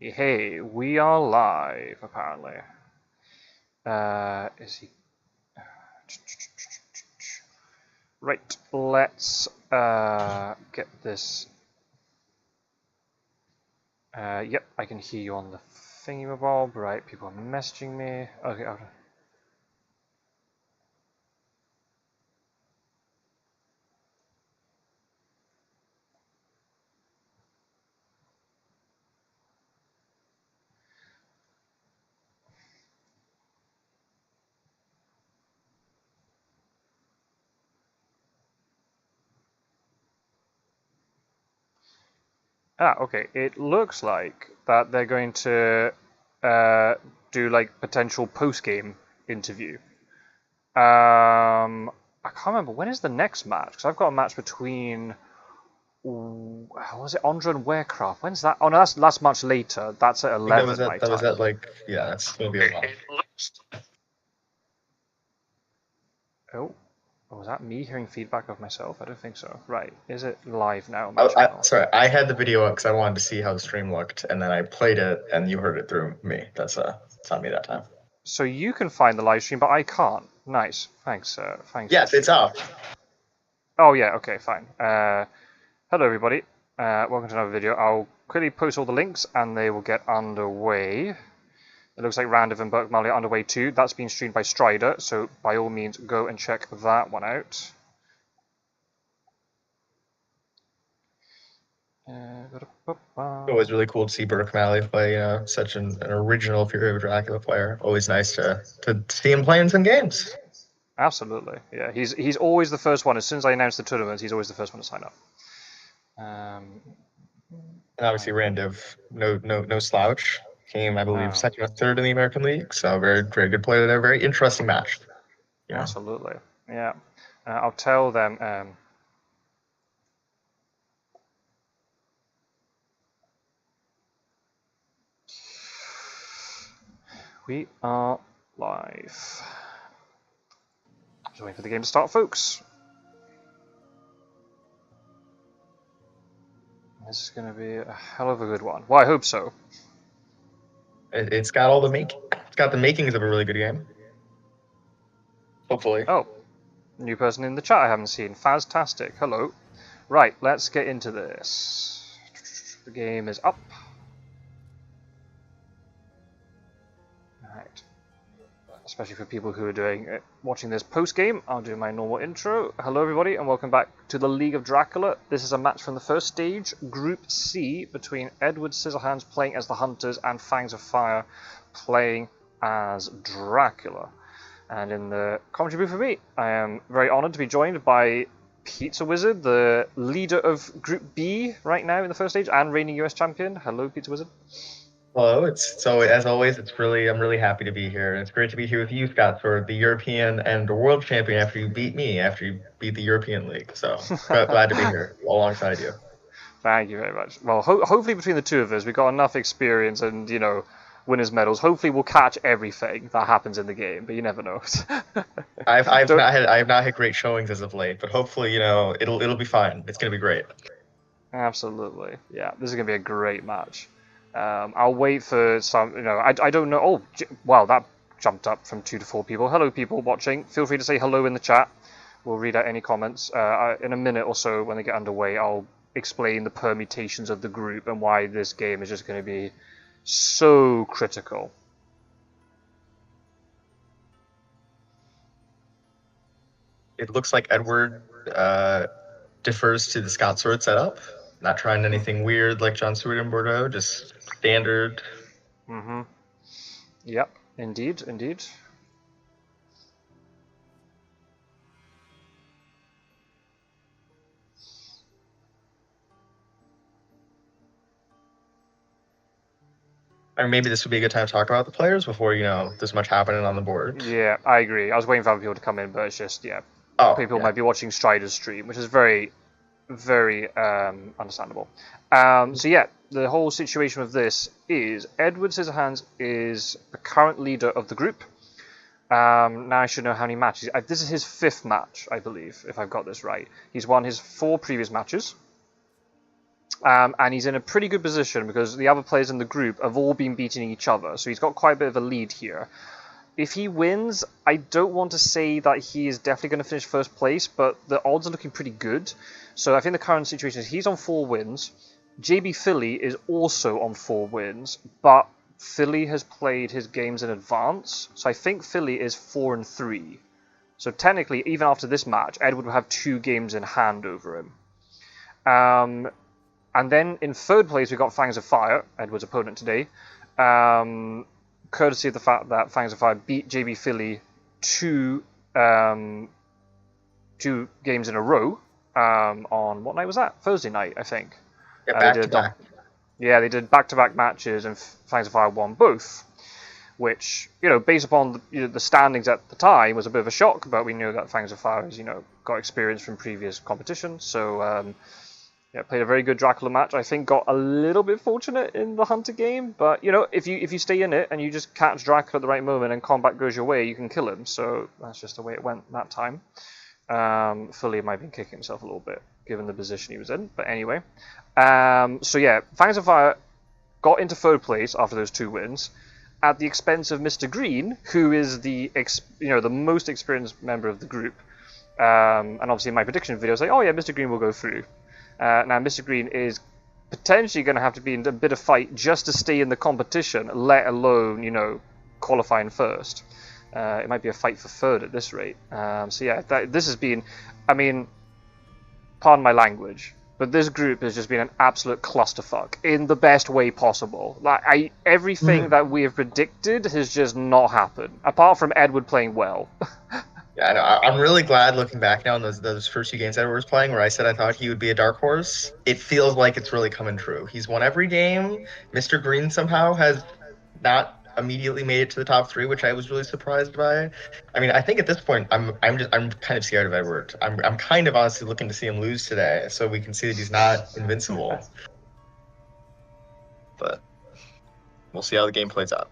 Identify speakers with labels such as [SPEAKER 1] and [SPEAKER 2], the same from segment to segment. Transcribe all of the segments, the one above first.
[SPEAKER 1] Hey, we are live, apparently. Is he... Right, let's get this... yep, I can hear you on the thingy-mabob. Right, people are messaging me. Okay, okay. It looks like that they're going to do like potential post-game interview. I can't remember, when is the next match? Because I've got a match between... was it Ondra and Warcraft? When's that? Oh no, that's much later. That's at 11 my
[SPEAKER 2] That was
[SPEAKER 1] time.
[SPEAKER 2] at like, yeah, that's gonna be a while.
[SPEAKER 1] Oh, was that me hearing feedback of myself? I don't think so. Right, is it live now on my
[SPEAKER 2] Oh,
[SPEAKER 1] channel?
[SPEAKER 2] sorry, I had the video up because I wanted to see how the stream looked, and then I played it, and you heard it through me. That's it's not me that time.
[SPEAKER 1] So you can find the live stream, but I can't. Nice, thanks. Thanks.
[SPEAKER 2] Yes, it's up.
[SPEAKER 1] Oh yeah, okay, fine. Hello everybody. Welcome to another video. I'll quickly post all the links, and they will get underway. It looks like Randiv and Burke Malley are underway too. That's being streamed by Strider, so by all means go and check that one out.
[SPEAKER 2] Always really cool to see Burke Malley play, such an original Fury of Dracula player. Always nice to see him playing some games.
[SPEAKER 1] Absolutely, yeah. He's always the first one. As soon as I announce the tournaments, he's always the first one to sign up.
[SPEAKER 2] And obviously Randiv, no slouch. Came, I believe, second or third in the American League. So very good player there. Very interesting match.
[SPEAKER 1] Yeah. Absolutely, yeah. I'll tell them. We are live. Just waiting for the game to start, folks. This is going to be a hell of a good one. Well, I hope so.
[SPEAKER 2] It's got all the It's got the makings of a really good game. Hopefully.
[SPEAKER 1] Oh, new person in the chat I haven't seen. Fantastic. Hello. Right, let's get into this. The game is up. Alright. Especially for people who are watching this post-game, I'll do my normal intro. Hello everybody and welcome back to the League of Dracula. This is a match from the first stage, Group C, between Edward Scissorhands playing as the Hunters and Fangs of Fire playing as Dracula. And in the commentary booth for me, I am very honoured to be joined by Pizza Wizard, the leader of Group B right now in the first stage, and reigning US champion. Hello, Pizza Wizard.
[SPEAKER 2] Hello. As always, I'm really happy to be here, and it's great to be here with you, Scot-sword, the European and the world champion. After you beat me, after you beat the European League, so glad to be here alongside you.
[SPEAKER 1] Thank you very much. Well, hopefully between the two of us, we've got enough experience and winners medals. Hopefully we'll catch everything that happens in the game, but you never know.
[SPEAKER 2] I have not had great showings as of late, but hopefully it'll be fine. It's gonna be great.
[SPEAKER 1] Absolutely, yeah. This is gonna be a great match. I'll wait for some. I don't know. Oh, wow, that jumped up from 2 to 4 people. Hello, people watching. Feel free to say hello in the chat. We'll read out any comments in a minute or so when they get underway. I'll explain the permutations of the group and why this game is just going to be so critical.
[SPEAKER 2] It looks like Edward defers to the Scot-sword setup, not trying anything weird like John Stewart and Bordeaux, just standard.
[SPEAKER 1] Mm-hmm. Yep, indeed.
[SPEAKER 2] Or maybe this would be a good time to talk about the players before, there's much happening on the board.
[SPEAKER 1] Yeah, I agree. I was waiting for other people to come in, but it's just, people might be watching Strider's stream, which is very, very understandable. So yeah, the whole situation with this is Edward Scissorhands is the current leader of the group. Now I should know how many matches. This is his 5th match, I believe, if I've got this right. He's won his 4 previous matches. And he's in a pretty good position because the other players in the group have all been beating each other, so he's got quite a bit of a lead here. If he wins, I don't want to say that he is definitely going to finish first place, but the odds are looking pretty good. So I think the current situation is he's on 4 wins. JB Philly is also on 4 wins, but Philly has played his games in advance. So I think Philly is 4-3. So technically, even after this match, Edward will have 2 games in hand over him. And then in third place, we've got Fangs of Fire, Edward's opponent today. Courtesy of the fact that Fangs of Fire beat JB Philly 2 games in a row on, what night was that? Thursday night, I think.
[SPEAKER 2] Yeah, back to back.
[SPEAKER 1] Yeah, they did back-to-back matches, and Fangs of Fire won both. Which, based upon the standings at the time, was a bit of a shock, but we knew that Fangs of Fire has, got experience from previous competitions. So, yeah, played a very good Dracula match. I think got a little bit fortunate in the Hunter game, but if you stay in it and you just catch Dracula at the right moment and combat goes your way, you can kill him. So that's just the way it went that time. Philly might have been kicking himself a little bit given the position he was in, but anyway. So yeah, Fangs of Fire got into third place after those 2 wins at the expense of Mr. Green, who is the the most experienced member of the group. And obviously in my prediction video, I was like, oh yeah, Mr. Green will go through. Now, Mr. Green is potentially going to have to be in a bit of fight just to stay in the competition, let alone, qualifying first. It might be a fight for third at this rate. So yeah, this has been, pardon my language, but this group has just been an absolute clusterfuck in the best way possible. Like everything that we have predicted has just not happened, apart from Edward playing well.
[SPEAKER 2] Yeah, I know. I'm really glad looking back now on those first 2 games that Edward was playing where I said I thought he would be a dark horse. It feels like it's really coming true. He's won every game. Mr. Green somehow has not immediately made it to the top 3, which I was really surprised by. I think at this point I'm kind of scared of Edward. I'm kind of honestly looking to see him lose today so we can see that he's not invincible. But we'll see how the game plays out.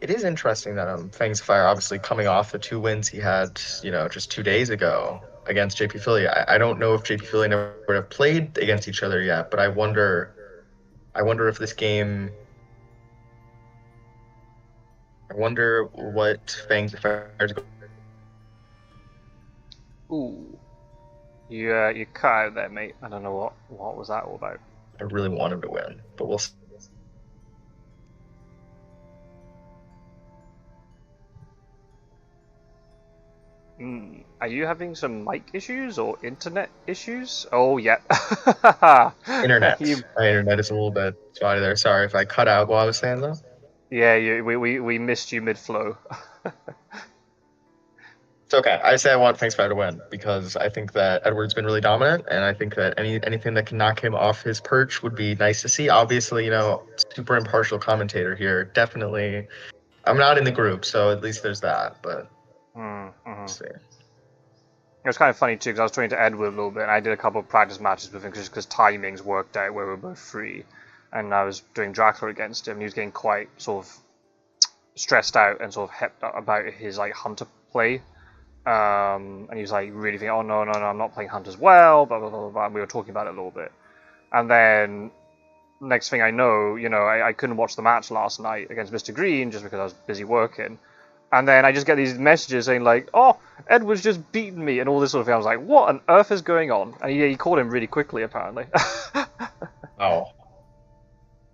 [SPEAKER 2] It is interesting that Fangs of Fire, obviously coming off the 2 wins he had, just 2 days ago against JP Philly. I don't know if JP Philly never would have played against each other yet, but I wonder if this game. I wonder what Fangs of Fire is going.
[SPEAKER 1] Ooh, you cut out there, mate. I don't know what was that all about.
[SPEAKER 2] I really want him to win, but we'll see.
[SPEAKER 1] Are you having some mic issues or internet issues? Oh, yeah.
[SPEAKER 2] Internet. My internet is a little bit spotty there. Sorry if I cut out what I was saying, though.
[SPEAKER 1] Yeah, we missed you mid-flow.
[SPEAKER 2] It's okay. I say I want Fangs Fire to win because I think that Edward's been really dominant, and I think that anything that can knock him off his perch would be nice to see. Obviously, super impartial commentator here. Definitely. I'm not in the group, so at least there's that, but... Let's see.
[SPEAKER 1] It was kind of funny too because I was talking to Edward a little bit and I did a couple of practice matches with him just because timings worked out where we were both free, and I was doing Dracula against him and he was getting quite sort of stressed out and sort of hepped up about his hunter play, and he was really thinking, oh no, I'm not playing hunters well, blah blah blah blah, and we were talking about it a little bit, and then next thing I know, I couldn't watch the match last night against Mr. Green just because I was busy working. And then I just get these messages saying oh, Edward's just beaten me and all this sort of thing. I was like, what on earth is going on? And he caught him really quickly, apparently.
[SPEAKER 2] Oh.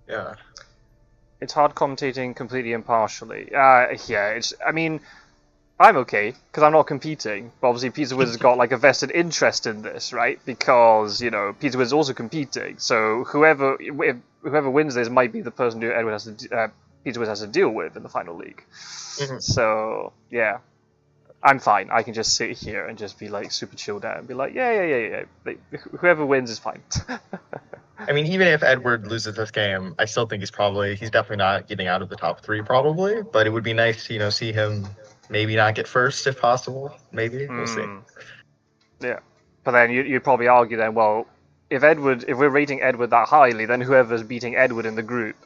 [SPEAKER 2] Yeah.
[SPEAKER 1] It's hard commentating completely impartially. Yeah, I'm okay, because I'm not competing. But obviously Pizza Wizard's got a vested interest in this, right? Because, Pizza Wizard's also competing. So whoever wins this might be the person who Edward has to... Pizza Wizard has to deal with in the final league. So, yeah. I'm fine. I can just sit here and just be super chilled out and be yeah. Whoever wins is fine.
[SPEAKER 2] Even if Edward loses this game, I still think he's definitely not getting out of the top 3 probably, but it would be nice to, see him maybe not get first if possible. Maybe. We'll see.
[SPEAKER 1] Yeah. But then you'd probably argue then, well, if we're rating Edward that highly, then whoever's beating Edward in the group...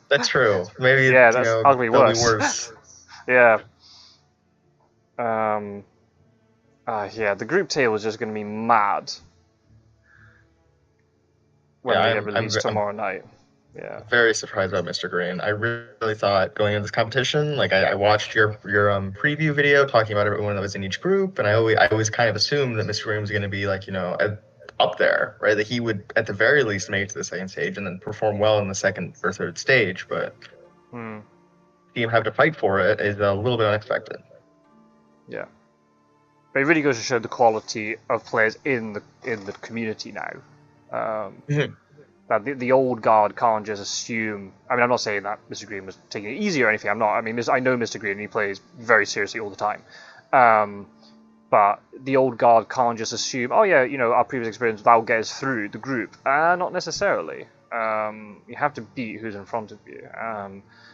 [SPEAKER 2] That's true. Maybe
[SPEAKER 1] that's arguably worse.
[SPEAKER 2] Be worse.
[SPEAKER 1] Yeah. Yeah, the group table is just going to be mad when
[SPEAKER 2] Yeah,
[SPEAKER 1] they get released tomorrow night. Yeah.
[SPEAKER 2] very surprised about Mr. Green. I really thought going into this competition, like I watched your preview video talking about everyone that was in each group, and I always kind of assumed that Mr. Green was going to be like up there, right? That he would at the very least make it to the second stage and then perform well in the second or third stage. But team have to fight for it is a little bit unexpected.
[SPEAKER 1] Yeah. But it really goes to show the quality of players in the community now. That the old guard can't just assume. I mean, I'm not saying that Mr. Green was taking it easy or anything. I'm not. I mean, I know Mr. Green and he plays very seriously all the time. But the old guard can't just assume, oh yeah, our previous experience that'll get us through the group. Not necessarily. You have to beat who's in front of you.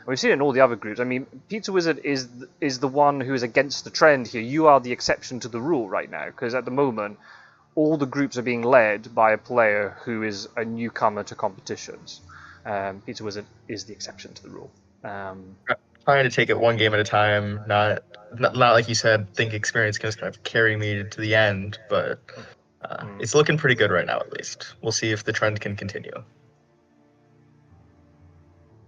[SPEAKER 1] We've seen it in all the other groups. I mean, Pizza Wizard is the one who is against the trend here. You are the exception to the rule right now, because at the moment, all the groups are being led by a player who is a newcomer to competitions. Pizza Wizard is the exception to the rule.
[SPEAKER 2] Trying to take it one game at a time, not like you said, think experience can just kind of carry me to the end, but it's looking pretty good right now at least. We'll see if the trend can continue.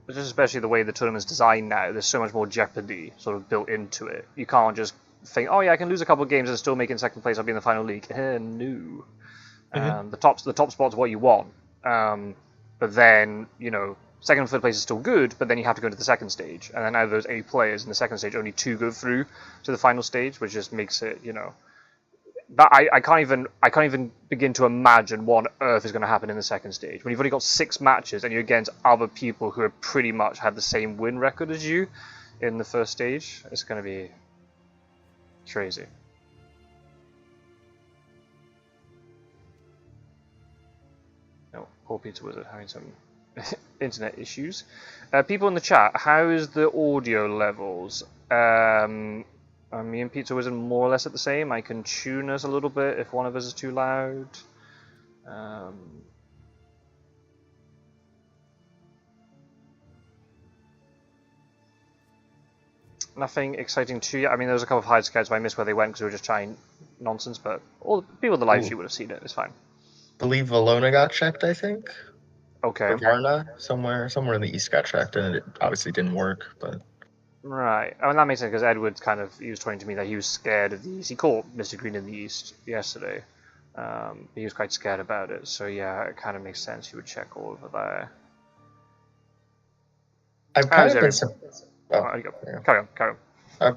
[SPEAKER 1] Just especially the way the tournament's designed now, there's so much more jeopardy sort of built into it. You can't just think, oh yeah, I can lose a couple of games and still make it in second place, I'll be in the final league. No. The top spot's what you want. But then, second and third place is still good, but then you have to go into the second stage. And then out of those 8 players in the second stage, only 2 go through to the final stage, which just makes it, that I can't even begin to imagine what on earth is going to happen in the second stage. When you've only got 6 matches and you're against other people who have pretty much had the same win record as you in the first stage, it's going to be crazy. No, poor Pizza Wizard having some internet issues. People in the chat, how is the audio levels? Me and Pizza Wizard more or less at the same. I can tune us a little bit if one of us is too loud. Nothing exciting too yet. I mean, there was a couple of hide scouts, but I missed where they went because we were just trying nonsense. But all the people in the live stream would have seen it. It's fine.
[SPEAKER 2] I believe Valona got checked, I think.
[SPEAKER 1] Okay.
[SPEAKER 2] Or Varna, somewhere in the east got checked, and it obviously didn't work. But
[SPEAKER 1] right. I mean, that makes sense because Edward he was talking to me that he was scared of the East. He caught Mr. Green in the East yesterday. He was quite scared about it. So yeah, it kind of makes sense he would check all over there.
[SPEAKER 2] I've kind of been
[SPEAKER 1] Carry on.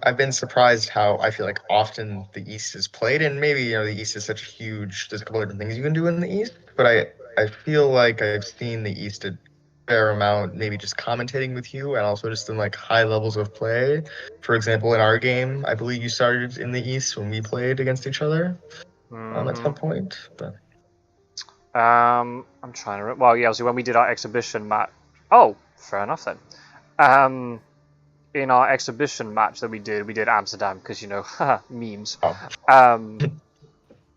[SPEAKER 2] I've been surprised how I feel like often the East is played, and maybe the East is such a huge. There's a couple different things you can do in the East, but I feel like I've seen the East a fair amount, maybe just commentating with you, and also just in like high levels of play. For example, in our game, I believe you started in the East when we played against each other at some point. But
[SPEAKER 1] I'm trying to. Well, yeah. So when we did our exhibition match. Oh, fair enough then. In our exhibition match that we did Amsterdam because memes.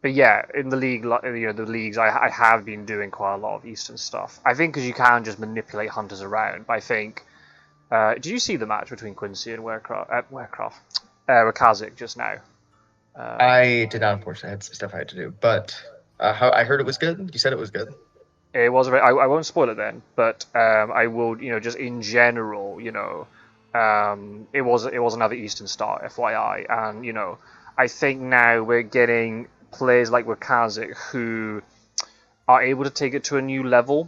[SPEAKER 1] But yeah, in the league, the leagues, I have been doing quite a lot of Eastern stuff. I think because you can just manipulate hunters around. But I think, did you see the match between Quincy and Wakazik just now?
[SPEAKER 2] I did not, unfortunately. I had some stuff I had to do, but I heard it was good. You said it was good.
[SPEAKER 1] It was. I won't spoil it then, but I will. Just in general, it was another Eastern start, FYI, and I think now we're getting players like Wakazik who are able to take it to a new level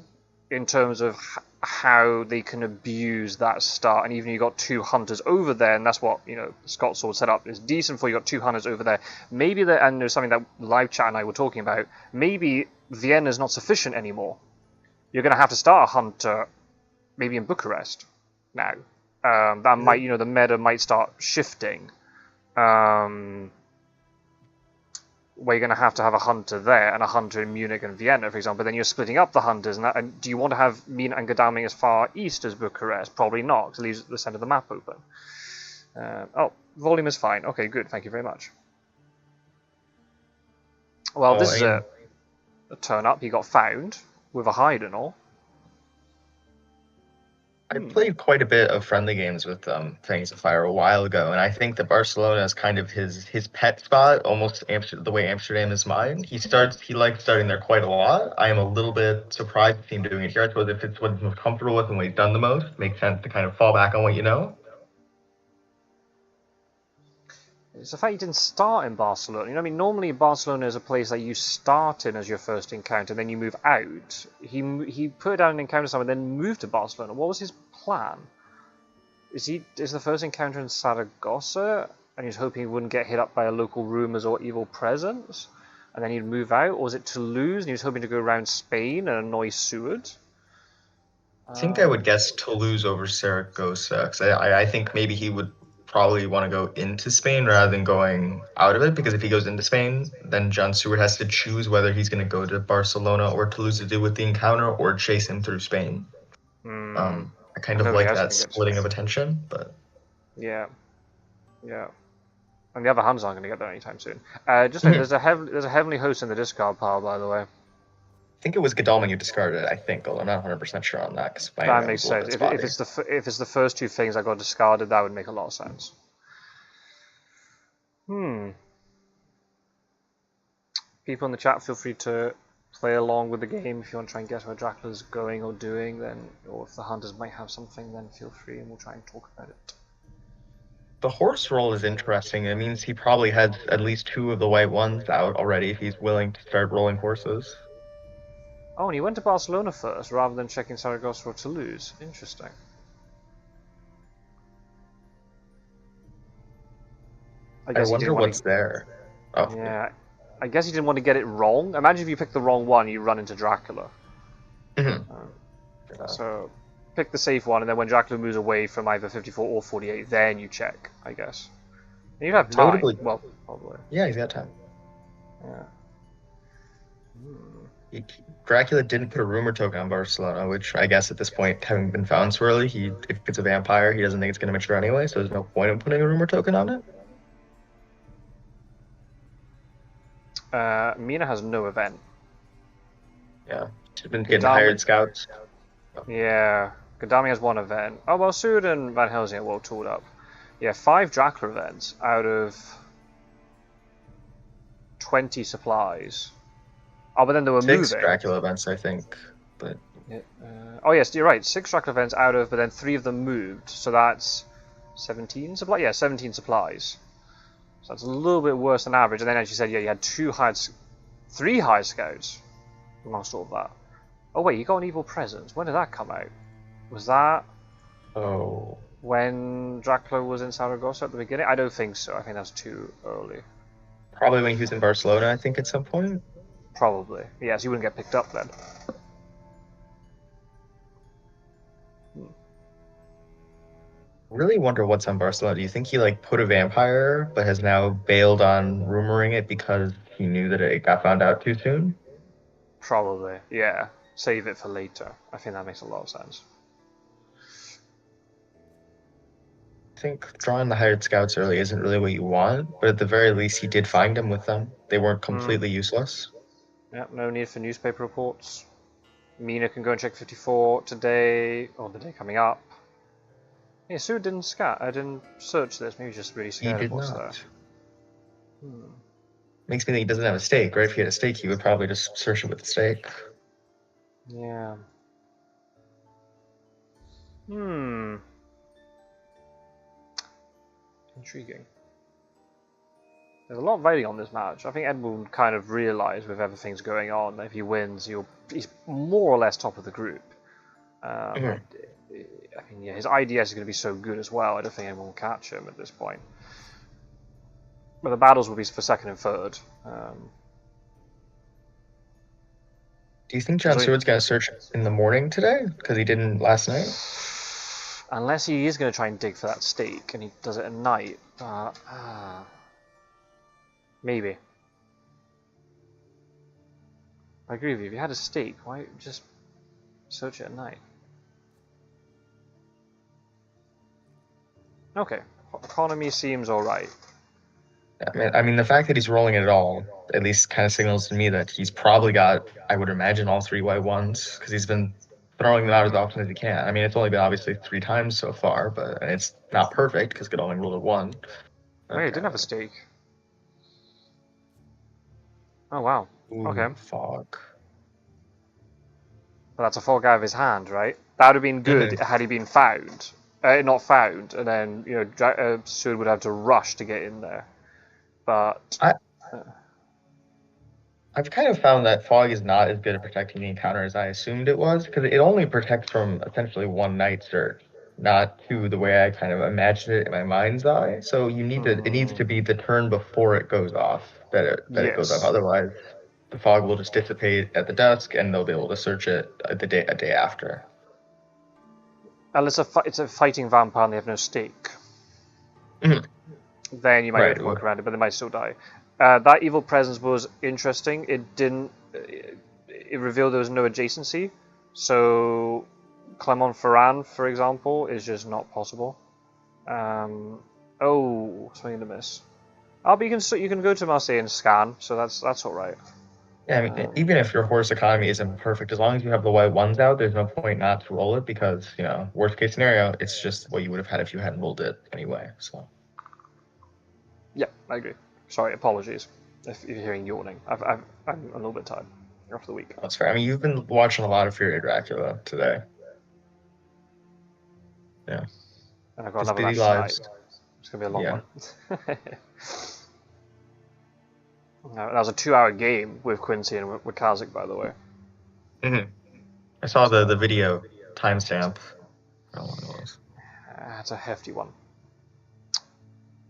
[SPEAKER 1] in terms of how they can abuse that start. And even you got 2 hunters over there, and that's what Scot-sword set up is decent for. You got 2 hunters over there. Maybe and there's something that live chat and I were talking about. Maybe Vienna's not sufficient anymore. You're going to have to start a hunter, maybe in Bucharest now. That might, the meta might start shifting. Where you're going to have a hunter there and a hunter in Munich and Vienna, for example. But then you're splitting up the hunters, and do you want to have Mina and Godalming as far east as Bucharest? Probably not, because it leaves the centre of the map open. Volume is fine. Okay, good. Thank you very much. Well, this is a turn up. He got found with a hide and all.
[SPEAKER 2] I played quite a bit of friendly games with Fangs of Fire a while ago, and I think that Barcelona is kind of his pet spot, almost the way Amsterdam is mine. He likes starting there quite a lot. I am a little bit surprised to see him doing it here. I suppose if it's what he's most comfortable with and what he's done the most, it makes sense to kind of fall back on what you know.
[SPEAKER 1] It's the fact he didn't start in Barcelona. You know, I mean, normally Barcelona is a place that you start in as your first encounter, then you move out. He put down an encounter somewhere, then moved to Barcelona. What was his plan? Is the first encounter in Saragossa, and he's hoping he wouldn't get hit up by a local rumors or evil presence, and then he'd move out? Or was it Toulouse, and he was hoping to go around Spain and annoy Seward?
[SPEAKER 2] I think I would guess Toulouse over Saragossa, because I think maybe he would probably want to go into Spain rather than going out of it, because if he goes into Spain, then John Stewart has to choose whether he's going to go to Barcelona or Toulouse to deal with the encounter or chase him through Spain. I kind of like that splitting of attention, but
[SPEAKER 1] yeah. And the other hands aren't going to get there anytime soon. There's a heavenly host in the discard pile, by the way.
[SPEAKER 2] I think it was Godalming who discarded it, I think, although I'm not 100% sure on that.
[SPEAKER 1] That makes sense. If it's the first two things that got discarded, that would make a lot of sense. People in the chat, feel free to play along with the game if you want to try and guess where Dracula's going or doing, or if the hunters might have something, then feel free and we'll try and talk about it.
[SPEAKER 2] The horse roll is interesting. It means he probably had at least 2 of the white ones out already if he's willing to start rolling horses.
[SPEAKER 1] Oh, and he went to Barcelona first, rather than checking Saragossa or Toulouse. Interesting.
[SPEAKER 2] I wonder what's there. Oh.
[SPEAKER 1] Yeah, I guess he didn't want to get it wrong. Imagine if you pick the wrong one, you run into Dracula. So, pick the safe one, and then when Dracula moves away from either 54 or 48, then you check, I guess. And you'd have time. Notably, well, probably.
[SPEAKER 2] Yeah, he's got time.
[SPEAKER 1] Yeah.
[SPEAKER 2] Dracula didn't put a rumor token on Barcelona, which I guess at this point, having been found so early, if it's a vampire, he doesn't think it's going to mature anyway, so there's no point in putting a rumor token on it.
[SPEAKER 1] Mina has no event.
[SPEAKER 2] Yeah, she's been getting hired scouts.
[SPEAKER 1] Yeah, Godalming has 1 event. Oh, well, Seward and Van Helsing are well tooled up. Yeah, 5 Dracula events out of 20 supplies. Oh, but then they were
[SPEAKER 2] 6
[SPEAKER 1] moving.
[SPEAKER 2] Dracula events, I think. But
[SPEAKER 1] yeah, oh yes, you're right. 6 Dracula events out of, but then 3 of them moved. So that's 17 supplies. Yeah, 17 supplies. So that's a little bit worse than average. And then, as you said, yeah, you had 3 hired scouts amongst all of that. Oh wait, you got an evil presence. When did that come out? Was that when Dracula was in Saragossa at the beginning? I don't think so. I think that's too early.
[SPEAKER 2] Probably when he was in Barcelona, I think, at some point.
[SPEAKER 1] Probably. Yes, he wouldn't get picked up then.
[SPEAKER 2] Really wonder what's on Barcelona. Do you think he put a vampire, but has now bailed on rumoring it because he knew that it got found out too soon?
[SPEAKER 1] Probably, yeah. Save it for later. I think that makes a lot of sense.
[SPEAKER 2] I think drawing the hired scouts early isn't really what you want, but at the very least he did find them with them. They weren't completely useless.
[SPEAKER 1] Yeah, no need for newspaper reports. Mina can go and check 54 today, or the day coming up. Yeah, Sue didn't search this. Maybe he's just really scared of what's there.
[SPEAKER 2] Makes me think he doesn't have a stake, right? If he had a stake, he would probably just search it with a stake.
[SPEAKER 1] Yeah. Intriguing. There's a lot riding on this match. I think Ed will kind of realise with everything's going on that if he wins, he's more or less top of the group. I mean, yeah, his IDS is going to be so good as well. I don't think anyone will catch him at this point. But the battles will be for 2nd and 3rd.
[SPEAKER 2] Do you think John Stewart's going to search in the morning today? Because he didn't last night?
[SPEAKER 1] Unless he is going to try and dig for that stake, and he does it at night. Maybe. I agree with you. If you had a stake, why just search it at night? Okay, economy seems alright.
[SPEAKER 2] I mean, the fact that he's rolling it at all at least kind of signals to me that he's probably got, I would imagine, all 3 white ones, because he's been throwing them out as often as you can. I mean, it's only been obviously 3 times so far, but and it's not perfect because it could only roll a 1.
[SPEAKER 1] Wait, it didn't have a stake. Oh wow.
[SPEAKER 2] Ooh,
[SPEAKER 1] Okay.
[SPEAKER 2] fog.
[SPEAKER 1] But that's a fog out of his hand, right? That would have been good had he been found. Not found, and then, you know, Sword would have to rush to get in there. But...
[SPEAKER 2] I've kind of found that fog is not as good at protecting the encounter as I assumed it was, because it only protects from essentially one night search, not two the way I kind of imagined it in my mind's eye. So you need it needs to be the turn before it goes off that it goes off.
[SPEAKER 1] yes.
[SPEAKER 2] Otherwise, the fog will just dissipate at the dusk, and they'll be able to search it a day after.
[SPEAKER 1] Unless it's a fighting vampire and they have no stake. Then you might be able to work around it, but they might still die. That evil presence was interesting. It didn't. It revealed there was no adjacency. So, Clermont-Ferrand, for example, is just not possible. Oh, swing and a miss. But you can go to Marseille and scan, so that's all right.
[SPEAKER 2] Yeah, I mean, even if your horse economy isn't perfect, as long as you have the white ones out, there's no point not to roll it because, you know, worst case scenario, it's just what you would have had if you hadn't rolled it anyway. So.
[SPEAKER 1] Yeah, I agree. Sorry, apologies if you're hearing yawning. I'm a little bit tired after the week.
[SPEAKER 2] That's fair. I mean, you've been watching a lot of Fury of Dracula today. Yeah.
[SPEAKER 1] And I've got another match tonight. It's going to be a long one. That was a 2-hour game with Quincy and with Kazik, by the way.
[SPEAKER 2] I saw the video timestamp. How long it was.
[SPEAKER 1] It's a hefty one.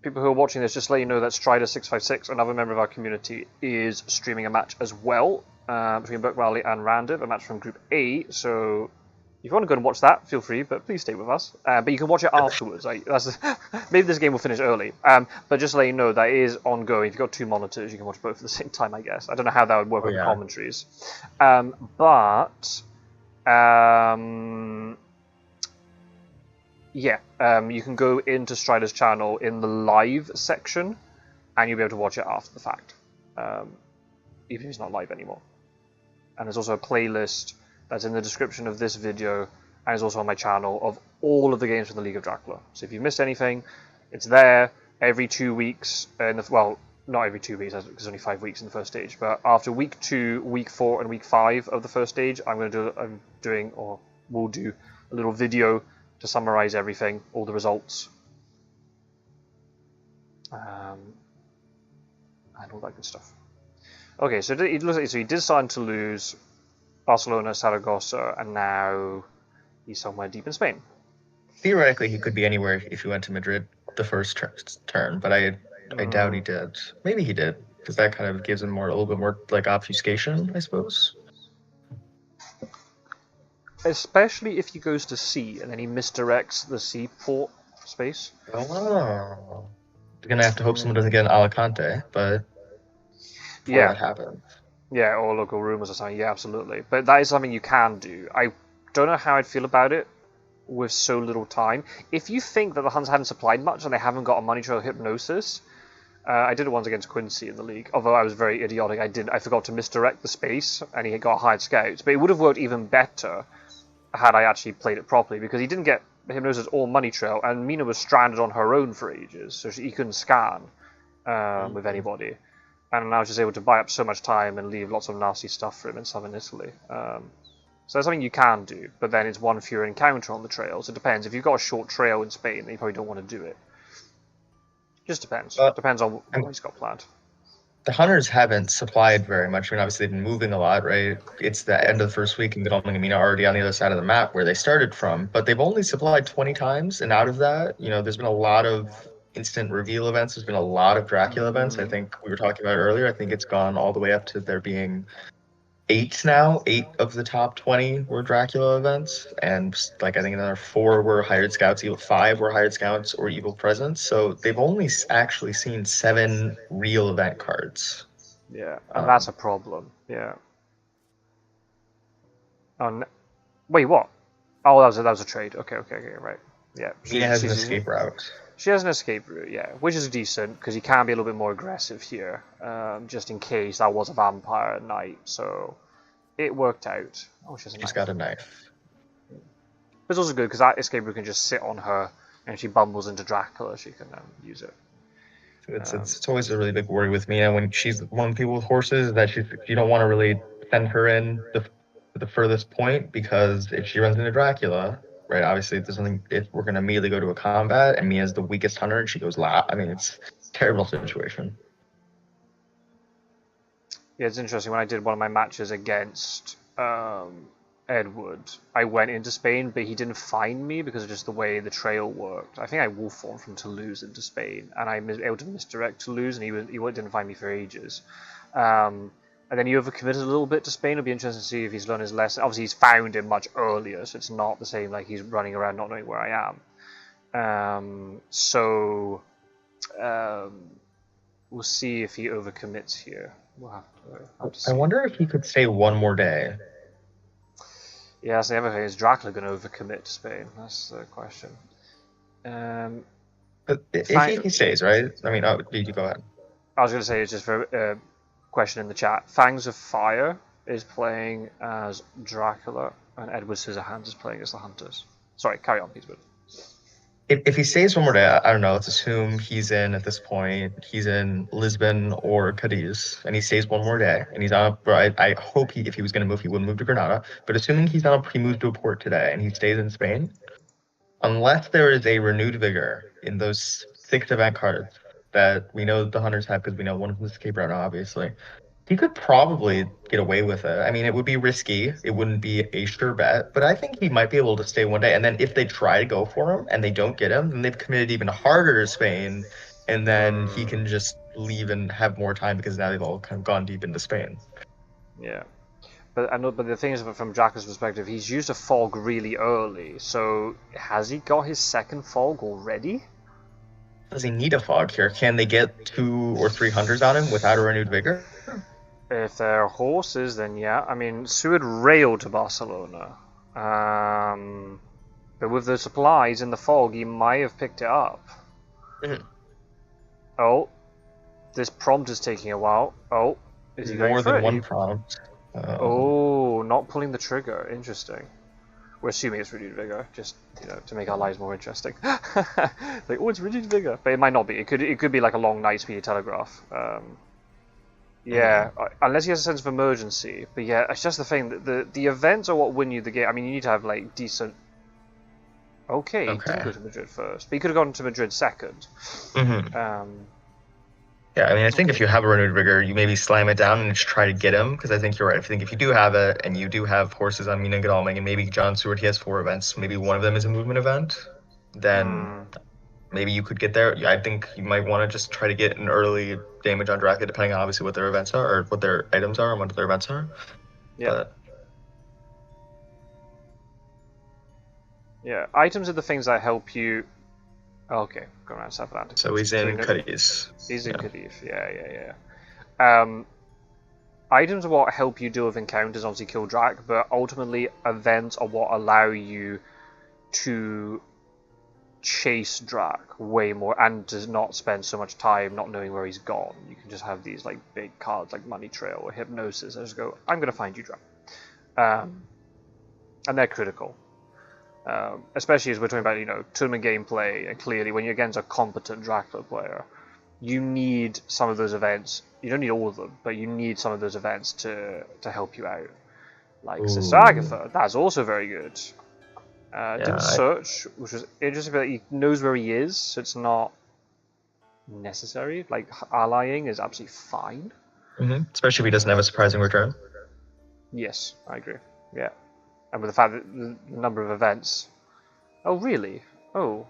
[SPEAKER 1] People who are watching this, just let you know that Strider656, another member of our community, is streaming a match as well between Burke Raleigh and Randiv, a match from Group A. So if you want to go and watch that, feel free, but please stay with us. But you can watch it afterwards. Maybe this game will finish early. But just to let you know, that is ongoing. If you've got 2 monitors, you can watch both at the same time, I guess. I don't know how that would work with commentaries. You can go into Strider's channel in the live section, and you'll be able to watch it after the fact, even if it's not live anymore. And there's also a playlist that's in the description of this video, and it's also on my channel, of all of the games from the League of Dracula. So if you missed anything, it's there every 2 weeks. Well, not every 2 weeks, because there's only 5 weeks in the first stage. But after week 2, week 4, and week 5 of the first stage, we'll do a little video to summarize everything, all the results, and all that good stuff. Okay, so it looks like he did start to lose Barcelona, Saragossa, and now he's somewhere deep in Spain.
[SPEAKER 2] Theoretically, he could be anywhere if he went to Madrid the first turn, but I doubt he did. Maybe he did, because that kind of gives him a little bit more like obfuscation, I suppose.
[SPEAKER 1] Especially if he goes to C and then he misdirects the C port space.
[SPEAKER 2] Oh. You're going to have to hope someone doesn't get an Alicante, but that happens.
[SPEAKER 1] Yeah, or local rumors or something. Yeah, absolutely. But that is something you can do. I don't know how I'd feel about it with so little time. If you think that the Huns haven't supplied much and they haven't got a money trail hypnosis, I did it once against Quincy in the league, although I was very idiotic. I forgot to misdirect the space and he got hired scouts. But it would have worked even better had I actually played it properly, because he didn't get hypnosis or money trail, and Mina was stranded on her own for ages, so he couldn't scan with anybody. And now she's able to buy up so much time and leave lots of nasty stuff for him and some in Italy. So that's something you can do, but then it's one fewer encounter on the trails. It depends. If you've got a short trail in Spain, then you probably don't want to do it. Just depends. Depends on what he's got planned.
[SPEAKER 2] The hunters haven't supplied very much. I mean, obviously they've been moving a lot, right? It's the end of the first week, and Godalming and Mina are already on the other side of the map where they started from. But they've only supplied 20 times, and out of that, you know, there's been a lot of instant reveal events. There's been a lot of Dracula events. I think we were talking about earlier. I think it's gone all the way up to there being 8 now. 8 of the top 20 were Dracula events, and like I think another 4 were hired scouts. 5 were hired scouts or evil presence. So they've only actually seen 7 real event cards.
[SPEAKER 1] Yeah, and that's a problem. Yeah. Wait, what? Oh, that was a trade. Okay, right. Yeah.
[SPEAKER 2] Mina has an escape route.
[SPEAKER 1] She has an escape route, yeah, which is decent, because he can be a little bit more aggressive here, just in case that was a vampire at night, so it worked out. Oh,
[SPEAKER 2] She's got a knife.
[SPEAKER 1] But it's also good because that escape route can just sit on her, and if she bumbles into Dracula, she can use it.
[SPEAKER 2] It's always a really big worry with me, and when she's one of the people with horses, that you don't want to really send her in the furthest point, because if she runs into Dracula, right? Obviously, there's something. If we're gonna immediately go to a combat, and Mia's the weakest hunter, and she goes last. I mean, it's a terrible situation.
[SPEAKER 1] Yeah, it's interesting. When I did one of my matches against Edward, I went into Spain, but he didn't find me because of just the way the trail worked. I think I wolf formed from Toulouse into Spain, and I was able to misdirect Toulouse, and he didn't find me for ages. And then he overcommitted a little bit to Spain. It'll be interesting to see if he's learned his lesson. Obviously, he's found him much earlier, so it's not the same like he's running around not knowing where I am. We'll see if he overcommits here. We'll have to see.
[SPEAKER 2] I wonder if he could stay one more day.
[SPEAKER 1] Yeah, that's the other thing. Is Dracula going to overcommit to Spain? That's the question.
[SPEAKER 2] But if he stays, right? I mean, you go ahead.
[SPEAKER 1] I was going to say, it's just for a question in the chat. Fangs of Fire is playing as Dracula, and Edward Scissorhands is playing as the Hunters. Sorry, carry on, Peter.
[SPEAKER 2] If he stays one more day, I don't know. Let's assume he's in, at this point, he's in Lisbon or Cadiz, and he stays one more day, and he's on. I hope if he was going to move, he wouldn't move to Granada. But assuming he moves to a port today, and he stays in Spain, unless there is a renewed vigor in those 6 event cards that we know the hunters have, because we know one of them is escape route now, obviously, he could probably get away with it. I mean, it would be risky. It wouldn't be a sure bet, but I think he might be able to stay one day. And then if they try to go for him and they don't get him, then they've committed even harder to Spain, and then he can just leave and have more time, because now they've all kind of gone deep into Spain.
[SPEAKER 1] Yeah. But the thing is, from Dracula's perspective, he's used a fog really early. So has he got his second fog already?
[SPEAKER 2] Does he need a fog here? Can they get 2 or 3 hunters on him without a renewed vigor?
[SPEAKER 1] If they're horses, then yeah. I mean, Seward railed to Barcelona. But with the supplies in the fog, he might have picked it up.
[SPEAKER 2] Mm-hmm.
[SPEAKER 1] Oh. This prompt is taking a while. Oh. Is he going
[SPEAKER 2] more
[SPEAKER 1] for
[SPEAKER 2] than
[SPEAKER 1] it?
[SPEAKER 2] one prompt?
[SPEAKER 1] Oh, not pulling the trigger. Interesting. We're assuming it's renewed vigor, just to make our lives more interesting. Like, oh, it's renewed vigor, but it might not be. It could be like a long night speedy telegraph. Yeah, unless he has a sense of emergency. But yeah, it's just the thing that the events are what win you the game. I mean, you need to have like decent. Okay, he did go to Madrid first, but he could have gone to Madrid second.
[SPEAKER 2] Mm-hmm. Yeah, I mean, I think if you have a renewed vigor, you maybe slam it down and just try to get him, because I think you're right. I think if you do have it, and you do have horses on Mina Godalming, and maybe John Seward, he has 4 events, maybe one of them is a movement event, then maybe you could get there. Yeah, I think you might want to just try to get an early damage on Dracula, depending on obviously what their events are, or what their items are, and what their events are.
[SPEAKER 1] Yeah.
[SPEAKER 2] But...
[SPEAKER 1] yeah, items are the things that help you. Okay, go around South Atlantic.
[SPEAKER 2] So he's in Cadiz.
[SPEAKER 1] He's in Cadiz, yeah. Items are what help you deal with encounters, obviously kill Drac, but ultimately events are what allow you to chase Drac way more, and to not spend so much time not knowing where he's gone. You can just have these like big cards like Money Trail or Hypnosis, and just go, I'm going to find you, Drac. And they're critical. Especially as we're talking about, tournament gameplay, and clearly when you're against a competent Dracula player, you need some of those events. You don't need all of them, but you need some of those events to help you out. Like Sister Agatha, that's also very good. Didn't search, which was interesting, but he knows where he is, so it's not necessary. Like, allying is absolutely fine.
[SPEAKER 2] Especially if he doesn't have a surprising return.
[SPEAKER 1] Yes, I agree. Yeah. And with the fact that the number of events... Oh, really? Oh.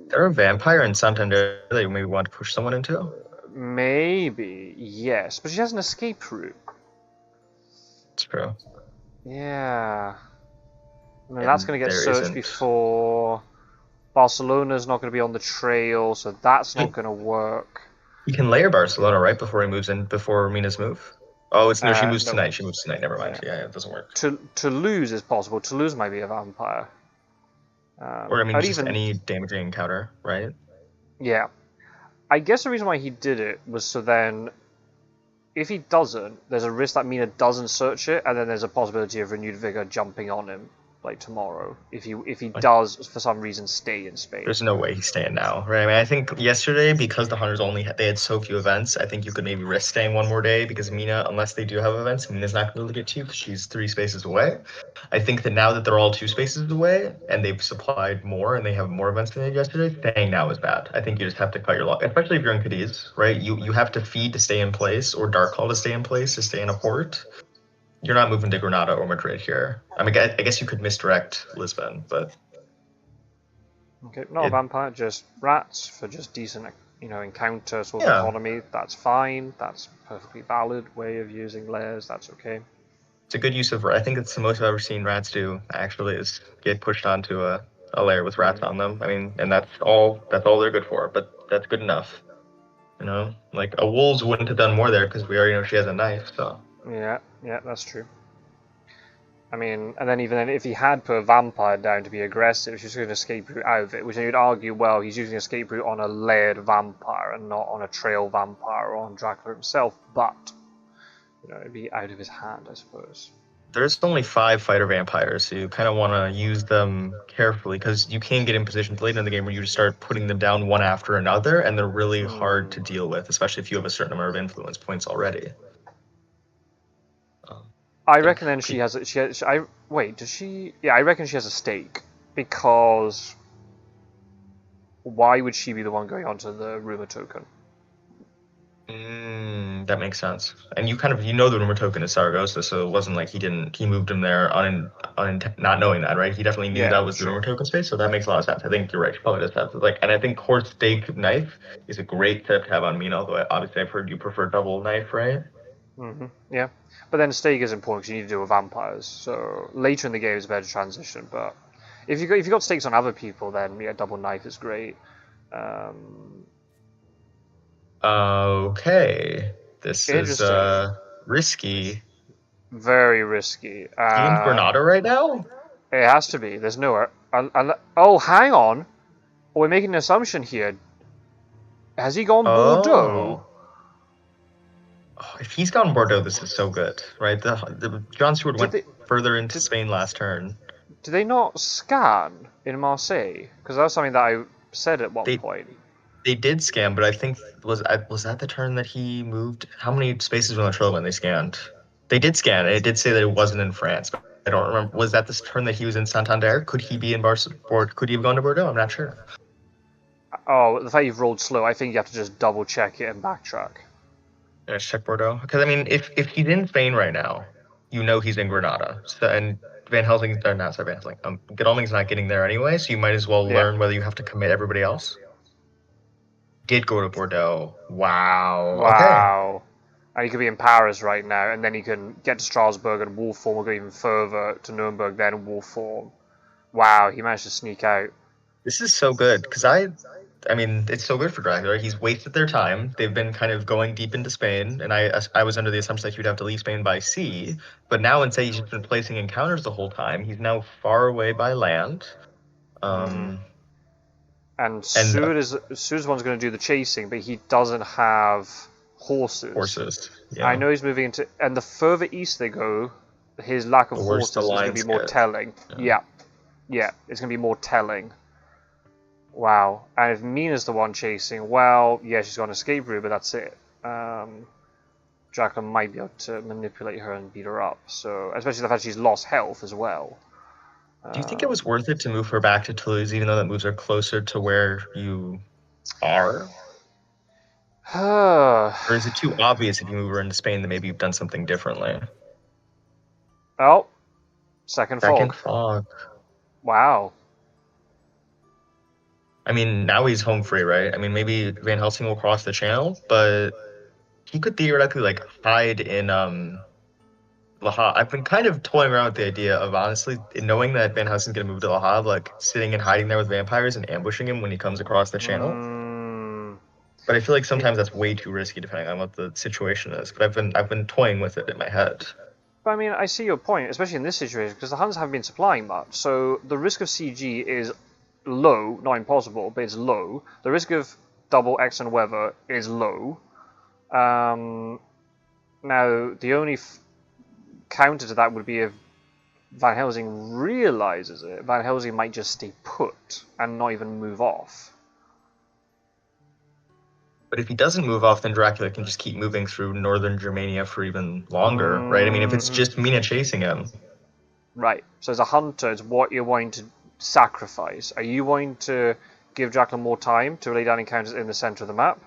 [SPEAKER 2] They're a vampire in Santander that you maybe want to push someone into?
[SPEAKER 1] Maybe, yes. But she has an escape route.
[SPEAKER 2] It's true.
[SPEAKER 1] Yeah. I mean, that's going to get searched before... Barcelona's not going to be on the trail, so that's not going to work.
[SPEAKER 2] You can layer Barcelona, right, before he moves in, before Mina's move? Oh, no, she moves tonight. She moves tonight. Never mind. Yeah, it doesn't work.
[SPEAKER 1] Toulouse is possible. Toulouse might be a vampire.
[SPEAKER 2] Or, I mean, just any damaging encounter, right?
[SPEAKER 1] Yeah. I guess the reason why he did it was so then, if he doesn't, there's a risk that Mina doesn't search it, and then there's a possibility of renewed vigor jumping on him like tomorrow. If he does for some reason stay in Spain.
[SPEAKER 2] There's no way he's staying now, right? I mean, I think yesterday, because the hunters they had so few events, I think you could maybe risk staying one more day, because Mina, unless they do have events, Mina's not going to be able to get to you because she's 3 spaces away. I think that now that they're all 2 spaces away and they've supplied more and they have more events than they did yesterday, staying now is bad. I think you just have to cut your luck, especially if you're in Cadiz, right? You have to feed to stay in place, or Dark Call to stay in place, to stay in a port. You're not moving to Granada or Madrid here. I mean, I guess you could misdirect Lisbon, but...
[SPEAKER 1] Okay, not a vampire, just rats for just decent, encounter sort of economy. That's fine. That's perfectly valid way of using layers. That's okay.
[SPEAKER 2] It's a good use of. I think it's the most I've ever seen rats do. Actually, is get pushed onto a layer with rats on them. I mean, and that's all they're good for. But that's good enough. Like a wolves wouldn't have done more there because we already know she has a knife. So.
[SPEAKER 1] Yeah, that's true. I mean, and then even then, if he had put a vampire down to be aggressive, she's going to escape route out of it, which then you'd argue, well, he's using escape route on a layered vampire and not on a trail vampire or on Dracula himself, but, it'd be out of his hand, I suppose.
[SPEAKER 2] There's only 5 fighter vampires, so you kind of want to use them carefully, because you can get in positions late in the game where you just start putting them down one after another, and they're really hard to deal with, especially if you have a certain number of influence points already.
[SPEAKER 1] I reckon then does she? Yeah, I reckon she has a stake, because why would she be the one going onto the rumor token?
[SPEAKER 2] That makes sense. And you the rumor token is Saragossa, so it wasn't like he moved him there not knowing that, right? He definitely knew that was the rumor token space, so that makes a lot of sense. I think you're right. She probably does have and I think Horse Stake Knife is a great tip to have on Mina, although obviously I've heard you prefer double knife, right?
[SPEAKER 1] Yeah, but then stake is important because you need to deal with vampires. So later in the game is a better transition. But if you got stakes on other people, then double knife is great.
[SPEAKER 2] Okay, this is risky.
[SPEAKER 1] Very risky.
[SPEAKER 2] Is he in Granada right now?
[SPEAKER 1] It has to be. There's nowhere. Oh, hang on. We're making an assumption here. Has he gone Bordeaux?
[SPEAKER 2] Oh, if he's gone Bordeaux, this is so good, right? The John Stewart went further into Spain last turn.
[SPEAKER 1] Did they not scan in Marseille? Because that was something that I said at one point.
[SPEAKER 2] They did scan, but I think was that the turn that he moved? How many spaces were on the trail when they scanned? They did scan, and it did say that it wasn't in France. But I don't remember. Was that this turn that he was in Santander? Could he be in Barcelona? Could he have gone to Bordeaux? I'm not sure.
[SPEAKER 1] Oh, the fact you've rolled slow, I think you have to just double check it and backtrack.
[SPEAKER 2] Check Bordeaux, because I mean, if he's in Spain right now, he's in Granada. So, and Van Helsing, not sorry, Van Helsing. Godalming's not getting there anyway, so you might as well learn whether you have to commit everybody else. Did go to Bordeaux. Wow.
[SPEAKER 1] Okay. And he could be in Paris right now, and then he can get to Strasbourg and wolf form, or go even further to Nuremberg, then wolf form. Wow, he managed to sneak out.
[SPEAKER 2] This is so good, because I mean, it's so good for Dracula. He's wasted their time. They've been kind of going deep into Spain, and I was under the assumption that he would have to leave Spain by sea. But now, instead, he's just been placing encounters the whole time. He's now far away by land.
[SPEAKER 1] And Sue's one's going to do the chasing, but he doesn't have horses.
[SPEAKER 2] Yeah.
[SPEAKER 1] I know he's moving into... And the further east they go, his lack of horses is going to be more telling. Yeah, it's going to be more telling. Wow. And if Mina's the one chasing, well, yeah, she's got an escape route, but that's it. Dracula might be able to manipulate her and beat her up. So, especially the fact she's lost health as well.
[SPEAKER 2] Do you think it was worth it to move her back to Toulouse, even though that moves her closer to where you are? Or is it too obvious if you move her into Spain that maybe you've done something differently?
[SPEAKER 1] Oh, second fog. Wow.
[SPEAKER 2] I mean, now he's home free, right? I mean, maybe Van Helsing will cross the channel, but he could theoretically, hide in, Le Havre. I've been kind of toying around with the idea of, honestly, knowing that Van Helsing's going to move to Le Havre, sitting and hiding there with vampires and ambushing him when he comes across the channel. But I feel like sometimes that's way too risky, depending on what the situation is. But I've been toying with it in my head.
[SPEAKER 1] But I mean, I see your point, especially in this situation, because the Huns haven't been supplying much. So the risk of CG is low, not impossible, but it's low. The risk of double X and weather is low. Now, the only counter to that would be if Van Helsing realizes it. Van Helsing might just stay put and not even move off.
[SPEAKER 2] But if he doesn't move off, then Dracula can just keep moving through northern Germania for even longer, right? I mean, if it's just Mina chasing him.
[SPEAKER 1] Right. So as a hunter, it's what you're wanting to sacrifice. Are you wanting to give Dracula more time to lay down encounters in the center of the map?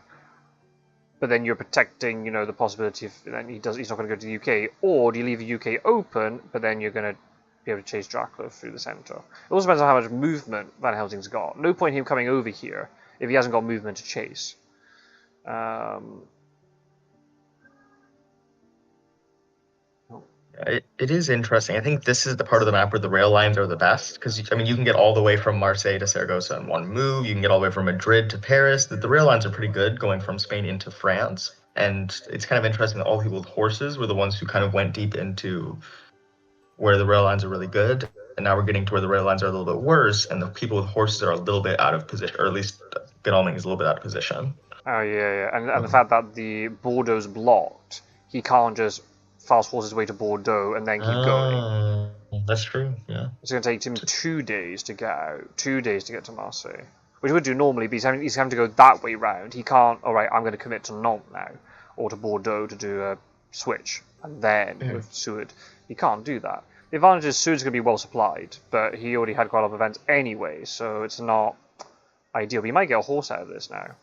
[SPEAKER 1] But then you're protecting, the possibility of then he's not going to go to the UK, or do you leave the UK open, but then you're going to be able to chase Dracula through the centre? It also depends on how much movement Van Helsing's got. No point in him coming over here if he hasn't got movement to chase.
[SPEAKER 2] It is interesting. I think this is the part of the map where the rail lines are the best, because I mean you can get all the way from Marseille to Saragossa in one move. You can get all the way from Madrid to Paris. The rail lines are pretty good going from Spain into France, and it's kind of interesting that all the people with horses were the ones who kind of went deep into where the rail lines are really good, and now we're getting to where the rail lines are a little bit worse, and the people with horses are a little bit out of position, or at least Godalming is a little bit out of position.
[SPEAKER 1] Oh yeah. And the fact that the Bordeaux's blocked, he can't just fast force his way to Bordeaux and then keep going.
[SPEAKER 2] That's true, yeah.
[SPEAKER 1] It's going to take him 2 days to get out, 2 days to get to Marseille, which he would do normally, but he's having to go that way round. He can't, alright, I'm going to commit to Nantes now, or to Bordeaux to do a switch, and then with Seward. He can't do that. The advantage is Seward's going to be well supplied, but he already had quite a lot of events anyway, so it's not ideal. But you might get a horse out of this now.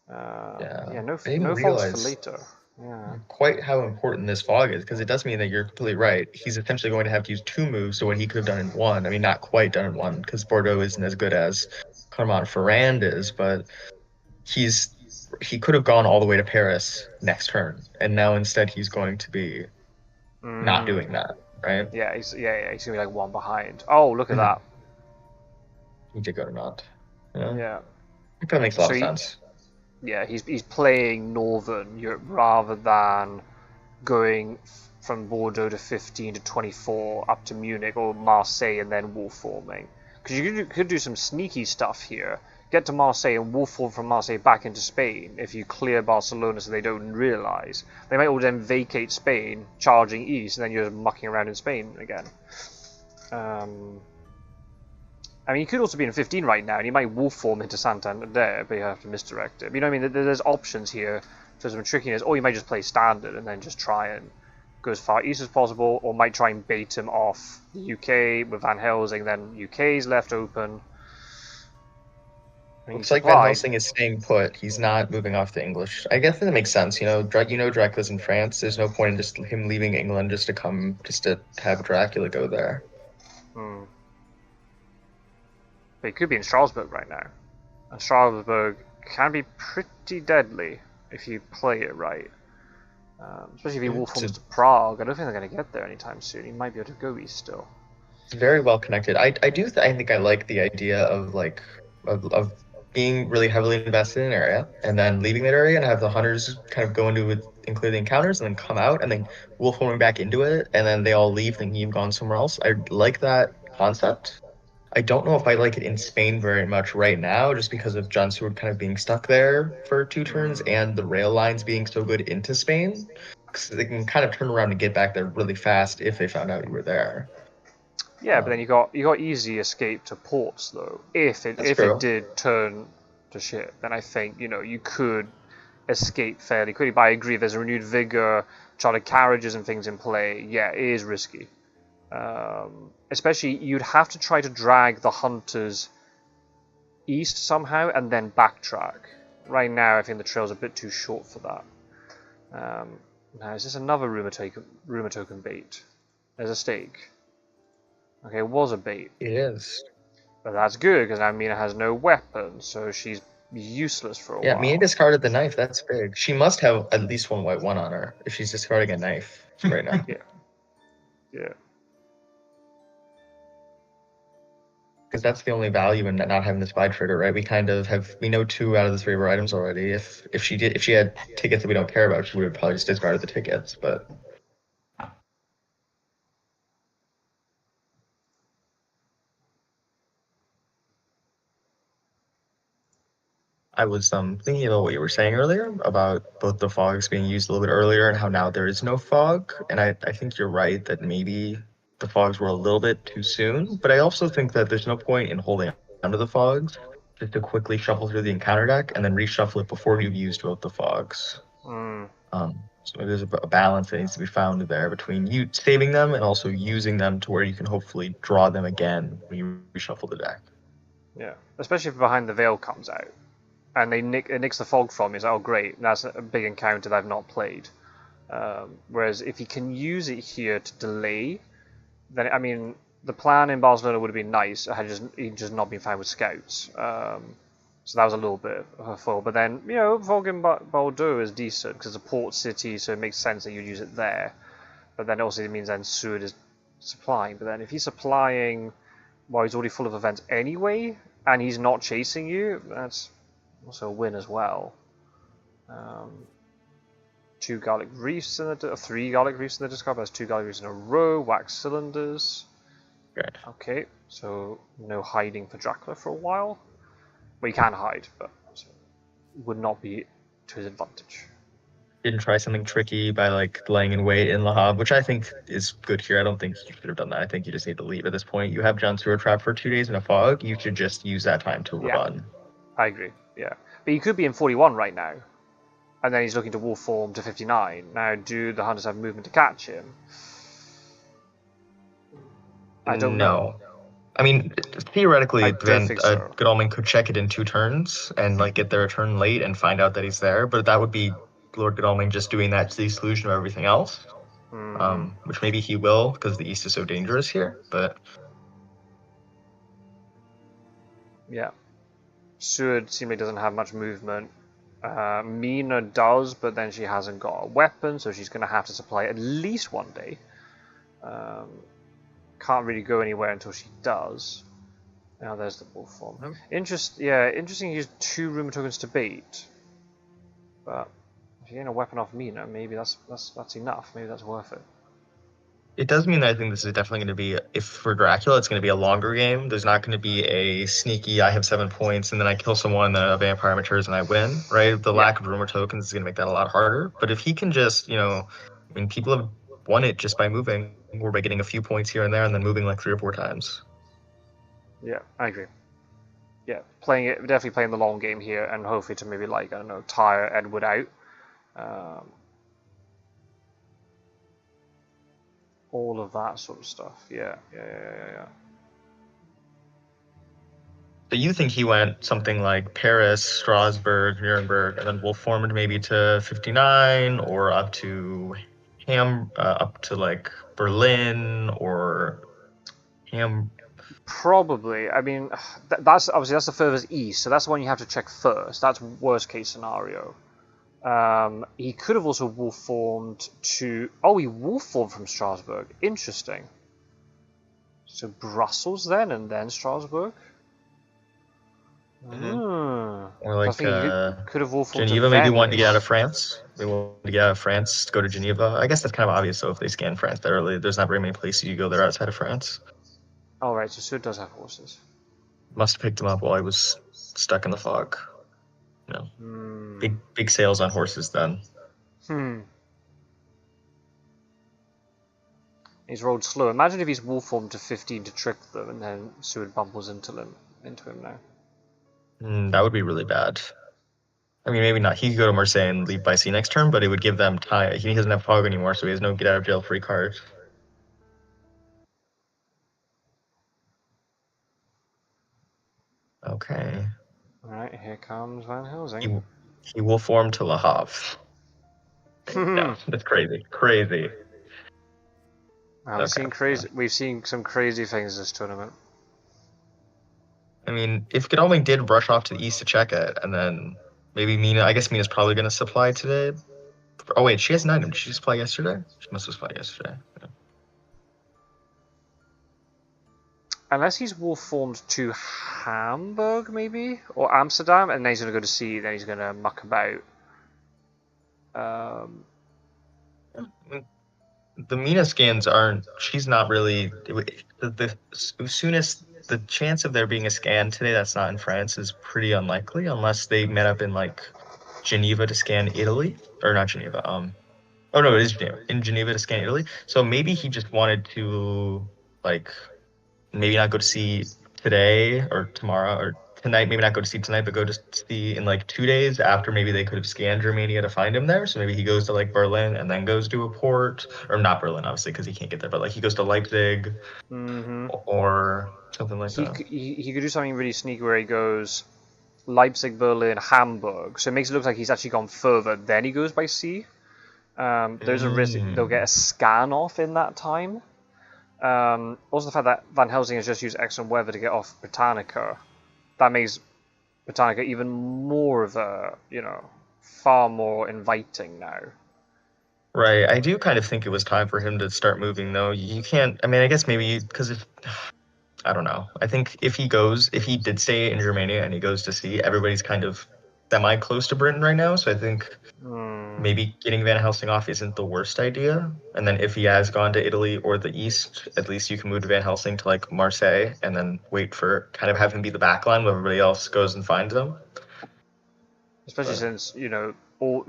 [SPEAKER 1] No faults for later. Yeah.
[SPEAKER 2] Quite how important this fog is, because it does mean that you're completely right. He's essentially going to have to use 2 moves to what he could have done in 1. I mean, not quite done in 1, because Bordeaux isn't as good as Clermont-Ferrand is, but he could have gone all the way to Paris next turn, and now instead he's going to be not doing that, right?
[SPEAKER 1] Yeah, he's going to be like 1 behind. Oh, look at that.
[SPEAKER 2] He did go to Nantes.
[SPEAKER 1] Yeah.
[SPEAKER 2] It kind of makes a lot of sense.
[SPEAKER 1] Yeah, he's playing Northern Europe rather than going from Bordeaux to 15 to 24 up to Munich or Marseille and then wolf forming. Because you could do some sneaky stuff here. Get to Marseille and wolf form from Marseille back into Spain if you clear Barcelona so they don't realise. They might all then vacate Spain, charging east, and then you're mucking around in Spain again. I mean, you could also be in 15 right now, and you might wolf form into Santander, but you have to misdirect it. But you know what I mean? There's options here for some trickiness, or you might just play standard and then just try and go as far east as possible, or might try and bait him off the UK with Van Helsing, then UK's left open.
[SPEAKER 2] Looks like Van Helsing is staying put. He's not moving off to English. I guess that makes sense. Dracula's in France. There's no point in just him leaving England just to have Dracula go there.
[SPEAKER 1] But he could be in Strasbourg right now. And Strasbourg can be pretty deadly if you play it right. Especially if he wolf forms to Prague. I don't think they're going to get there anytime soon. He might be able to go east still.
[SPEAKER 2] It's very well connected. I think I like the idea of of being really heavily invested in an area and then leaving that area and have the hunters kind of go into it, include the encounters, and then come out and then wolf forming back into it, and then they all leave thinking you've gone somewhere else. I like that concept. I don't know if I like it in Spain very much right now, just because of John Seward kind of being stuck there for 2 turns and the rail lines being so good into Spain. Because they can kind of turn around and get back there really fast if they found out you were there.
[SPEAKER 1] Yeah, but then you got easy escape to ports though. If it did turn to shit, then I think you could escape fairly quickly. But I agree, there's a renewed vigor, chartered carriages and things in play. Yeah, it is risky. Especially, you'd have to try to drag the hunters east somehow and then backtrack. Right now, I think the trail's a bit too short for that. Now, is this another rumor token bait? There's a stake. Okay, it was a bait.
[SPEAKER 2] It is.
[SPEAKER 1] But that's good, because now Mina has no weapon, so she's useless for a while.
[SPEAKER 2] Yeah, Mina discarded the knife. That's big. She must have at least 1 white 1 on her if she's discarding a knife right now.
[SPEAKER 1] Yeah.
[SPEAKER 2] Because that's the only value in not having the spy trigger, right? We know 2 out of the 3 of her items already. If she had tickets that we don't care about, she would have probably just discarded the tickets. But I was thinking about what you were saying earlier about both the fogs being used a little bit earlier and how now there is no fog. And I think you're right that maybe the fogs were a little bit too soon. But I also think that there's no point in holding onto the fogs just to quickly shuffle through the encounter deck and then reshuffle it before you've used both the fogs.
[SPEAKER 1] Mm.
[SPEAKER 2] So maybe there's a balance that needs to be found there between you saving them and also using them to where you can hopefully draw them again when you reshuffle the deck.
[SPEAKER 1] Yeah, especially if Behind the Veil comes out and it nicks the fog from you. It's like, oh great, that's a big encounter that I've not played. Whereas if he can use it here to delay, then I mean the plan in Barcelona would have been nice had he'd just not been found with scouts. So that was a little bit of a fall. But then fog in Bordeaux is decent because it's a port city, so it makes sense that you'd use it there. But then also it means then Seward is supplying. But then if he's supplying while he's already full of events anyway, and he's not chasing you, that's also a win as well. 2 garlic reefs in the 3 garlic reefs in the discard. That's 2 garlic reefs in a row. Wax cylinders.
[SPEAKER 2] Good.
[SPEAKER 1] Okay, so no hiding for Dracula for a while. Well, he can hide, but would not be to his advantage.
[SPEAKER 2] Didn't try something tricky by like laying in wait in Le Havre, which I think is good here. I don't think you should have done that. I think you just need to leave at this point. You have John Stewart trapped for 2 days in a fog. You should just use that time to run.
[SPEAKER 1] I agree. Yeah, but he could be in 41 right now, and then he's looking to wolf form to 59. Now, do the hunters have movement to catch him? I don't know.
[SPEAKER 2] I mean, theoretically, then
[SPEAKER 1] so.
[SPEAKER 2] Godalming could check it in 2 turns and like get their turn late and find out that he's there, but that would be Lord Godalming just doing that to the exclusion of everything else, which maybe he will because the East is so dangerous here. But
[SPEAKER 1] yeah, Seward seemingly doesn't have much movement. Mina does, but then she hasn't got a weapon, so she's going to have to supply at least 1 day. Can't really go anywhere until she does. Now there's the wolf form.
[SPEAKER 2] Okay.
[SPEAKER 1] Interesting. Use 2 rumor tokens to bait, but if you're getting a weapon off Mina, maybe that's enough. Maybe that's worth it.
[SPEAKER 2] it does mean that I think this is definitely going to be, if for Dracula, it's going to be a longer game. There's not going to be a sneaky, I have 7 points, and then I kill someone, and then a vampire matures, and I win, right? The lack of rumor tokens is going to make that a lot harder. But if he can just, people have won it just by moving, or by getting a few points here and there, and then moving like 3 or 4 times.
[SPEAKER 1] Yeah, I agree. Yeah, definitely playing the long game here, and hopefully to maybe tire Edward out. All of that sort of stuff. Yeah.
[SPEAKER 2] So you think he went something like Paris, Strasbourg, Nuremberg, and then wolf formed maybe to 59, or up to like Berlin or Ham.
[SPEAKER 1] Probably. I mean, that's the furthest east, so that's the one you have to check first. That's worst case scenario. He could have also wolf formed to. Oh, he wolf formed from Strasbourg. Interesting. So Brussels then, and then Strasbourg.
[SPEAKER 2] Or like
[SPEAKER 1] could have wolf formed
[SPEAKER 2] Geneva. Maybe wanted to get out of France. They wanted to get out of France to go to Geneva. I guess that's kind of obvious. So if they scan France that early, there's not very many places you go there outside of France.
[SPEAKER 1] Oh right, so Seward does have horses.
[SPEAKER 2] Must have picked him up while he was stuck in the fog. Big sales on horses then.
[SPEAKER 1] He's rolled slow. Imagine if he's wolf formed to 15 to trick them, and then Seward bumbles into him now.
[SPEAKER 2] That would be really bad. I mean, maybe not. He could go to Marseille and leave by sea next turn, but it would give them time. He doesn't have fog anymore, so he has no get out of jail free card. Okay.
[SPEAKER 1] Alright, here comes Van Helsing.
[SPEAKER 2] He will form to Le Havre. No, that's crazy. Crazy.
[SPEAKER 1] We've seen some crazy things this tournament.
[SPEAKER 2] I mean, if Godalming did rush off to the east to check it, and then maybe Mina, I guess Mina's probably going to supply today. Oh wait, she has an item. Did she supply yesterday? She must have supplied yesterday. Yeah.
[SPEAKER 1] Unless he's wolf formed to Hamburg, maybe? Or Amsterdam, and then he's going to go to sea, then he's going to muck about.
[SPEAKER 2] The Mina scans aren't. She's not really. The soonest the chance of there being a scan today that's not in France is pretty unlikely unless they met up in like Geneva to scan Italy, or not Geneva. Oh no, it is Geneva. In Geneva to scan Italy. So maybe he just wanted to like maybe not go to see today or tomorrow or tonight. Maybe not go to see tonight, but go to see in like 2 days after. Maybe they could have scanned Germania to find him there. So maybe he goes to like Berlin and then goes to a port, or not Berlin obviously because he can't get there, but like he goes to Leipzig or something like that.
[SPEAKER 1] He could do something really sneaky where he goes Leipzig, Berlin, Hamburg. So it makes it look like he's actually gone further. Then he goes by sea. There's a risk they'll get a scan off in that time. Also, the fact that Van Helsing has just used excellent weather to get off Britannica, that makes Britannica even more of a, far more inviting now.
[SPEAKER 2] Right. I do kind of think it was time for him to start moving, though. You can't. I mean, I guess maybe because if I don't know. I think if he did stay in Germania and he goes to sea, everybody's kind of semi close to Britain right now. So I think maybe getting Van Helsing off isn't the worst idea. And then if he has gone to Italy or the East, at least you can move to Van Helsing to like Marseille and then wait for kind of have him be the backline while everybody else goes and finds him.
[SPEAKER 1] Especially since, all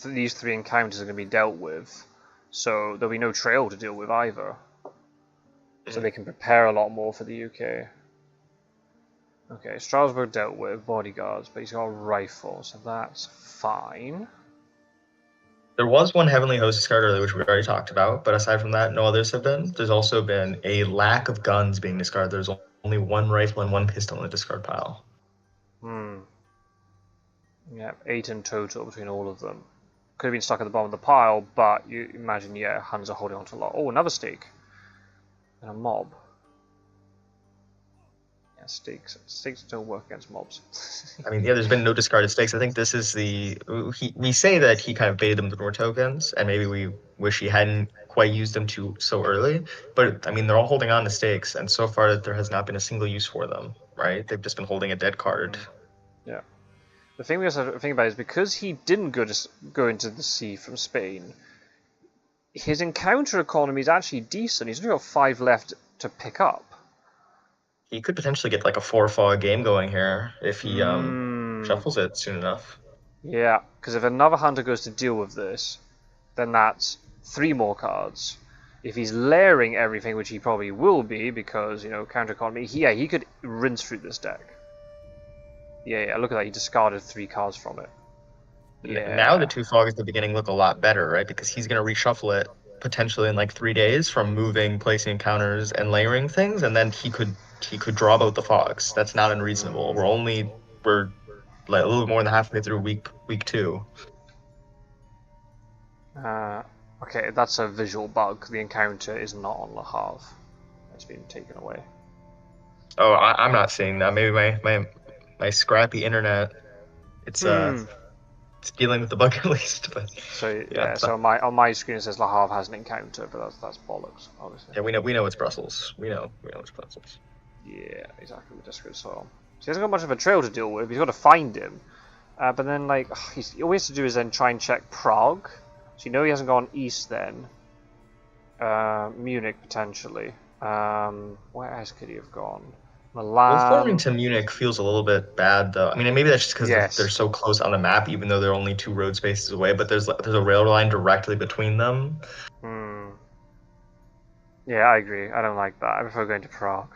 [SPEAKER 1] these three encounters are going to be dealt with. So there'll be no trail to deal with either. So they can prepare a lot more for the UK. Okay, Strasbourg dealt with bodyguards, but he's got a rifle, so that's fine.
[SPEAKER 2] There was one Heavenly Host discard earlier, which we already talked about, but aside from that, no others have been. There's also been a lack of guns being discarded. There's only one rifle and one pistol in the discard pile.
[SPEAKER 1] Yeah, 8 in total between all of them. Could have been stuck at the bottom of the pile, but you imagine, Huns are holding on to a lot. Oh, another stake. And a mob. Yeah, stakes don't work against mobs.
[SPEAKER 2] I mean, there's been no discarded stakes. I think this is we say that he kind of baited them with more tokens, and maybe we wish he hadn't quite used them so early. But I mean, they're all holding on to stakes, and so far there has not been a single use for them, right? They've just been holding a dead card.
[SPEAKER 1] Yeah. The thing we also have to think about is because he didn't go into the sea from Spain, his encounter economy is actually decent. He's only got 5 left to pick up.
[SPEAKER 2] He could potentially get like a 4-fog game going here if he shuffles it soon enough.
[SPEAKER 1] Yeah, because if another hunter goes to deal with this, then that's 3 more cards. If he's layering everything, which he probably will be, because, counter economy, he could rinse through this deck. Yeah, look at that, he discarded 3 cards from it. Yeah.
[SPEAKER 2] Now the 2 fogs at the beginning look a lot better, right? Because he's going to reshuffle it potentially in like 3 days from moving, placing counters, and layering things, and then he could draw both the fogs. That's not unreasonable. We're like a little more than halfway through week 2.
[SPEAKER 1] Okay, that's a visual bug. The encounter is not on Le Havre. It's been taken away.
[SPEAKER 2] Oh, I'm not seeing that. Maybe my scrappy internet. It's dealing with the bug at least. But
[SPEAKER 1] so so on my screen it says Le Havre has an encounter, but that's bollocks, obviously.
[SPEAKER 2] Yeah, we know it's Brussels. We know it's Brussels.
[SPEAKER 1] Yeah, exactly. With Desperate Soul. So he hasn't got much of a trail to deal with. He's got to find him. But then all he has to do is then try and check Prague. So he hasn't gone east then. Munich potentially. Where else could he have gone? Milan.
[SPEAKER 2] Well, forming to Munich feels a little bit bad, though. I mean, maybe that's just because they're so close on the map, even though they're only 2 road spaces away. But there's a rail line directly between them.
[SPEAKER 1] Yeah, I agree. I don't like that. I prefer going to Prague.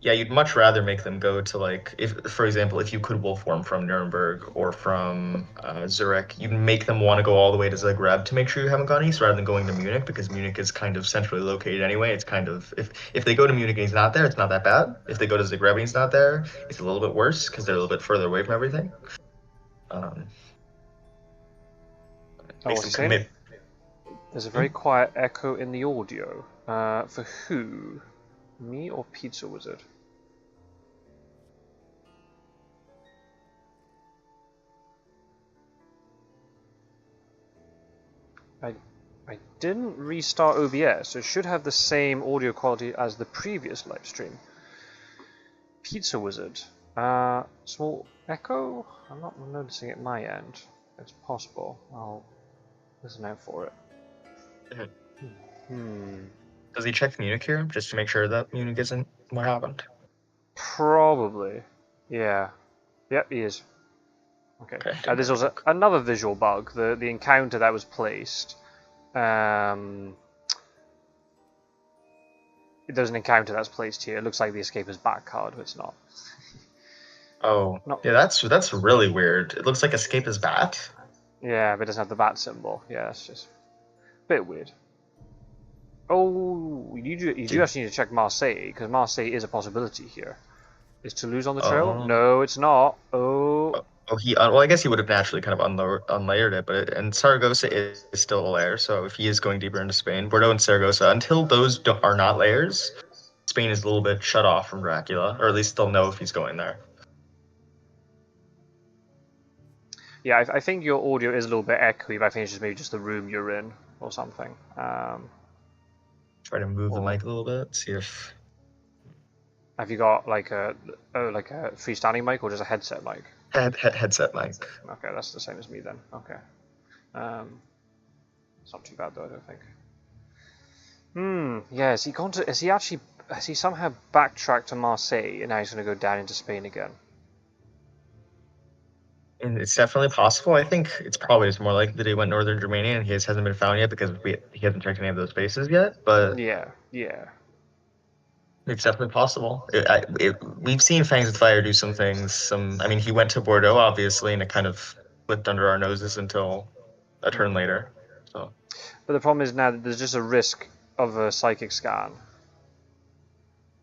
[SPEAKER 2] Yeah, you'd much rather make them go to for example, if you could wolf form from Nuremberg or from Zurich, you'd make them want to go all the way to Zagreb to make sure you haven't gone east rather than going to Munich, because Munich is kind of centrally located anyway. It's kind of if they go to Munich and he's not there, it's not that bad. If they go to Zagreb and he's not there, it's a little bit worse because they're a little bit further away from everything.
[SPEAKER 1] There's a very quiet echo in the audio. For who? Me or Pizza Wizard? I didn't restart OBS, so it should have the same audio quality as the previous live stream. Pizza Wizard. Small echo? I'm not noticing it my end. It's possible. I'll listen out for it.
[SPEAKER 2] Does he check Munich here, just to make sure that Munich isn't what happened?
[SPEAKER 1] Probably. Yeah. Yep, he is. Okay.
[SPEAKER 2] Okay,
[SPEAKER 1] There's also another visual bug. The encounter that was placed. There's an encounter that's placed here. It looks like the escaper's back card, but it's not.
[SPEAKER 2] Oh,
[SPEAKER 1] Not.
[SPEAKER 2] yeah, that's really weird. It looks like escape is bat.
[SPEAKER 1] Yeah, but it doesn't have the bat symbol. Yeah, that's just a bit weird. Oh, you do actually need to check Marseille, because Marseille is a possibility here. Is Toulouse on the trail?
[SPEAKER 2] Oh.
[SPEAKER 1] No, it's not. Oh.
[SPEAKER 2] Oh, well, I guess he would have naturally kind of unlayered it, and Saragossa is still a layer. So if he is going deeper into Spain, Bordeaux and Saragossa, until those are not layers, Spain is a little bit shut off from Dracula, or at least they'll know if he's going there.
[SPEAKER 1] Yeah, I think your audio is a little bit echoey, but I think it's just maybe just the room you're in or something.
[SPEAKER 2] Try to move the mic a little bit, see if.
[SPEAKER 1] Have you got like a freestanding mic or just a headset mic?
[SPEAKER 2] Headset mic.
[SPEAKER 1] Okay, that's the same as me then. Okay. It's not too bad though, I don't think. Yeah, has he somehow backtracked to Marseille and now he's going to go down into Spain again?
[SPEAKER 2] And it's definitely possible. I think it's probably just more likely that he went northern Germania and he hasn't been found yet because he hasn't checked any of those bases yet. But
[SPEAKER 1] yeah.
[SPEAKER 2] It's definitely possible. We've seen Fangs with Fire do some things. I mean, he went to Bordeaux, obviously, and it kind of flipped under our noses until a turn later. So.
[SPEAKER 1] But the problem is now that there's just a risk of a psychic scan.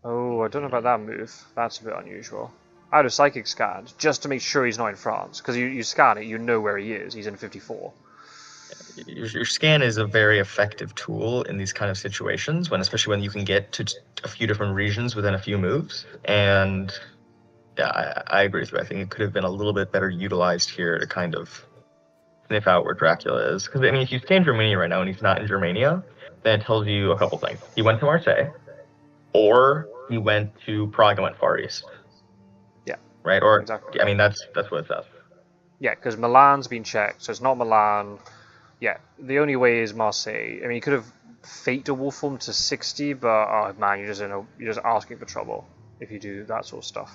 [SPEAKER 1] Oh, I don't know about that move. That's a bit unusual. Out of psychic scans, just to make sure he's not in France. Because you scan it, you know where he is. He's in 54.
[SPEAKER 2] Your scan is a very effective tool in these kind of situations, especially when you can get to a few different regions within a few moves. And yeah, I agree with you. I think it could have been a little bit better utilized here to kind of sniff out where Dracula is. Because I mean, if you scan Germania right now and he's not in Germania, then it tells you a couple things. He went to Marseille, or he went to Prague and went far east.
[SPEAKER 1] Yeah.
[SPEAKER 2] Right. Or
[SPEAKER 1] exactly.
[SPEAKER 2] I mean, that's what it says.
[SPEAKER 1] Yeah, because Milan's been checked, so it's not Milan. Yeah, the only way is Marseille. I mean, you could have faked a wolf form to 60, but oh man, you're just asking for trouble if you do that sort of stuff.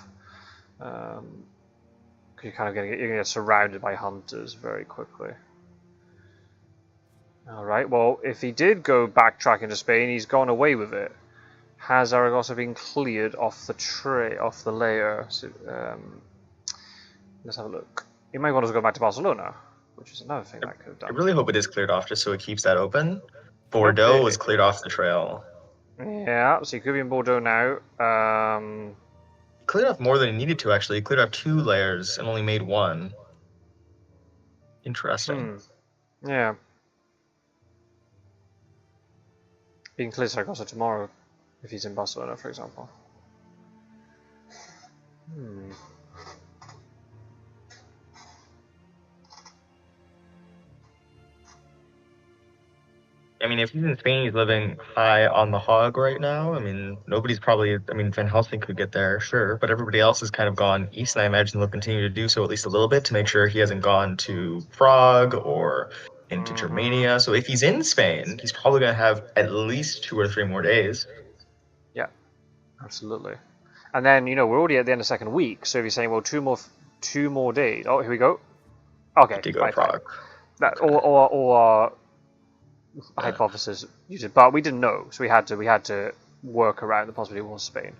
[SPEAKER 1] You're kind of you're gonna get surrounded by hunters very quickly. All right. Well, if he did go backtrack into Spain, he's gone away with it. Has Zaragoza been cleared off the layer? So, let's have a look. He might want to go back to Barcelona, which is another thing that could have done.
[SPEAKER 2] I really hope it is cleared off just so it keeps that open. Bordeaux was cleared off the trail.
[SPEAKER 1] Yeah, so he could be in Bordeaux now.
[SPEAKER 2] He cleared off more than he needed to, actually. He cleared off 2 layers and only made 1. Interesting.
[SPEAKER 1] Yeah. He can clear Zaragoza tomorrow if he's in Barcelona, for example.
[SPEAKER 2] I mean, if he's in Spain, he's living high on the hog right now. I mean, nobody's probably. I mean, Van Helsing could get there, sure, but everybody else has kind of gone east, and I imagine they'll continue to do so at least a little bit to make sure he hasn't gone to Prague or into Germania. So if he's in Spain, he's probably going to have at least 2 or 3 more days.
[SPEAKER 1] Yeah, absolutely. And then we're already at the end of the second week, so if you're saying, well, 2 more days. Oh, here we go. Okay.
[SPEAKER 2] To go to Prague.
[SPEAKER 1] That or hypothesis used it, but we didn't know, so we had to work around the possibility it was Spain.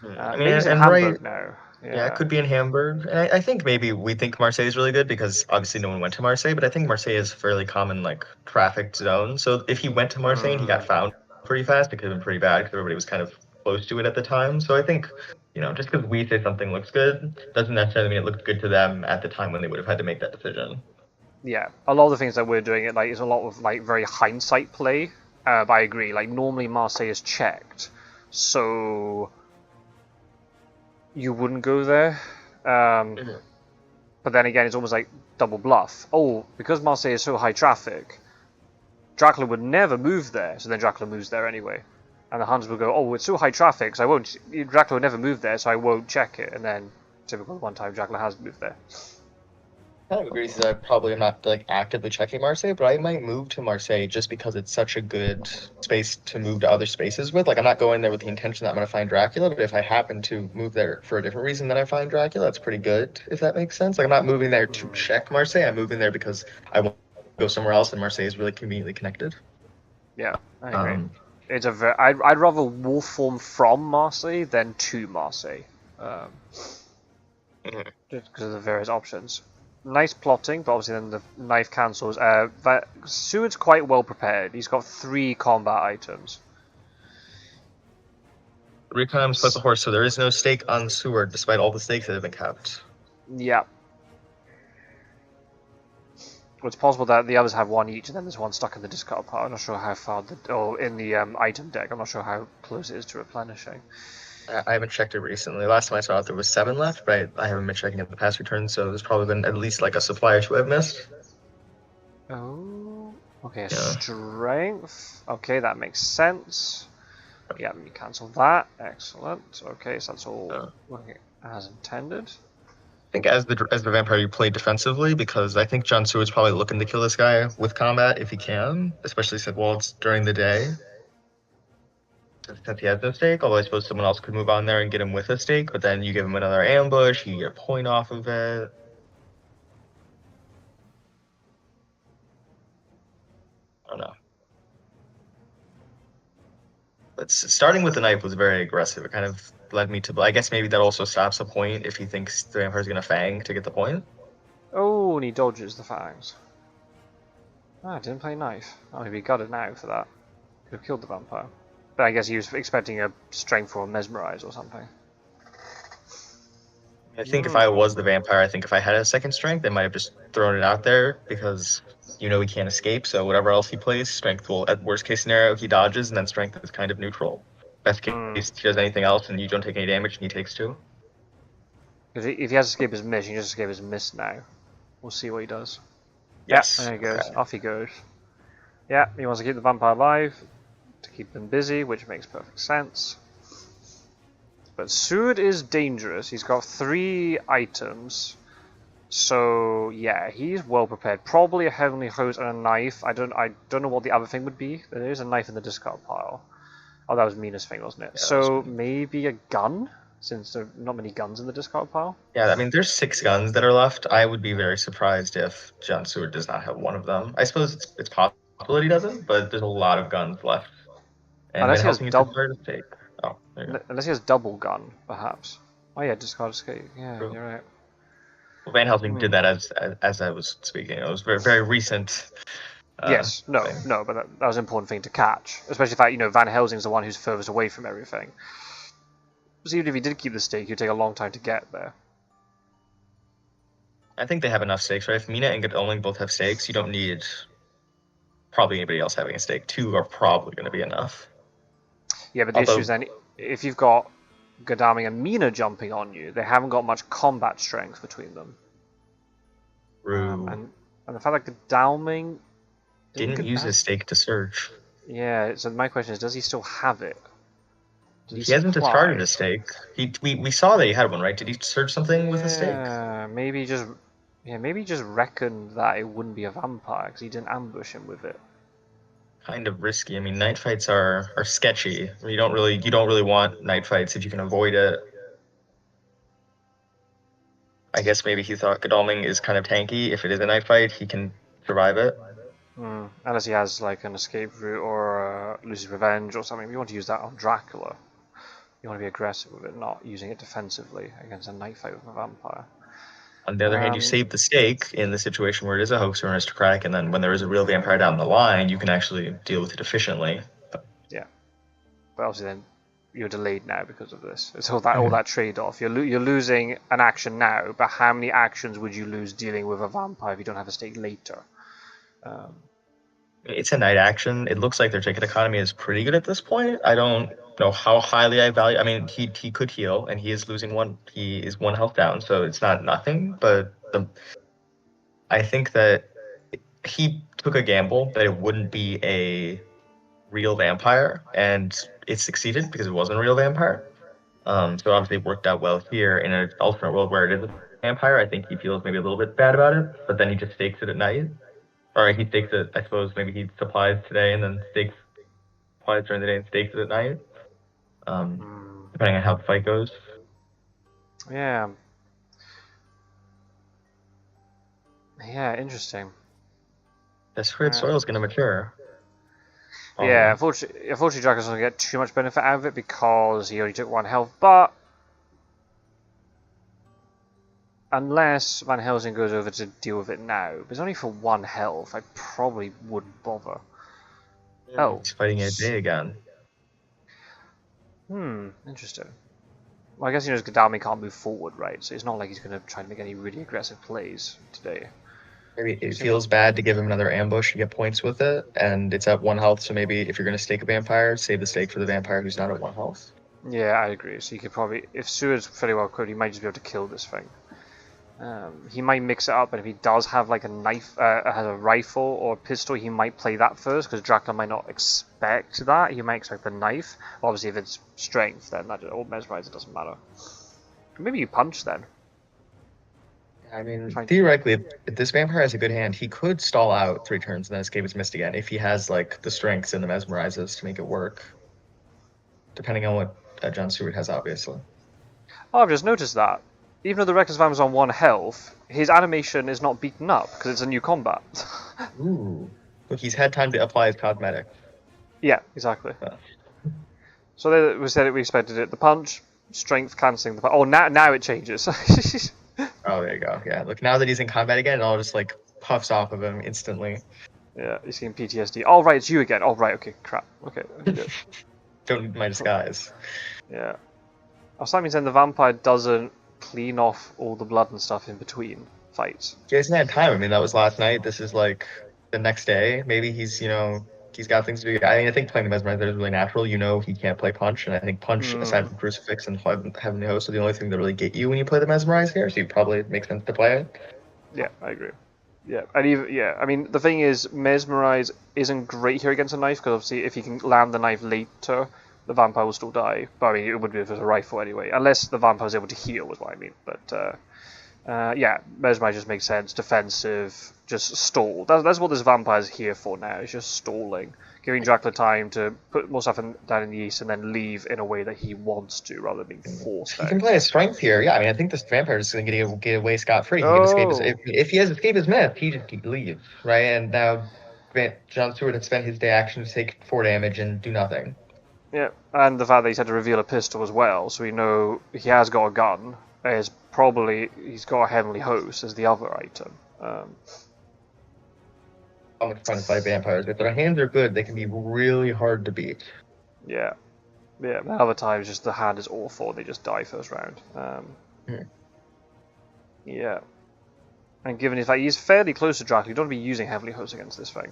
[SPEAKER 2] I mean,
[SPEAKER 1] maybe it's in Hamburg now.
[SPEAKER 2] Yeah, it could be in Hamburg. And I think maybe we think Marseille is really good because obviously no one went to Marseille, but I think Marseille is a fairly common trafficked zone. So if he went to Marseille and he got found pretty fast, it could have been pretty bad because everybody was kind of close to it at the time. So I think, just because we say something looks good doesn't necessarily mean it looked good to them at the time when they would have had to make that decision.
[SPEAKER 1] Yeah, a lot of the things that we're doing is a lot of very hindsight play. But I agree. Normally Marseille is checked, so you wouldn't go there. But then again, it's almost like double bluff. Oh, because Marseille is so high traffic, Dracula would never move there. So then Dracula moves there anyway, and the hunters will go, "Oh, it's so high traffic, so I won't." Dracula would never move there, so I won't check it. And then typically one time Dracula has moved there.
[SPEAKER 2] kind of agree because I probably am not like actively checking Marseille, but I might move to Marseille just because it's such a good space to move to other spaces with. Like I'm not going there with the intention that I'm going to find Dracula, but if I happen to move there for a different reason than I find Dracula, that's pretty good. If that makes sense. Like I'm not moving there to
[SPEAKER 1] Hmm.
[SPEAKER 2] check Marseille. I'm moving there because I want to go somewhere else, and Marseille is really conveniently connected.
[SPEAKER 1] Yeah, I agree.
[SPEAKER 2] Um,
[SPEAKER 1] It's a very. I'd rather wolf form from Marseille than to Marseille, um,
[SPEAKER 2] mhm.
[SPEAKER 1] just because of the various options. Nice plotting, but obviously then the knife cancels. Seward's quite well prepared. He's got 3 combat items.
[SPEAKER 2] 3 times plus a horse, so there is no stake on Seward, despite all the stakes that have been kept.
[SPEAKER 1] Yeah. Well, it's possible that the others have 1 each, and then there's 1 stuck in the discard pile. I'm not sure how far, or in the item deck. I'm not sure how close it is to replenishing.
[SPEAKER 2] I haven't checked it recently. Last time I saw it, there was 7 left, but I haven't been checking it the past return, so there's probably been at least like a supply or 2 I've missed.
[SPEAKER 1] Oh, okay,
[SPEAKER 2] Yeah.
[SPEAKER 1] strength. Okay, that makes sense. Yeah, let me cancel that. Excellent. Okay, so that's all working as intended.
[SPEAKER 2] I think as the vampire, you play defensively because I think John Seward's probably looking to kill this guy with combat if he can, especially since while it's during the day. Since he has no stake, although I suppose someone else could move on there and get him with a stake, but then you give him another ambush, you get a point off of it. I don't know. But starting with the knife was very aggressive. It kind of led me to. I guess maybe that also stops the point if he thinks the vampire's gonna fang to get the point.
[SPEAKER 1] Oh, and he dodges the fangs. Ah, didn't play knife. Oh, he'd be gutted now for that. Could have killed the vampire. But I guess he was expecting a strength or mesmerize or something.
[SPEAKER 2] I think if I was the vampire, I think if I had a second strength, I might have just thrown it out there because he can't escape. So whatever else he plays, strength will, at worst case scenario, he dodges, and then strength is kind of neutral. Best case,
[SPEAKER 1] Hmm.
[SPEAKER 2] he does anything else, and you don't take any damage, and he takes 2.
[SPEAKER 1] If he has escape his miss, he just escape his miss now. We'll see what he does.
[SPEAKER 2] Yes.
[SPEAKER 1] Yeah, there he goes.
[SPEAKER 2] Okay.
[SPEAKER 1] Off he goes. Yeah, he wants to keep the vampire alive, to keep them busy, which makes perfect sense. But Seward is dangerous. He's got 3 items. So yeah, he's well prepared. Probably a heavenly hose and a knife. I don't know what the other thing would be. There is a knife in the discard pile. Oh, that was Mina's thing, wasn't it?
[SPEAKER 2] Yeah,
[SPEAKER 1] So maybe a gun, since there are not many guns in the discard pile.
[SPEAKER 2] yeah, I mean, there's 6 guns that are left. I would be very surprised if John Stewart does not have one of them. I suppose it's possible that he doesn't, but there's a lot of guns left. And Van
[SPEAKER 1] Unless he has
[SPEAKER 2] Helsing is
[SPEAKER 1] double,
[SPEAKER 2] considered a stake. Oh, there you go.
[SPEAKER 1] unless he has double gun, perhaps. Oh yeah, discard escape. Yeah,
[SPEAKER 2] True.
[SPEAKER 1] you're right.
[SPEAKER 2] Well, Van Helsing
[SPEAKER 1] Hmm.
[SPEAKER 2] did that as I was speaking. It was very, very recent
[SPEAKER 1] Yes, no,
[SPEAKER 2] thing.
[SPEAKER 1] but that was an important thing to catch, especially the fact Van Helsing's the one who's furthest away from everything. So even if he did keep the stake, it'd take a long time to get there.
[SPEAKER 2] I think they have enough stakes, right? If Mina and Godolling both have stakes, you don't need probably anybody else having a stake. 2 are probably going to be enough.
[SPEAKER 1] Yeah, but the issue is then if you've got Godalming and Mina jumping on you, they haven't got much combat strength between them. And the fact that Godalming
[SPEAKER 2] didn't use his stake to search.
[SPEAKER 1] Yeah, so my question is, does he still have it?
[SPEAKER 2] He hasn't discarded a stake. We saw that he had one, right? Did he search something with a stake?
[SPEAKER 1] Yeah, maybe just reckoned that it wouldn't be a vampire because he didn't ambush him with it.
[SPEAKER 2] Kind of risky. I mean, night fights are sketchy. You don't really want night fights if you can avoid it. I guess maybe he thought Godalming is kind of tanky. If it is a night fight, he can survive it.
[SPEAKER 1] Unless he has like an escape route or Lucy's Revenge or something. You want to use that on Dracula. You want to be aggressive with it, not using it defensively against a night fight with a vampire.
[SPEAKER 2] On the other hand, you save the stake in the situation where it is a hoax or an aristocratic, and then when there is a real vampire down the line, you can actually deal with it efficiently.
[SPEAKER 1] Yeah, but obviously then you're delayed now because of this. It's all that trade-off. You're losing an action now, but how many actions would you lose dealing with a vampire if you don't have a stake later?
[SPEAKER 2] It's a night action. It looks like their ticket economy is pretty good at this point. I don't know how highly I value. I mean, he could heal, and he is losing one. He is 1 health down, so it's not nothing. But I think that he took a gamble that it wouldn't be a real vampire, and it succeeded because it wasn't a real vampire. So obviously it worked out well here in an alternate world where it is vampire, I think he feels maybe a little bit bad about it, but then he just stakes it at night. Or he stakes it, I suppose maybe he supplies today and then supplies during the day and stakes it at night. Depending on how the fight goes.
[SPEAKER 1] Yeah. Yeah, interesting.
[SPEAKER 2] Desperate Soil is going to mature.
[SPEAKER 1] Yeah, unfortunately Dracula's not going to get too much benefit out of it because he only took 1 health, but unless Van Helsing goes over to deal with it now, but it's only for 1 health, I probably wouldn't bother. Oh.
[SPEAKER 2] He's fighting a day again.
[SPEAKER 1] Interesting. Well, I guess he knows Godalming can't move forward, right? So it's not like he's going to try to make any really aggressive plays today.
[SPEAKER 2] Maybe it feels bad to give him another ambush to get points with it, and it's at 1 health, so maybe if you're going to stake a vampire, save the stake for the vampire who's not at 1 health.
[SPEAKER 1] Yeah, I agree. So you could probably, if Seward's fairly well equipped, he might just be able to kill this thing. He might mix it up, and if he does have like a knife, has a rifle or a pistol, he might play that first, because Dracula might not expect that. He might expect the knife. Obviously, if it's strength, then that or mesmerize, it doesn't matter. Maybe you punch then.
[SPEAKER 2] I mean, theoretically, if this vampire has a good hand, he could stall out 3 turns and then escape his mist again, if he has like the strengths and the mesmerizes to make it work. Depending on what John Stewart has, obviously.
[SPEAKER 1] Oh, I've just noticed that. Even though the Reckless Vampire's on 1 health, his animation is not beaten up, because it's a new combat.
[SPEAKER 2] Ooh. Look, he's had time to apply his cosmetic.
[SPEAKER 1] Yeah, exactly. So we said it, we expected it. The punch, strength cancelling the punch. Oh, now it changes.
[SPEAKER 2] Oh, there you go. Yeah, look, now that he's in combat again, it all just like puffs off of him instantly.
[SPEAKER 1] Yeah, he's getting PTSD. Oh, right, it's you again. Oh, right, okay, crap. Okay.
[SPEAKER 2] Don't need my disguise.
[SPEAKER 1] Yeah. Oh, so that means then the vampire doesn't clean off all the blood and stuff in between fights.
[SPEAKER 2] He hasn't had time. I mean, that was last night. This is like the next day. Maybe he's, he's got things to do. I mean, I think playing the Mesmerizer is really natural. He can't play Punch, and I think Punch, aside from Crucifix and Heavenly Host, are the only thing that really get you when you play the Mesmerize here, so it probably makes sense to play it.
[SPEAKER 1] Yeah, I agree. Yeah, and even, I mean, the thing is, Mesmerize isn't great here against a knife, because obviously if you can land the knife later, the vampire will still die. But I mean, it would be if it was a rifle anyway, unless the vampire was able to heal, is what I mean. But yeah, Mesmerize just makes sense. Defensive, just stall. That's what this vampire is here for now. It's just stalling, giving Dracula time to put more stuff down in the east and then leave in a way that he wants to, rather than being forced out.
[SPEAKER 2] He can play his strength here. Yeah, I mean, I think this vampire is going to get away scot-free. He can escape if he has escaped his myth, he just leaves, right? And now John Stewart has spent his day action to take 4 damage and do nothing.
[SPEAKER 1] Yeah, and the fact that he's had to reveal a pistol as well, so we know he has got a gun. He's got a Heavenly Host as the other item.
[SPEAKER 2] I'm trying to fight vampires. If their hands are good, they can be really hard to beat.
[SPEAKER 1] Yeah. Yeah, and other times just the hand is awful, they just die first round. Yeah. And given the fact he's fairly close to Dracula, you don't want to be using Heavenly Host against this thing.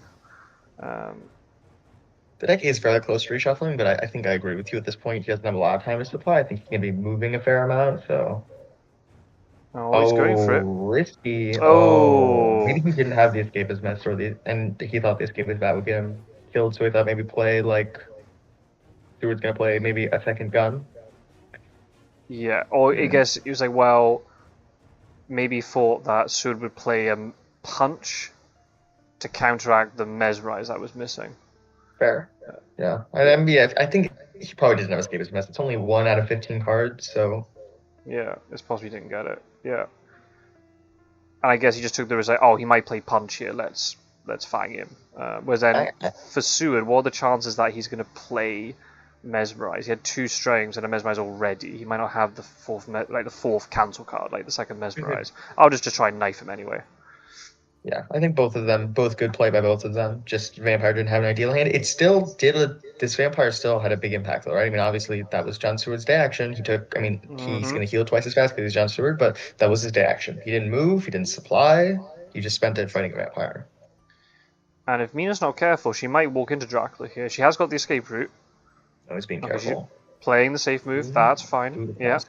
[SPEAKER 2] The deck is fairly close to reshuffling, but I think I agree with you at this point. He doesn't have a lot of time to supply. I think he can be moving a fair amount, so...
[SPEAKER 1] Oh, he's going for it.
[SPEAKER 2] Risky.
[SPEAKER 1] Oh.
[SPEAKER 2] Maybe he didn't have the Escapist Mess, and he thought the Escapist Bat would get him killed, so he thought maybe play, like... Stewart's going to play maybe a second gun.
[SPEAKER 1] Yeah, or I guess he was like, well... Maybe he thought that Stewart would play a Punch to counteract the Mesmerize that was missing.
[SPEAKER 2] Fair. Yeah. I think he probably doesn't have Escapist Mess. It's only 1 out of 15 cards, so...
[SPEAKER 1] Yeah, it's possible he didn't get it. Yeah. And I guess he just took the risk, like, oh, he might play Punch here, let's fang him. Whereas then, for Seward, what are the chances that he's going to play Mesmerize? He had 2 strings and a Mesmerize already. He might not have the fourth cancel card, like the second Mesmerize. I'll just try and knife him anyway.
[SPEAKER 2] Yeah, I think both good play by both of them. Just Vampire didn't have an ideal hand. It still this Vampire still had a big impact though, right? I mean, obviously that was John Stewart's day action. He's going to heal twice as fast because he's John Stewart, but that was his day action. He didn't move, he didn't supply, he just spent it fighting a Vampire.
[SPEAKER 1] And if Mina's not careful, she might walk into Dracula here. She has got the escape route.
[SPEAKER 2] No, he's being careful.
[SPEAKER 1] Playing the safe move, that's fine. Yeah.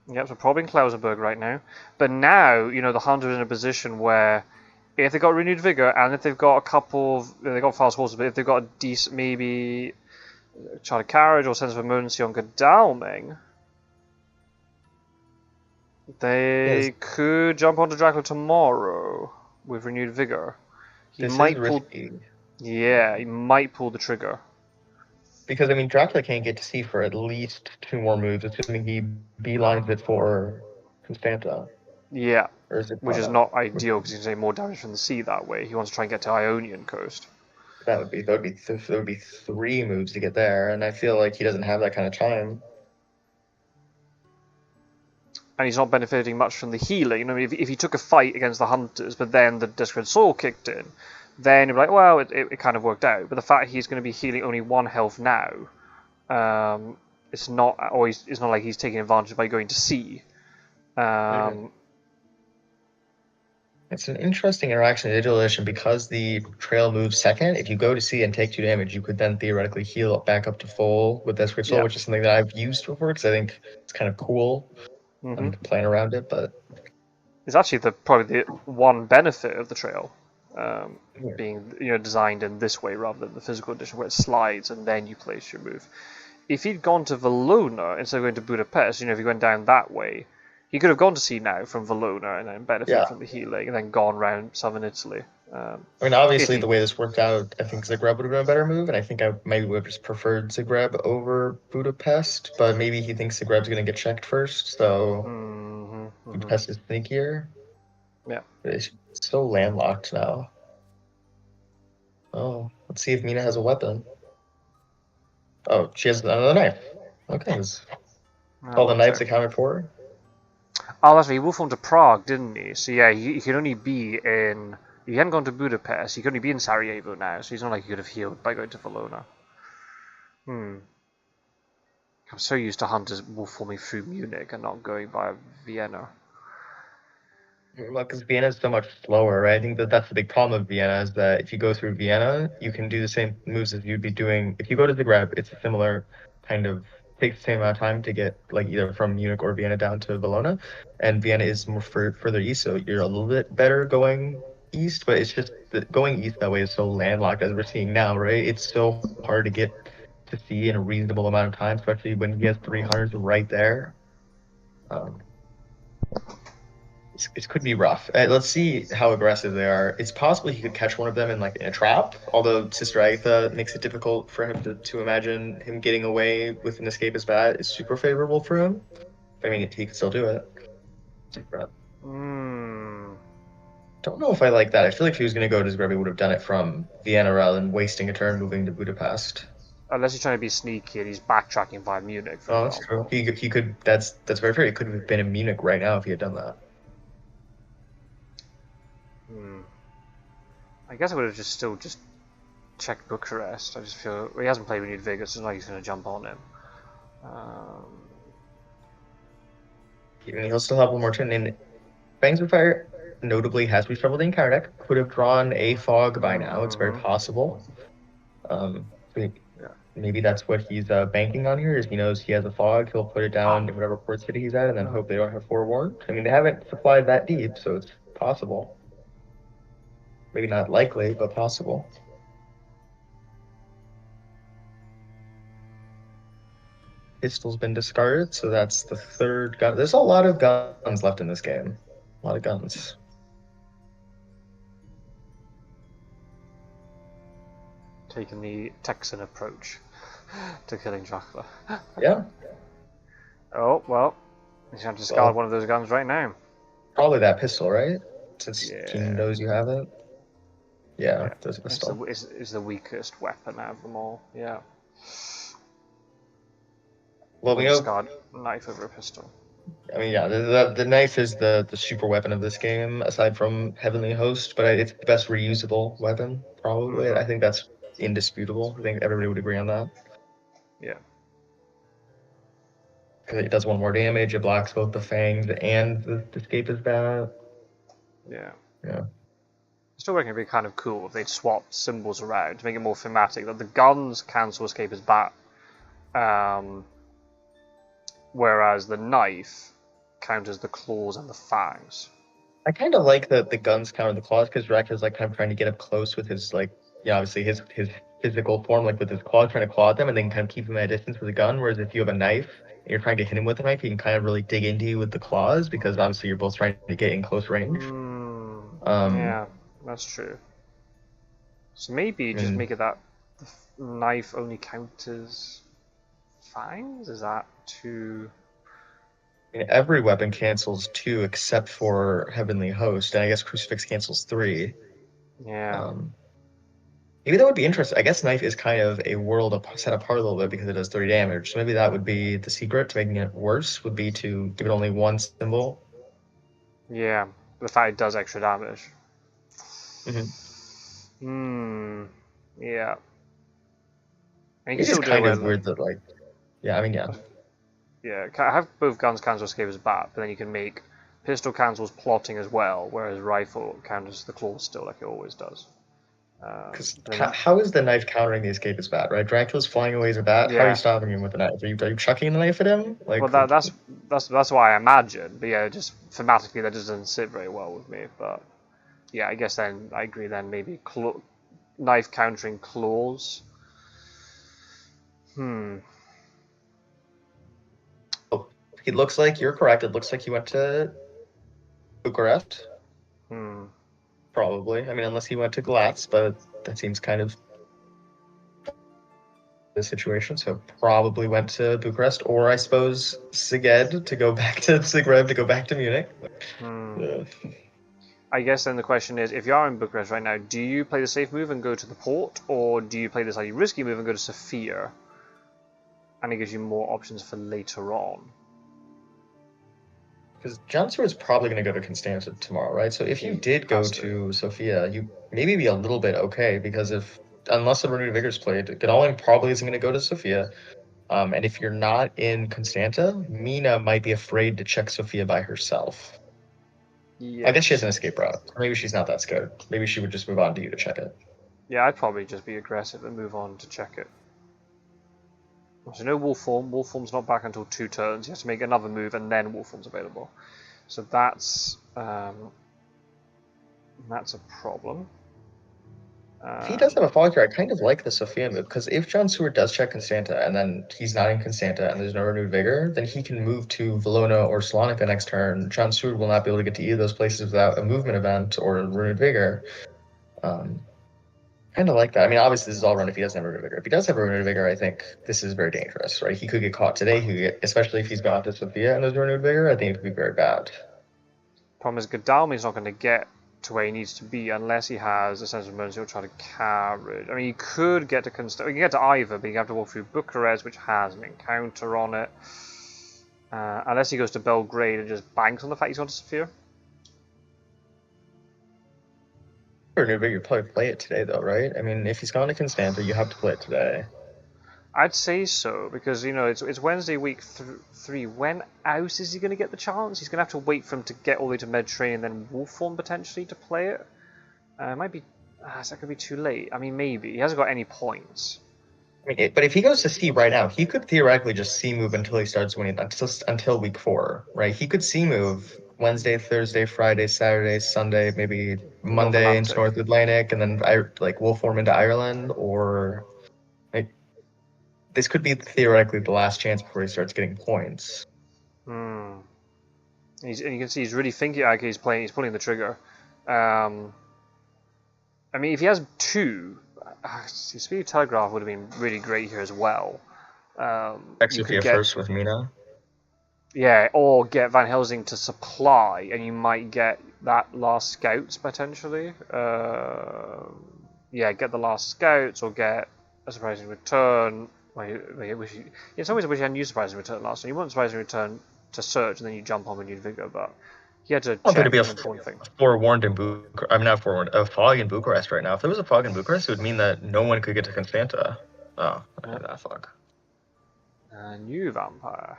[SPEAKER 1] Yep, so probably in Klausenberg right now. But now, the Hunter is in a position where if they've got renewed vigor and if they've got a couple of, they've got fast horses, but if they've got a decent, maybe Chartered Carriage or Sense of Emergency on Godalming, They could jump onto Dracula tomorrow with renewed vigor.
[SPEAKER 2] This is risky.
[SPEAKER 1] Yeah, he might pull the trigger.
[SPEAKER 2] Because, I mean, Dracula can't get to C for at least 2 more moves, assuming he beelines it for Constanta.
[SPEAKER 1] Yeah,
[SPEAKER 2] Or is it
[SPEAKER 1] which is not ideal because he's going to take more damage from the sea that way. He wants to try and get to Ionian coast.
[SPEAKER 2] That would be 3 moves to get there, and I feel like he doesn't have that kind of time.
[SPEAKER 1] And he's not benefiting much from the healing. You know, if he took a fight against the hunters, but then the Desperate Soul kicked in, then you'd be like, well, it kind of worked out. But the fact he's going to be healing only 1 health now, it's not like he's taking advantage by going to sea.
[SPEAKER 2] It's an interesting interaction in Digital Edition because the trail moves second. If you go to C and take 2 damage, you could then theoretically heal back up to full with Desperate Soul, which is something that I've used before because I think it's kind of cool. Playing around it, but
[SPEAKER 1] it's actually probably the one benefit of the trail being designed in this way rather than the physical edition where it slides and then you place your move. If he'd gone to Valona instead of going to Budapest, if he went down that way, he could have gone to sea now from Valona and then benefit from the healing and then gone round southern Italy.
[SPEAKER 2] I mean, obviously, the way this worked out, I think Zagreb would have been a better move, and I think I maybe would have just preferred Zagreb over Budapest, but maybe he thinks Zagreb's going to get checked first, so Budapest is sneakier.
[SPEAKER 1] Yeah.
[SPEAKER 2] But it's so landlocked now. Oh, let's see if Mina has a weapon. Oh, she has another knife. Okay. All the knives accounted for?
[SPEAKER 1] Oh, that's right. He wolfed to Prague, didn't he? So yeah, he could only be in... He hadn't gone to Budapest. He could only be in Sarajevo now, so he's not like he could have healed by going to Valona. I'm so used to hunters wolf-forming through Munich and not going via Vienna.
[SPEAKER 2] Well, because Vienna is so much slower, right? I think that's the big problem of Vienna is that if you go through Vienna, you can do the same moves as you'd be doing. If you go to Zagreb, it's a similar kind of... takes the same amount of time to get like either from Munich or Vienna down to Valona, and Vienna is more further east, so you're a little bit better going east, but it's just that going east that way is so landlocked as we're seeing now, right? It's so hard to get to see in a reasonable amount of time, especially when he has 300s right there. It could be rough. Let's see how aggressive they are. It's possible he could catch one of them in a trap, although Sister Agatha makes it difficult for him to imagine him getting away with an escape as bad is super favorable for him. I mean, he could still do it. Don't know if I like that. I feel like if he was going to go to Zagreb, he would have done it from Vienna rather than wasting a turn moving to Budapest.
[SPEAKER 1] Unless he's trying to be sneaky and he's backtracking via Munich.
[SPEAKER 2] Oh, that's true. He could. That's very fair. He could have been in Munich right now if he had done that.
[SPEAKER 1] I guess I would have just checked Bucharest. I just feel he hasn't played renewed vigor, so it's not like he's going to jump on him.
[SPEAKER 2] He'll still have one more turn. And Fangs of Fire notably has reshuffled the entire deck. Could have drawn a fog by now. It's very possible. Maybe that's what he's banking on here. Is he knows he has a fog, he'll put it down in whatever port city he's at, and then hope they don't have forewarned. I mean, they haven't supplied that deep, so it's possible. Maybe not likely, but possible. Pistol's been discarded, so that's the 3rd gun. There's a lot of guns left in this game. A lot of guns.
[SPEAKER 1] Taking the Texan approach to killing Dracula.
[SPEAKER 2] Yeah.
[SPEAKER 1] Oh, well. He's going to discard one of those guns right now.
[SPEAKER 2] Probably that pistol, right? Since King knows you have it. Yeah, there's a pistol.
[SPEAKER 1] It's the weakest weapon out of them all, yeah.
[SPEAKER 2] Well, we know...
[SPEAKER 1] discard knife over a pistol.
[SPEAKER 2] I mean, yeah, the knife is the super weapon of this game, aside from Heavenly Host, but it's the best reusable weapon, probably. I think that's indisputable. I think everybody would agree on that.
[SPEAKER 1] Yeah.
[SPEAKER 2] Because it does 1 more damage, it blocks both the fangs and the escape is bad.
[SPEAKER 1] Yeah.
[SPEAKER 2] Yeah.
[SPEAKER 1] Still reckon it'd be kind of cool if they'd swap symbols around to make it more thematic, that the guns cancel escape as bat, whereas the knife counters the claws and the fangs.
[SPEAKER 2] I kind of like that the guns counter the claws because Dracula's kind of trying to get up close with his obviously his physical form, like with his claw, trying to claw at them, and then kind of keep him at a distance with a gun. Whereas if you have a knife and you're trying to hit him with a knife, he can kind of really dig into you with the claws because obviously you're both trying to get in close range.
[SPEAKER 1] Yeah, that's true. So maybe just make it that the knife only counters fangs? Is that too...
[SPEAKER 2] I mean, every weapon cancels 2 except for Heavenly Host, and I guess Crucifix cancels 3.
[SPEAKER 1] Yeah.
[SPEAKER 2] Maybe that would be interesting. I guess Knife is kind of a world set apart a little bit because it does 3 damage. So maybe that would be the secret to making it worse, would be to give it only 1 symbol.
[SPEAKER 1] Yeah, the fact it does extra damage. Yeah. And
[SPEAKER 2] It's kind of weird that, like, yeah, I mean, yeah.
[SPEAKER 1] Yeah, I have both guns cancel escape as bat, but then you can make pistol cancels plotting as well, whereas rifle counters the claws still like it always does.
[SPEAKER 2] Because how is the knife countering the escape as bat, right? Dracula's flying away as a bat. Yeah. How are you stopping him with the knife? Are you chucking the knife at him? Like,
[SPEAKER 1] well, that's why I imagine. But yeah, just thematically that doesn't sit very well with me. But yeah, I guess then I agree. Then maybe knife countering claws.
[SPEAKER 2] Oh, it looks like you're correct. It looks like he went to Bucharest. Probably. I mean, unless he went to Glatz, but that seems kind of the situation. So probably went to Bucharest, or I suppose Szeged to go back to Zagreb to go back to Munich.
[SPEAKER 1] I guess then the question is, if you are in Bucharest right now, do you play the safe move and go to the port, or do you play the slightly risky move and go to Sofia? And it gives you more options for later on.
[SPEAKER 2] Because John-Stewart is probably going to go to Constanza tomorrow, right? So if you did go to Sofia, you maybe be a little bit okay, because unless the Renewed Vigor's played, Godalming probably isn't going to go to Sofia. And if you're not in Constanta, Mina might be afraid to check Sofia by herself. Yes. I guess she has an escape route. Or maybe she's not that scared. Maybe she would just move on to you to check it.
[SPEAKER 1] Yeah, I'd probably just be aggressive and move on to check it. So no wolf form. Wolf form's not back until 2 turns. You have to make another move and then wolf form's available. So that's a problem.
[SPEAKER 2] If he does have a fog here, I kind of like the Sofia move, because if John-Stewart does check Constanta and then he's not in Constanta and there's no Renewed Vigor, then he can move to Valona or Salonika next turn. John-Stewart will not be able to get to either of those places without a movement event or a Renewed Vigor. Kind of like that. I mean, obviously this is all run if he doesn't have a Renewed Vigor. If he does have a Renewed Vigor, I think this is very dangerous, right? He could get caught today, especially if he's gone to Sofia and there's a Renewed Vigor, I think it could be very bad.
[SPEAKER 1] Problem is, Godalming's not going to get to where he needs to be unless he has a sense of emergency or try to carry. I mean, he could get to Constanta. He can get to either, but you have to walk through Bucharest, which has an encounter on it. Unless he goes to Belgrade and just banks on the fact he's gone to Sofia.
[SPEAKER 2] Renewed Vigor, you'd probably play it today, though, right? I mean, if he's gone to Constanta, you have to play it today.
[SPEAKER 1] I'd say so, because, you know, it's Wednesday week 3. When else is he going to get the chance? He's going to have to wait for him to get all the way to Mediterranean and then wolf form potentially to play it. It might be... that could be too late. I mean, maybe. He hasn't got any points.
[SPEAKER 2] I mean, but if he goes to C right now, he could theoretically just C move until he starts winning, until week 4, right? He could C move Wednesday, Thursday, Friday, Saturday, Sunday, maybe Monday into North Atlantic, and then like wolf form into Ireland, or... This could be theoretically the last chance before he starts getting points.
[SPEAKER 1] And you can see he's really thinking. Okay, he's pulling the trigger. I mean, if he has 2, Speed of Telegraph would have been really great here as well.
[SPEAKER 2] Actually, if you get first with Mina.
[SPEAKER 1] Yeah, or get Van Helsing to supply, and you might get that last scouts potentially. Yeah, get the last scouts or get a surprising return. It's always a wish he hadn't used surprising return last time. You want surprising return to search, and then you jump on Renewed Vigor, but he had to check
[SPEAKER 2] be a forewarned in Bucharest. I'm not forewarned. A fog in Bucharest right now. If there was a fog in Bucharest, it would mean that no one could get to Constanta. Oh, I had that fog.
[SPEAKER 1] New vampire.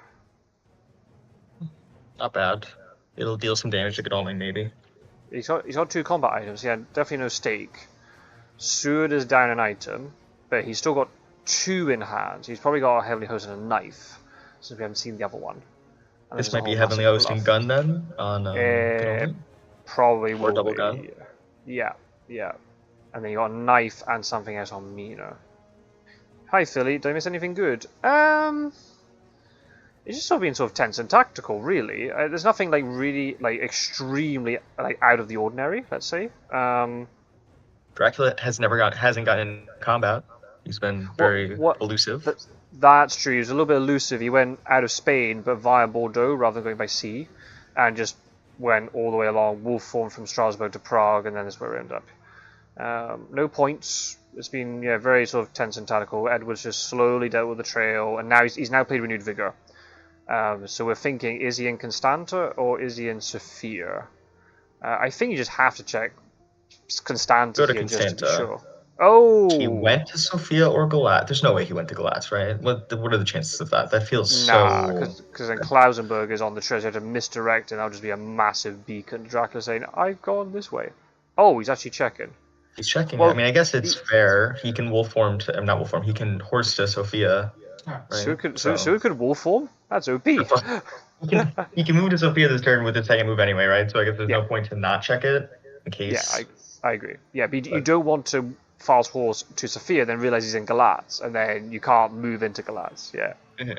[SPEAKER 2] Not bad. It'll deal some damage to Godalming, maybe.
[SPEAKER 1] He's got 2 combat items. He had definitely no stake. Sword is down an item, but he's still got 2 in hand. He's probably got a Heavenly Host and a knife, since we haven't seen the other one. And
[SPEAKER 2] this might be Heavenly Host and gun then on
[SPEAKER 1] probably
[SPEAKER 2] or
[SPEAKER 1] will
[SPEAKER 2] double
[SPEAKER 1] be.
[SPEAKER 2] gun.
[SPEAKER 1] Yeah. And then you got a knife and something else on Mina. Hi Philly, did I miss anything good? It's just sort of being sort of tense and tactical, really. There's nothing like really like extremely like out of the ordinary, let's say.
[SPEAKER 2] Dracula hasn't gotten in combat. He's been very elusive.
[SPEAKER 1] That's true. He was a little bit elusive. He went out of Spain, but via Bordeaux rather than going by sea, and just went all the way along wolf form from Strasbourg to Prague, and then that's where we ended up. No points. It's been very sort of tense and tactical. Edward's just slowly dealt with the trail, and now he's now played renewed vigor. So we're thinking, is he in Constanta or is he in Sophia? I think you just have to check Constanta here just to be sure. Oh!
[SPEAKER 2] He went to Sophia or Galatz. There's no way he went to Galatz, right? What are the chances of that? That feels so...
[SPEAKER 1] because then Klausenberg is on the trail, so you have to misdirect, and that'll just be a massive beacon. Dracula saying, I've gone this way. Oh, he's actually checking.
[SPEAKER 2] He's checking. Well, I mean, I guess it's fair. He can wolf form to... not wolf form. He can horse to Sophia. Right?
[SPEAKER 1] So it could wolf form? That's OP.
[SPEAKER 2] He can move to Sophia this turn with his second move anyway, right? So I guess there's no point to not check it in case...
[SPEAKER 1] Yeah, I agree. Yeah, but you don't want to fast horse to Sophia, then realize he's in Galatz, and then you can't move into Galatz. Yeah.
[SPEAKER 2] Mm-hmm.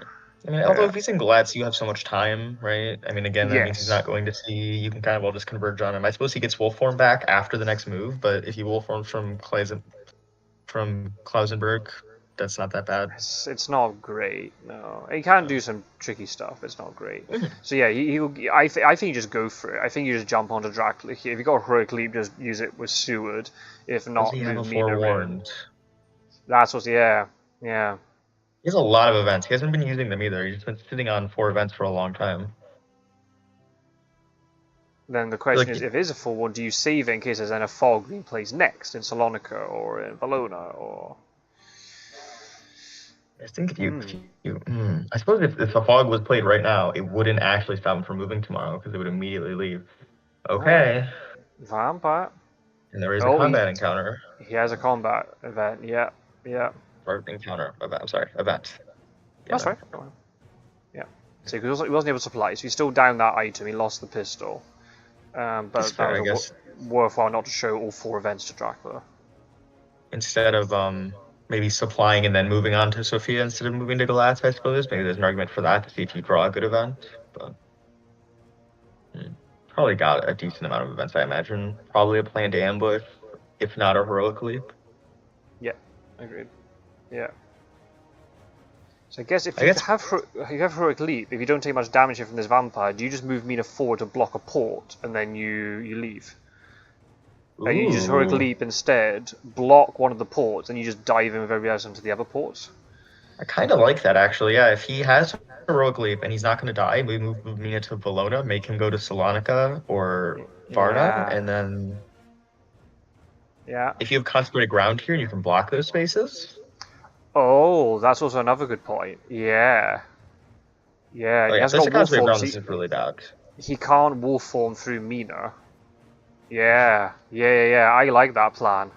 [SPEAKER 2] I mean, although if he's in Galatz, you have so much time, right? I mean, again, that means he's not going to see. You can kind of all just converge on him. I suppose he gets wolf form back after the next move, but if he wolf forms from Klausenberg, that's not that bad.
[SPEAKER 1] It's not great. No, he can do some tricky stuff. It's not great. So yeah, I think you just go for it. I think you just jump onto Dracula here. If you got a heroic leap, just use it with Seward. If not, move Mina. That's what's yeah. He
[SPEAKER 2] has a lot of events. He hasn't been using them either. He's been sitting on 4 events for a long time.
[SPEAKER 1] Then the question is, if it is a full one, do you save it in case there's then a fog he plays next in Salonika or in Valona or?
[SPEAKER 2] I think I suppose if the fog was played right now, it wouldn't actually stop him from moving tomorrow because it would immediately leave. Okay.
[SPEAKER 1] Vampire.
[SPEAKER 2] And there is a combat encounter.
[SPEAKER 1] He has a combat event. Yeah.
[SPEAKER 2] Or encounter event. I'm sorry, event.
[SPEAKER 1] Yeah, that's right. Yeah. So he wasn't able to supply, so he's still down that item. He lost the pistol. But that was worthwhile not to show all 4 events to Dracula.
[SPEAKER 2] Instead of maybe supplying and then moving on to Sophia instead of moving to Galatz, I suppose. Maybe there's an argument for that to see if you draw a good event. But probably got a decent amount of events, I imagine. Probably a planned ambush, if not a heroic leap.
[SPEAKER 1] Yeah, agreed. Yeah. So I guess if you have heroic leap, if you don't take much damage here from this vampire, do you just move Mina forward to block a port and then you leave? And you just heroic leap instead, block one of the ports, and you just dive in with everybody else into the other ports.
[SPEAKER 2] I kind of like that, actually. Yeah, if he has heroic leap and he's not going to die, we move Mina to Valona, make him go to Salonika or Varna, and then...
[SPEAKER 1] Yeah.
[SPEAKER 2] If you have consecrated ground here, you can block those spaces.
[SPEAKER 1] Oh, that's also another good point. Yeah. Yeah, he hasn't got wolf form.
[SPEAKER 2] This is really bad.
[SPEAKER 1] He can't wolf form through Mina. Yeah. I like that plan.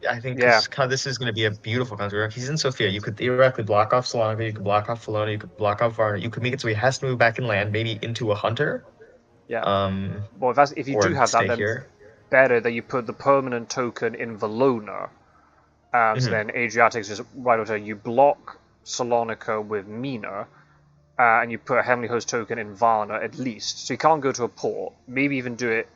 [SPEAKER 2] I think this is going to be a beautiful concept. He's in Sophia. You could theoretically block off Salonika, you could block off Valona, you could block off Varna. You could make it so he has to move back in land, maybe into a hunter.
[SPEAKER 1] Yeah. Well, if you do have that, then better that you put the permanent token in Valona. So then Adriatic's just right over. You block Salonika with Mina, and you put a Heavenly Host token in Varna at least. So you can't go to a port. Maybe even do it.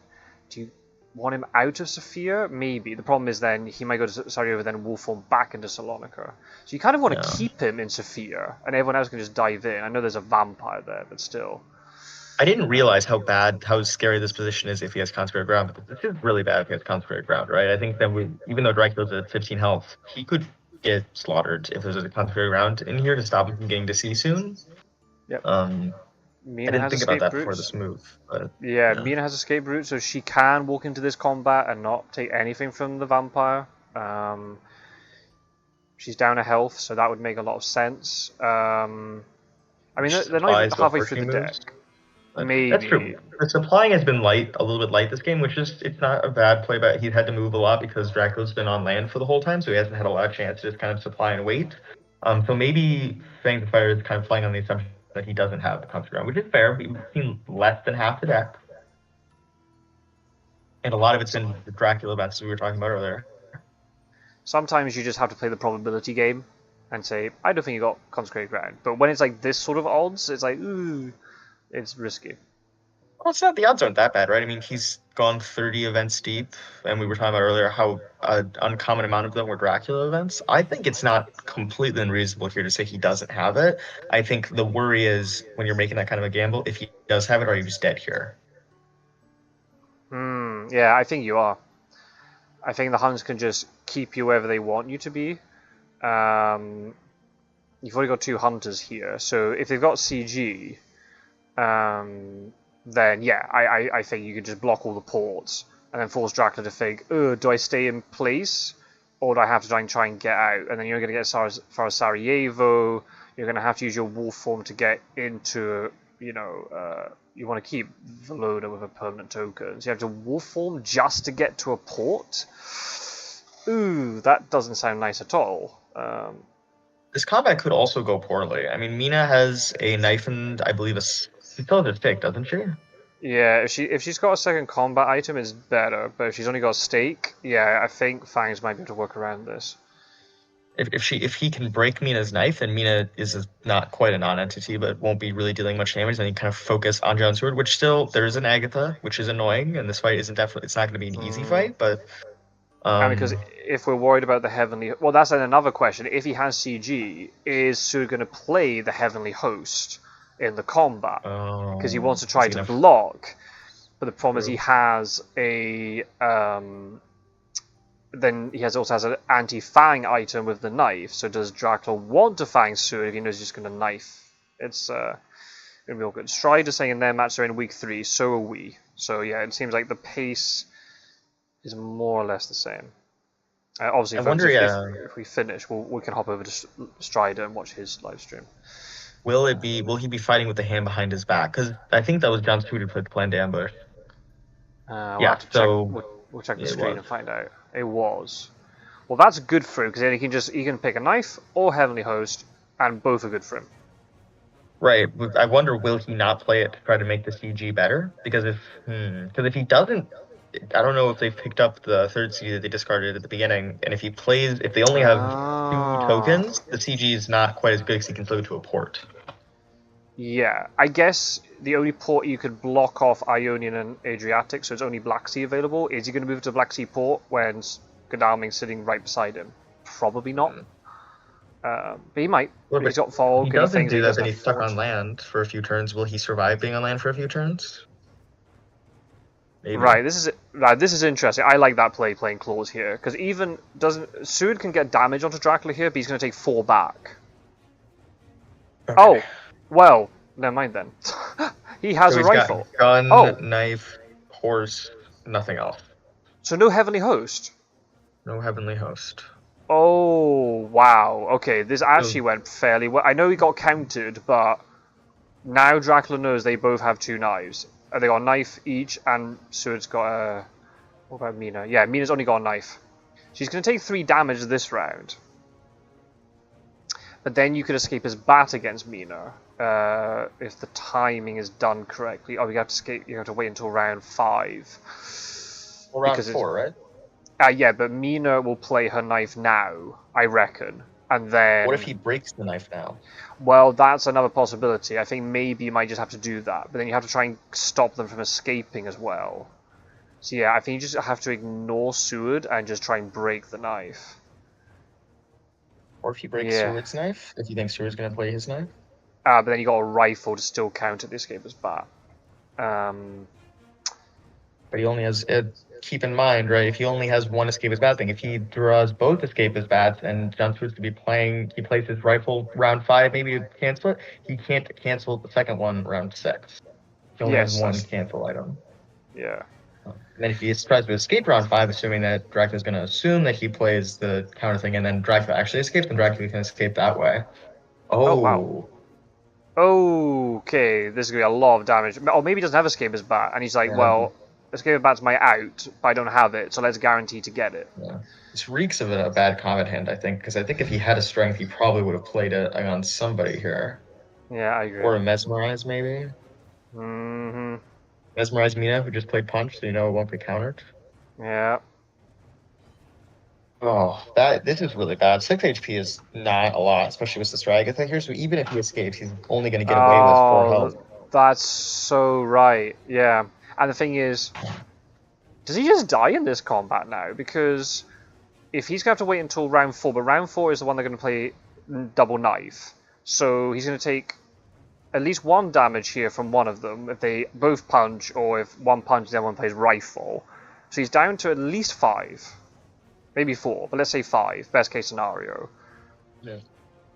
[SPEAKER 1] Do you want him out of Sophia? Maybe. The problem is then he might go to Sarajevo, then wolf form back into Salonika. So you kind of want to keep him in Sophia, and everyone else can just dive in. I know there's a vampire there, but still.
[SPEAKER 2] I didn't realize how scary this position is if he has consecrated ground, but this is really bad if he has consecrated ground, right? I think that even though Dracula's at 15 health, he could get slaughtered if there's a consecrated ground in here to stop him from getting to sea soon.
[SPEAKER 1] Yep.
[SPEAKER 2] I didn't think about that before this move. But,
[SPEAKER 1] Mina has escape route, so she can walk into this combat and not take anything from the vampire. She's down a health, so that would make a lot of sense. I mean, they're not even halfway through the deck. Maybe.
[SPEAKER 2] That's true. The supplying has been a little bit light this game, which is, it's not a bad play, but he's had to move a lot because Dracula's been on land for the whole time, so he hasn't had a lot of chance to just kind of supply and wait. So maybe Fangs of Fire is kind of playing on the assumption that he doesn't have the consecrated ground, which is fair. We've seen less than half the deck. And a lot of it's been the Dracula bets we were talking about earlier.
[SPEAKER 1] Sometimes you just have to play the probability game and say, I don't think you got consecrated ground. But when it's like this sort of odds, it's like, ooh, it's risky.
[SPEAKER 2] Well, it's not, the odds aren't that bad, right? I mean, he's gone 30 events deep, and we were talking about earlier how an uncommon amount of them were Dracula events. I think it's not completely unreasonable here to say he doesn't have it. I think the worry is when you're making that kind of a gamble, if he does have it, are you just dead here?
[SPEAKER 1] Yeah, I think you are. I think the Huns can just keep you wherever they want you to be. You've already got 2 hunters here, so if they've got CG, then yeah, I think you could just block all the ports and then force Dracula to think, oh, do I stay in place or do I have to try and get out? And then you're going to get as far as Sarajevo. You're going to have to use your wolf form to get into, you want to keep Voloda with a permanent token. So you have to wolf form just to get to a port. Ooh, that doesn't sound nice at all.
[SPEAKER 2] This combat could also go poorly. I mean, Mina has a knife and I believe she still has a stick, doesn't she?
[SPEAKER 1] Yeah, if she's got a second combat item, it's better. But if she's only got a stake, yeah, I think Fangs might be able to work around this.
[SPEAKER 2] If he can break Mina's knife, then Mina is not quite a non-entity, but won't be really dealing much damage. Then you kind of focus on John's sword, which still there is an Agatha, which is annoying, and this fight isn't definitely it's not going to be an easy fight, but.
[SPEAKER 1] And because if we're worried about the Heavenly... Well, that's another question. If he has CG, is Sue going to play the Heavenly Host in the combat? Because he wants to try to block. But the problem is he has a... then he also has an anti-fang item with the knife. So does Dracula want to fang Sue if he knows he's just going to knife? It's going to be all good. Stride is saying in their match they're in week 3. So are we. So yeah, it seems like the pace is more or less the same. Obviously, if we finish, we can hop over to Strider and watch his live stream.
[SPEAKER 2] Will he be fighting with the hand behind his back? Because I think that was John's tweet who played planned ambush.
[SPEAKER 1] We'll check the screen and find out. It was. Well, that's good for him because then he can pick a knife or Heavenly Host, and both are good for him.
[SPEAKER 2] Right. I wonder, will he not play it to try to make the CG better? Because if he doesn't. I don't know if they've picked up the third CD that they discarded at the beginning, and if they only have 2 tokens, the CG is not quite as good because he can throw to a port. Yeah,
[SPEAKER 1] I guess the only port you could block off Ionian and Adriatic, so it's only Black Sea available. Is he going to move to Black Sea port when Godalming's sitting right beside him? Probably not. But he might. He's got fog.
[SPEAKER 2] He doesn't do that, then he's stuck on land for a few turns. Will he survive being on land for a few turns? Maybe.
[SPEAKER 1] Right, this is interesting. I like that playing claws here because even Seward can get damage onto Dracula here, but he's going to take 4 back. Okay. Oh, well, never mind then. He has a rifle.
[SPEAKER 2] Gun, knife, horse, nothing else.
[SPEAKER 1] So no Heavenly Host.
[SPEAKER 2] No Heavenly Host.
[SPEAKER 1] Oh wow. Okay, this actually went fairly well. I know he got countered, but now Dracula knows they both have 2 knives. They got a knife each, and Seward's got a... What about Mina? Yeah, Mina's only got a knife. She's going to take 3 damage this round. But then you could escape as bat against Mina, if the timing is done correctly. Oh, you have to escape. You have to wait until round 5.
[SPEAKER 2] Well, round 4, right?
[SPEAKER 1] Yeah, but Mina will play her knife now, I reckon. And then...
[SPEAKER 2] What if he breaks the knife now?
[SPEAKER 1] Well, that's another possibility. I think maybe you might just have to do that. But then you have to try and stop them from escaping as well. So yeah, I think you just have to ignore Seward and just try and break the knife.
[SPEAKER 2] Or if he breaks Seward's knife, if you think Seward's going to play his knife?
[SPEAKER 1] But then you got a rifle to still counter the escape as bat.
[SPEAKER 2] But he only has... keep in mind, right, if he only has 1 escape as bat thing, if he draws both escape as bats and John Seward's to be playing, he plays his rifle round 5 maybe to cancel it, he can't cancel the second one round 6. He only has 1 cancel item.
[SPEAKER 1] Yeah.
[SPEAKER 2] And then if he tries to escape round 5, assuming that Dracula's going to assume that he plays the counter thing, and then Dracula actually escapes, then Dracula can escape that way.
[SPEAKER 1] Oh wow. Okay, this is going to be a lot of damage. Or maybe he doesn't have escape as bat, and he's like, well... Escape bat's my out, but I don't have it, so let's guarantee to get it.
[SPEAKER 2] Yeah. This reeks of a bad combat hand, I think, because I think if he had a strength, he probably would have played it on somebody here.
[SPEAKER 1] Yeah, I agree.
[SPEAKER 2] Or a Mesmerize, maybe?
[SPEAKER 1] Mm-hmm.
[SPEAKER 2] Mesmerize Mina, who just played Punch, so you know it won't be countered.
[SPEAKER 1] Yeah.
[SPEAKER 2] Oh, this is really bad. 6 HP is not a lot, especially with Sister Agatha here. So even if he escapes, he's only going to get away with 4
[SPEAKER 1] Oh,
[SPEAKER 2] health.
[SPEAKER 1] that's so right. Yeah. And the thing is, does he just die in this combat now? Because if he's going to have to wait until round 4, but round 4 is the one they're going to play double knife. So he's going to take at least 1 damage here from one of them if they both punch, or if one punches, the other one plays rifle. So he's down to at least 5. Maybe 4, but let's say 5, best case scenario.
[SPEAKER 2] Yeah.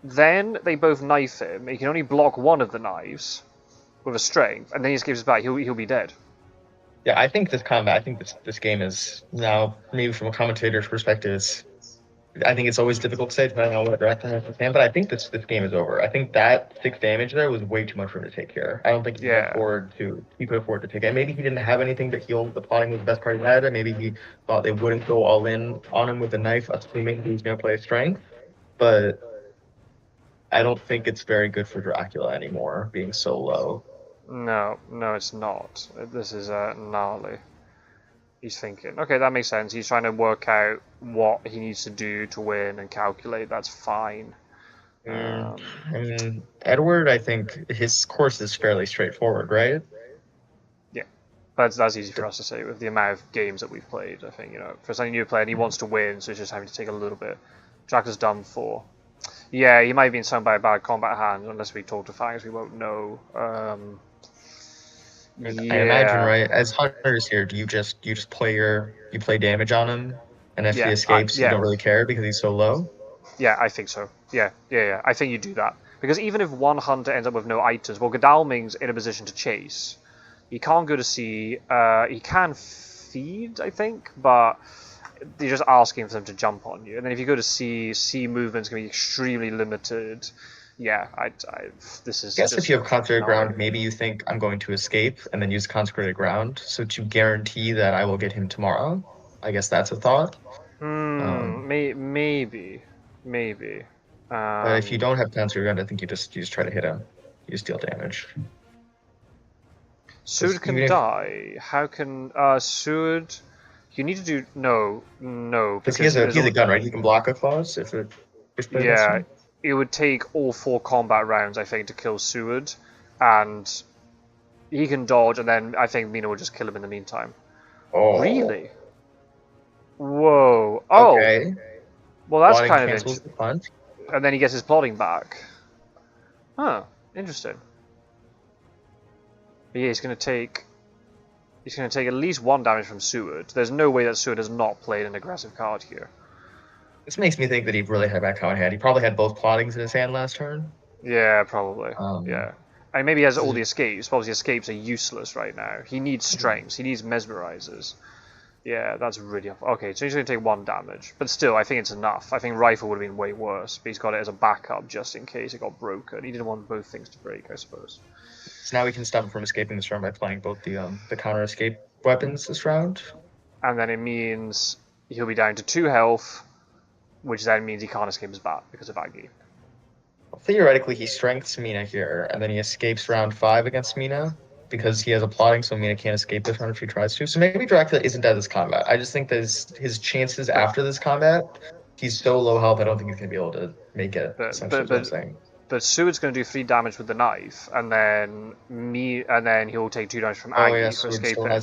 [SPEAKER 1] Then they both knife him. He can only block one of the knives with a strength, and then he just gives it back. He'll be dead.
[SPEAKER 2] Yeah, I think this game is now, maybe from a commentator's perspective, I think it's always difficult to say depending on what direction has to stand, but I think this game is over. I think that 6 damage there was way too much for him to take here. I don't think he could afford to take it. Maybe he didn't have anything to heal. The plotting was the best part he had, and maybe he thought they wouldn't go all in on him with a knife, assuming he was going to play strength. But I don't think it's very good for Dracula anymore, being so low.
[SPEAKER 1] No, it's not. This is gnarly. He's thinking, okay, that makes sense. He's trying to work out what he needs to do to win and calculate. That's fine.
[SPEAKER 2] I mean, Edward, I think his course is fairly straightforward, right?
[SPEAKER 1] Yeah, that's easy for us to say with the amount of games that we've played. I think, for something new to play, and he wants to win, so he's just having to take a little bit. Dracula's done for. Yeah, he might have been stung by a bad combat hand. Unless we talk to fangs, we won't know.
[SPEAKER 2] I imagine, right? As hunters here, do you just play damage on him, and if he escapes, you don't really care because he's so low?
[SPEAKER 1] Yeah, I think so. Yeah. I think you do that. Because even if one hunter ends up with no items, well, Godalming's in a position to chase. He can't go to sea. He can feed, I think, but you're just asking for them to jump on you. And then if you go to sea movement's going to be extremely limited. Yeah, this is.
[SPEAKER 2] I guess if you have consecrated ground, maybe you think I'm going to escape and then use consecrated ground, so to guarantee that I will get him tomorrow. I guess that's a thought.
[SPEAKER 1] Maybe.
[SPEAKER 2] But if you don't have consecrated ground, I think you just try to hit him. You just deal damage.
[SPEAKER 1] Seward can die. How can Seward? You need to do no.
[SPEAKER 2] Because he's a gun, right? He can block a clause if it.
[SPEAKER 1] Yeah. It would take all 4 combat rounds, I think, to kill Seward, and he can dodge, and then I think Mina will just kill him in the meantime.
[SPEAKER 2] Oh.
[SPEAKER 1] Really? Whoa. Oh. Okay. Well, that's
[SPEAKER 2] plotting
[SPEAKER 1] kind of interesting. And then he gets his plotting back. Huh. Interesting. But yeah, he's going to take at least 1 damage from Seward. There's no way that Seward has not played an aggressive card here.
[SPEAKER 2] This makes me think that he really had back how in hand. He probably had both plottings in his hand last turn.
[SPEAKER 1] Yeah, probably. Yeah. And maybe he has all the escapes. Obviously, escapes are useless right now. He needs strengths. He needs mesmerizers. Yeah, that's really... Okay, so he's going to take 1 damage. But still, I think it's enough. I think Rifle would have been way worse. But he's got it as a backup just in case it got broken. He didn't want both things to break, I suppose.
[SPEAKER 2] So now we can stop him from escaping this round by playing both the counter escape weapons this round.
[SPEAKER 1] And then it means he'll be down to 2 health, which then means he can't escape his bat because of Aggie.
[SPEAKER 2] Well, theoretically, he strengths Mina here, and then he escapes round 5 against Mina because he has a plotting, so Mina can't escape this round if he tries to. So maybe Dracula isn't at this combat. I just think that his chances after this combat, he's so low health, I don't think he's going to be able to make it, essentially what I'm saying.
[SPEAKER 1] But Seward's going to do 3 damage with the knife, and then he'll take 2 damage from Aggie for escaping.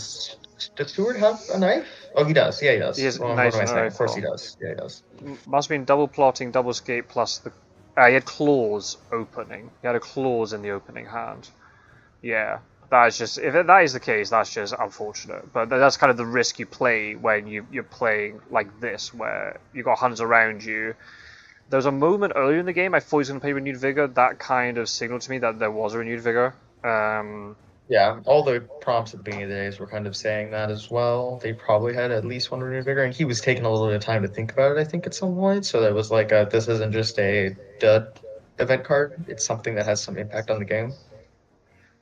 [SPEAKER 2] Does Seward have a knife? Oh, he does. Yeah, he does.
[SPEAKER 1] He has of
[SPEAKER 2] course he does. Yeah, he does.
[SPEAKER 1] Must have been double plotting, double escape, plus the... he had claws opening. He had a claws in the opening hand. Yeah, that's just... If that is the case, that's just unfortunate. But that's kind of the risk you play when you're playing like this, where you've got hunters around you. There was a moment earlier in the game I thought he was going to play Renewed Vigor. That kind of signaled to me that there was a Renewed Vigor.
[SPEAKER 2] Yeah, all the prompts at the beginning of the days were kind of saying that as well. They probably had at least 1 Renewed Vigor, and he was taking a little bit of time to think about it, I think, at some point. So that was like, this isn't just a dud event card. It's something that has some impact on the game.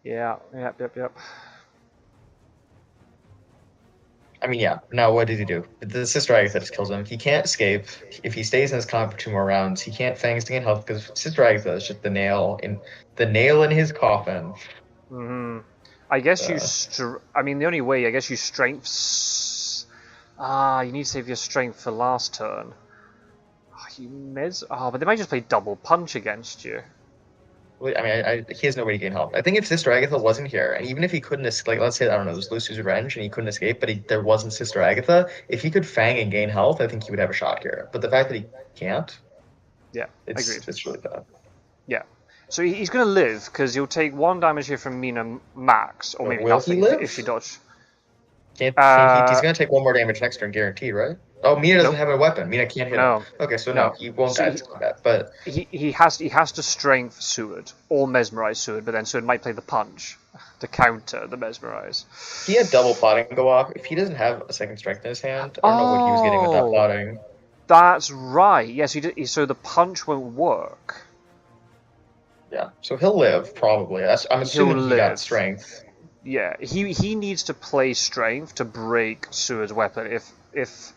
[SPEAKER 1] Yeah, yep.
[SPEAKER 2] I mean, yeah. Now, what did he do? The Sister Agatha just kills him. He can't escape. If he stays in his comp for 2 more rounds, he can't fangs to gain health because Sister Agatha is just the nail in his coffin.
[SPEAKER 1] I guess the only way, I guess you strengths Ah, you need to save your strength for last turn. But they might just play double punch against you.
[SPEAKER 2] I mean, he has no way to gain health. I think if Sister Agatha wasn't here, and even if he couldn't escape, like let's say I don't know, it was Lucy's Revenge, and he couldn't escape, but there wasn't Sister Agatha. If he could fang and gain health, I think he would have a shot here. But the fact that he can't,
[SPEAKER 1] Yeah, agreed.
[SPEAKER 2] It's really bad.
[SPEAKER 1] Yeah. So he's going to live because he'll take 1 damage here from Mina max, or maybe
[SPEAKER 2] Will
[SPEAKER 1] nothing
[SPEAKER 2] he live?
[SPEAKER 1] if she dodge.
[SPEAKER 2] He's going to take 1 more damage next turn, guaranteed, right? Oh, Mina doesn't have a weapon. Mina can't hit him. Okay, so no, he won't die to combat. But
[SPEAKER 1] he has to strength Seward or mesmerize Seward, but then Seward might play the punch to counter the mesmerize.
[SPEAKER 2] He had double plotting go off. If he doesn't have a second strength in his hand, I don't know what he was getting with that plotting.
[SPEAKER 1] That's right. Yes, so the punch won't work.
[SPEAKER 2] Yeah, so he'll live probably. I'm assuming he got strength.
[SPEAKER 1] Yeah, he needs to play strength to break Seward's weapon. If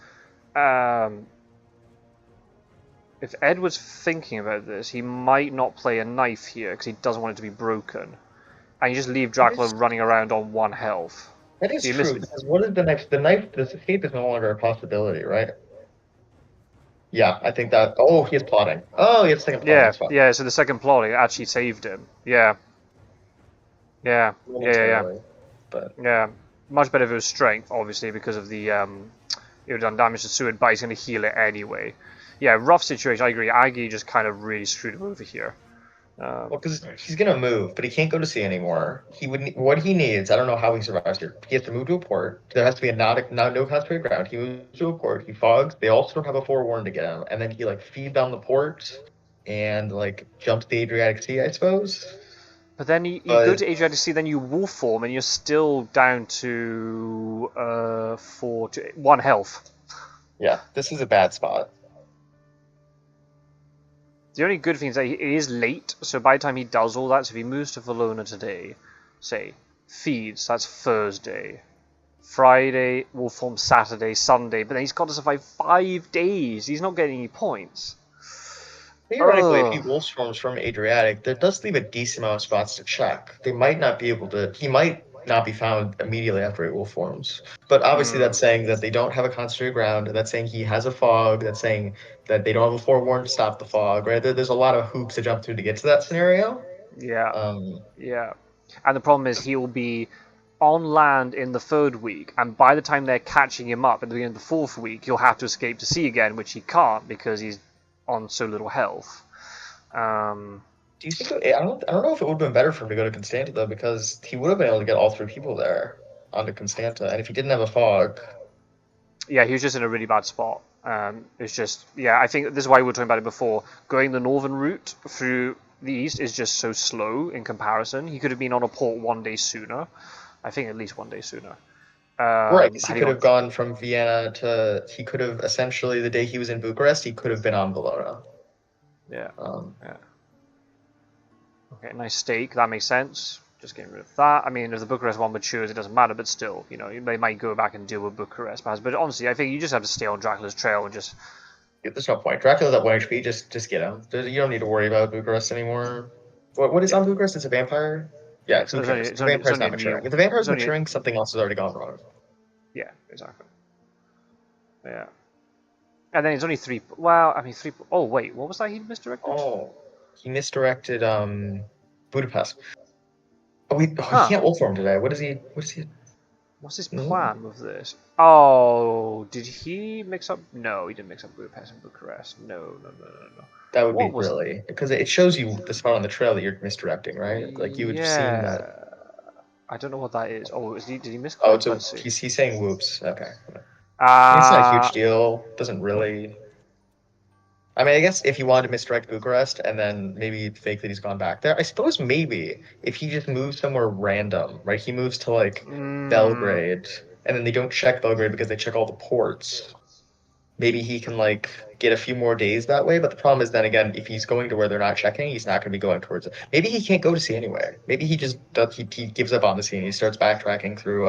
[SPEAKER 1] Edward's thinking about this, he might not play a knife here because he doesn't want it to be broken, and you just leave Dracula running around on 1 health.
[SPEAKER 2] That is true. Because what is the knife? The knife, this escape is no longer a possibility, right? Yeah, I think that. Oh, he is plotting. Oh, he has second plotting.
[SPEAKER 1] Yeah. So the second plotting actually saved him. Yeah. Yeah.
[SPEAKER 2] But
[SPEAKER 1] yeah, much better if it was strength, obviously, because of the it would have done damage to Seward, but he's going to heal it anyway. Yeah, rough situation. I agree. Aggie just kind of really screwed him over here.
[SPEAKER 2] Well, because he's going to move, but he can't go to sea anymore. What he needs, I don't know how he survives here. He has to move to a port. There has to be no concentrated ground. He moves to a port. He fogs. They also have a forewarn to get him, and then he feeds down the port and jumps the Adriatic Sea, I suppose.
[SPEAKER 1] But then you go to Adriatic Sea, then you wolf form, and you're still down to 1 health.
[SPEAKER 2] Yeah, this is a bad spot.
[SPEAKER 1] The only good thing is that it is late, so by the time he does all that, so if he moves to Valona today, say, feeds, that's Thursday, Friday, wolf form Saturday, Sunday, but then he's got to survive 5 days. He's not getting any points.
[SPEAKER 2] Theoretically, if he wolf forms from Adriatic, that does leave a decent amount of spots to check. They might not be able to. He might not be found immediately after he wolf forms. But obviously, that's saying that they don't have a concentrated ground. That's saying he has a fog. That's saying that they don't have a forewarn to stop the fog. Right? There's a lot of hoops to jump through to get to that scenario.
[SPEAKER 1] Yeah. Yeah. And the problem is he will be on land in the 3rd week, and by the time they're catching him up at the beginning of the 4th week, he'll have to escape to sea again, which he can't because he's on so little health.
[SPEAKER 2] Do you think? I don't know if it would have been better for him to go to Constanta though, because he would have been able to get all 3 people there onto Constanta, and if he didn't have a fog.
[SPEAKER 1] Yeah, he was just in a really bad spot. It's just, I think this is why we were talking about it before. Going the northern route through the east is just so slow in comparison. He could have been on a port 1 day sooner. I think at least 1 day sooner.
[SPEAKER 2] Right, because he could have gone from Vienna to. He could have essentially the day he was in Bucharest, he could have been on Valona.
[SPEAKER 1] Yeah. Okay, nice stake. That makes sense. Just getting rid of that. I mean, if the Bucharest one matures, it doesn't matter, but still, they might go back and deal with Bucharest. But honestly, I think you just have to stay on Dracula's trail and just.
[SPEAKER 2] Yeah, there's no point. Dracula's at 1 HP. Just get him. You don't need to worry about Bucharest anymore. What is on Bucharest? It's a vampire. Yeah, it's the vampire's not maturing. If the vampire's maturing, something else has already gone wrong.
[SPEAKER 1] Yeah, exactly. Yeah. And then it's only 3. Well, I mean 3. Oh wait, what was that he misdirected?
[SPEAKER 2] Oh, he misdirected Budapest. Oh, he can't wolf form today. What is he?
[SPEAKER 1] What's his plan with this? Oh, did he mix up? No, he didn't mix up Budapest and Bucharest. No.
[SPEAKER 2] That would be really, because it shows you the spot on the trail that you're misdirecting, right? You would have seen that.
[SPEAKER 1] I don't know what that is. Oh, did he miss?
[SPEAKER 2] Oh, he's saying whoops. Okay. It's not a huge deal. Doesn't really. I mean, I guess if he wanted to misdirect Bucharest and then maybe fake that he's gone back there, I suppose maybe if he just moves somewhere random, right? He moves to Belgrade, and then they don't check Belgrade because they check all the ports. Maybe he can get a few more days that way. But the problem is then again, if he's going to where they're not checking, he's not going to be going towards it. Maybe he can't go to sea anyway. Maybe he just he gives up on the sea and he starts backtracking through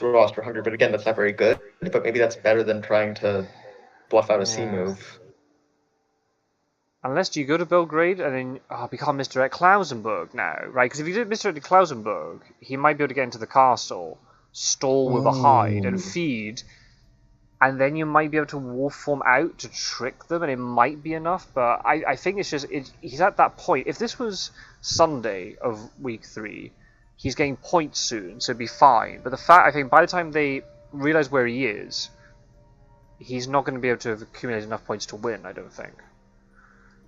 [SPEAKER 2] Austria-Hungary. But again, that's not very good. But maybe that's better than trying to bluff out a sea move.
[SPEAKER 1] Unless you go to Belgrade and then we can't misdirect Klausenburg now, right? Because if you did misdirect Klausenburg, he might be able to get into the castle. stall with a hide and
[SPEAKER 2] Ooh.
[SPEAKER 1] feed, and then you might be able to wolf form out to trick them, and it might be enough. But I think it's just he's at that point. If this was Sunday of week 3, he's getting points soon, so it'd be fine. But the fact, I think by the time they realize where he is, he's not going to be able to have accumulated enough points to win, I don't think.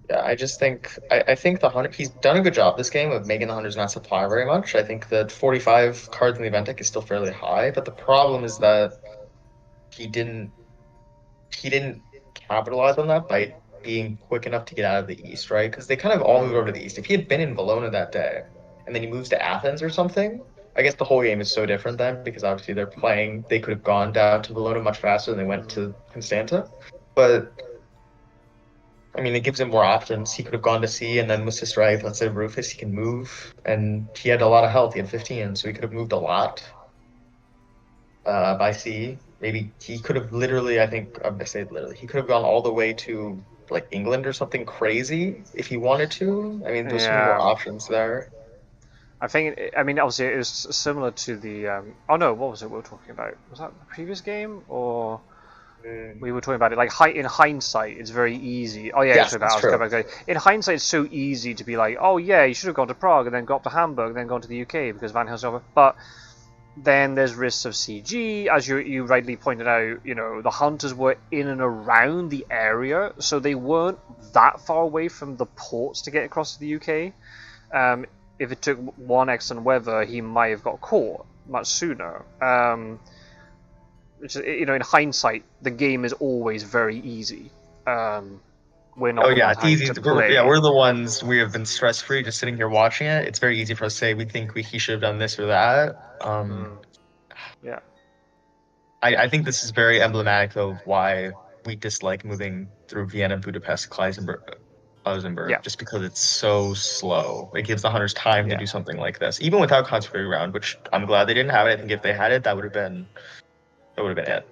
[SPEAKER 2] Yeah, I just think I think the hunter he's done a good job this game of making the hunters not supply very much. I think that 45 cards in the event deck is still fairly high, but the problem is that he didn't he didn't capitalize on that by being quick enough to get out of the East, right? Because they kind of all moved over to the East. If he had been in Bologna that day and then he moves to Athens or something, I guess the whole game is so different then because obviously they're playing. They could have gone down to Bologna much faster than they went to Constanta, but I mean, it gives him more options. He could have gone to sea, and then with Sister Agatha instead of Rufus, he can move. And he had a lot of health. He had 15, so he could have moved a lot by sea. Maybe he could have literally, I think, I say literally, he could have gone all the way to like England or something crazy if he wanted to. I mean, there's so many more options there.
[SPEAKER 1] I think, I mean, obviously it was similar to the, oh no, what was it we were talking about? Was that the previous game, or... We were talking about it, like in hindsight, it's very easy. Oh yeah,
[SPEAKER 2] yes, that's true.
[SPEAKER 1] In hindsight, it's so easy to be like, oh yeah, you should have gone to Prague and then got to Hamburg and then gone to the UK because Van Helsing's over. But then there's risks of CG, as you rightly pointed out. You know, the hunters were in and around the area, so they weren't that far away from the ports to get across to the UK. If it took one excellent weather, he might have got caught much sooner. Which is, you know, in hindsight, the game is always very easy. We're not.
[SPEAKER 2] Oh yeah, it's easy. We're the ones. We have been stress free, just sitting here watching it. It's very easy for us to say we think he should have done this or that.
[SPEAKER 1] Yeah.
[SPEAKER 2] I think this is very emblematic of why we dislike moving through Vienna, Budapest, Luxembourg, just because it's so slow. It gives the hunters time to do something like this, even without Conspiracy Round, which I'm glad they didn't have it. I think if they had it, that would have been it.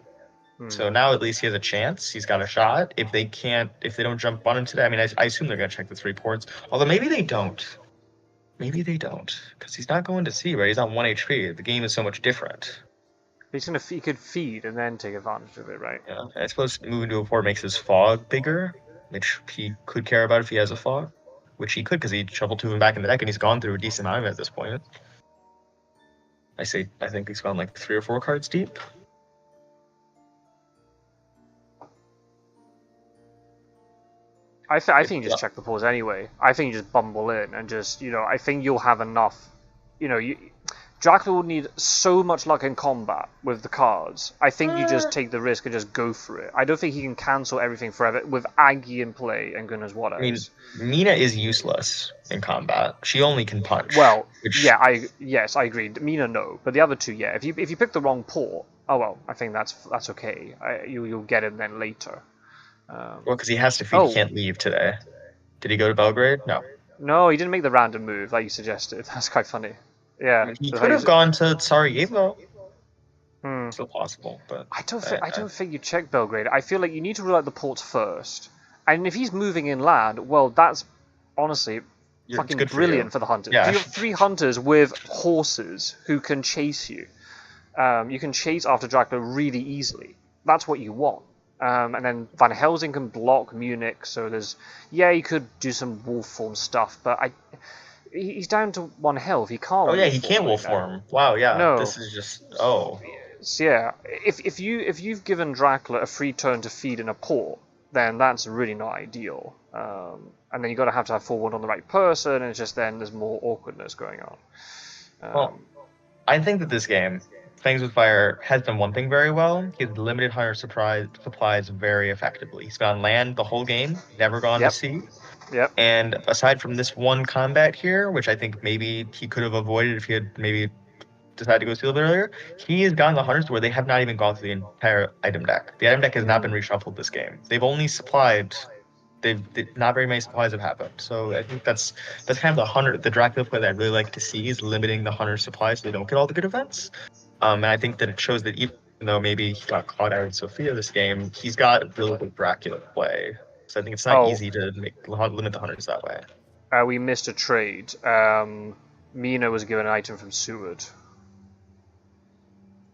[SPEAKER 2] So now at least he has a chance. He's got a shot. If they don't jump on him today, I mean, I assume they're going to check the 3 ports. Although maybe they don't. Because he's not going to sea, right? He's on 1 HP. The game is so much different.
[SPEAKER 1] He could feed and then take advantage of it, right?
[SPEAKER 2] Yeah, I suppose moving to a port makes his fog bigger, which he could care about if he has a fog. Which he could, because he shuffled 2 of them back in the deck, and he's gone through a decent amount of it at this point. I think he's gone like 3 or 4 cards deep.
[SPEAKER 1] I think you just check the pause anyway. I think you just bumble in and just, you know, I think you'll have enough. You know, Dracula will need so much luck in combat with the cards. I think you just take the risk and just go for it. I don't think he can cancel everything forever with Aggie in play and goodness what else.
[SPEAKER 2] I mean, Mina is useless in combat. She only can punch.
[SPEAKER 1] Well, yeah, I agree. Mina, no, but the other two, yeah. If you pick the wrong port, oh well, I think that's okay. You'll get him then later.
[SPEAKER 2] Well, because he has to feed. He can't leave today. Did he go to Belgrade? No.
[SPEAKER 1] No, he didn't make the random move like you suggested. That's quite funny. Yeah.
[SPEAKER 2] He could have gone to Sarajevo. Still possible, but
[SPEAKER 1] I don't think you check Belgrade. I feel like you need to rule out the ports first. And if he's moving inland, well, that's honestly fucking brilliant for the hunters.
[SPEAKER 2] Yeah.
[SPEAKER 1] You have 3 hunters with horses who can chase you. You can chase after Dracula really easily. That's what you want. And then Van Helsing can block Munich, so he could do some wolf form stuff, but he's down to 1 health. He can't.
[SPEAKER 2] Oh yeah, he can't wolf form. Wow, yeah.
[SPEAKER 1] No.
[SPEAKER 2] This is just
[SPEAKER 1] Yeah, if you've given Dracula a free turn to feed in a port, then that's really not ideal. And then you got to have forward on the right person, and it's just then there's more awkwardness going on.
[SPEAKER 2] Well, I think that this game, Fangs with Fire, has done one thing very well. He's limited hunter supplies very effectively. He's been on land the whole game, never gone to sea.
[SPEAKER 1] Yep.
[SPEAKER 2] And aside from this one combat here, which I think maybe he could have avoided if he had maybe decided to go sea a little bit earlier, he has gotten the hunters where they have not even gone through the entire item deck. The item deck has not been reshuffled this game. They've only supplied. Not very many supplies have happened. So I think that's kind of the Dracula play that I'd really like to see, is limiting the hunter supplies so they don't get all the good events. And I think that it shows that even though maybe he got caught out in Sofia this game, he's got really good Dracula play. So I think it's not easy to limit the hunters that way.
[SPEAKER 1] We missed a trade. Mina was given an item from Seward.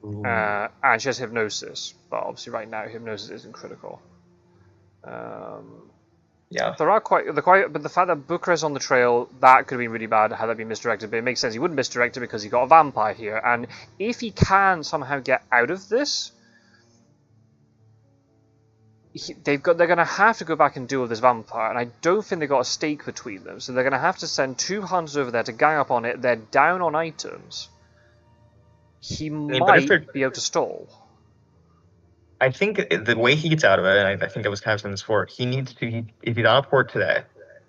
[SPEAKER 2] Ooh.
[SPEAKER 1] And she has hypnosis, but obviously right now hypnosis isn't critical.
[SPEAKER 2] Yeah.
[SPEAKER 1] But the fact that Bucharest on the trail, that could have been really bad had that been misdirected. But it makes sense he wouldn't misdirect it because he got a vampire here, and if he can somehow get out of this, they're going to have to go back and deal with this vampire, and I don't think they've got a stake between them, so they're going to have to send 2 hunters over there to gang up on it. They're down on items. He might be able to stall.
[SPEAKER 2] I think the way he gets out of it, and I think I was kind of saying this before, he needs to, if he's on a port today,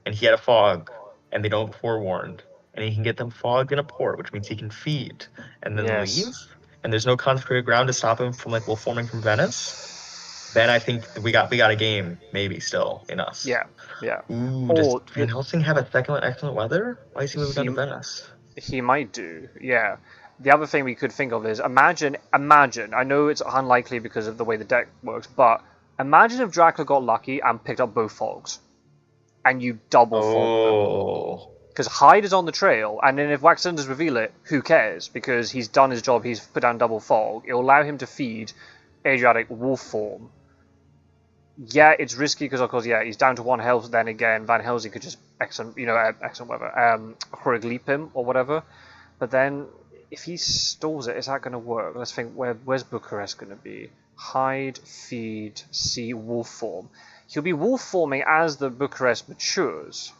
[SPEAKER 2] and he had a fog, and they don't forewarned, and he can get them fogged in a port, which means he can feed, and then leave, and there's no consecrated ground to stop him from, like, wolf forming from Venice, then I think we got a game, maybe, still, in us.
[SPEAKER 1] Yeah, yeah.
[SPEAKER 2] Ooh, does Van Helsing have a second one, excellent weather? Why is he moving down to Venice?
[SPEAKER 1] He might do, yeah. The other thing we could think of is, imagine, I know it's unlikely because of the way the deck works, but imagine if Dracula got lucky and picked up both fogs. And you double fog them. Because Hyde is on the trail, and then if Wax Cylinders reveal it, who cares? Because he's done his job, he's put down double fog. It'll allow him to feed Adriatic wolf form. Yeah, it's risky because, of course, yeah, he's down to 1 health, then again, Van Helsing could just excellent whatever, Horrig leap him or whatever. But then, if he stalls it, is that going to work? Let's think, where's Bucharest going to be? Hide, feed, see, wolf form. He'll be wolf forming as the Bucharest matures.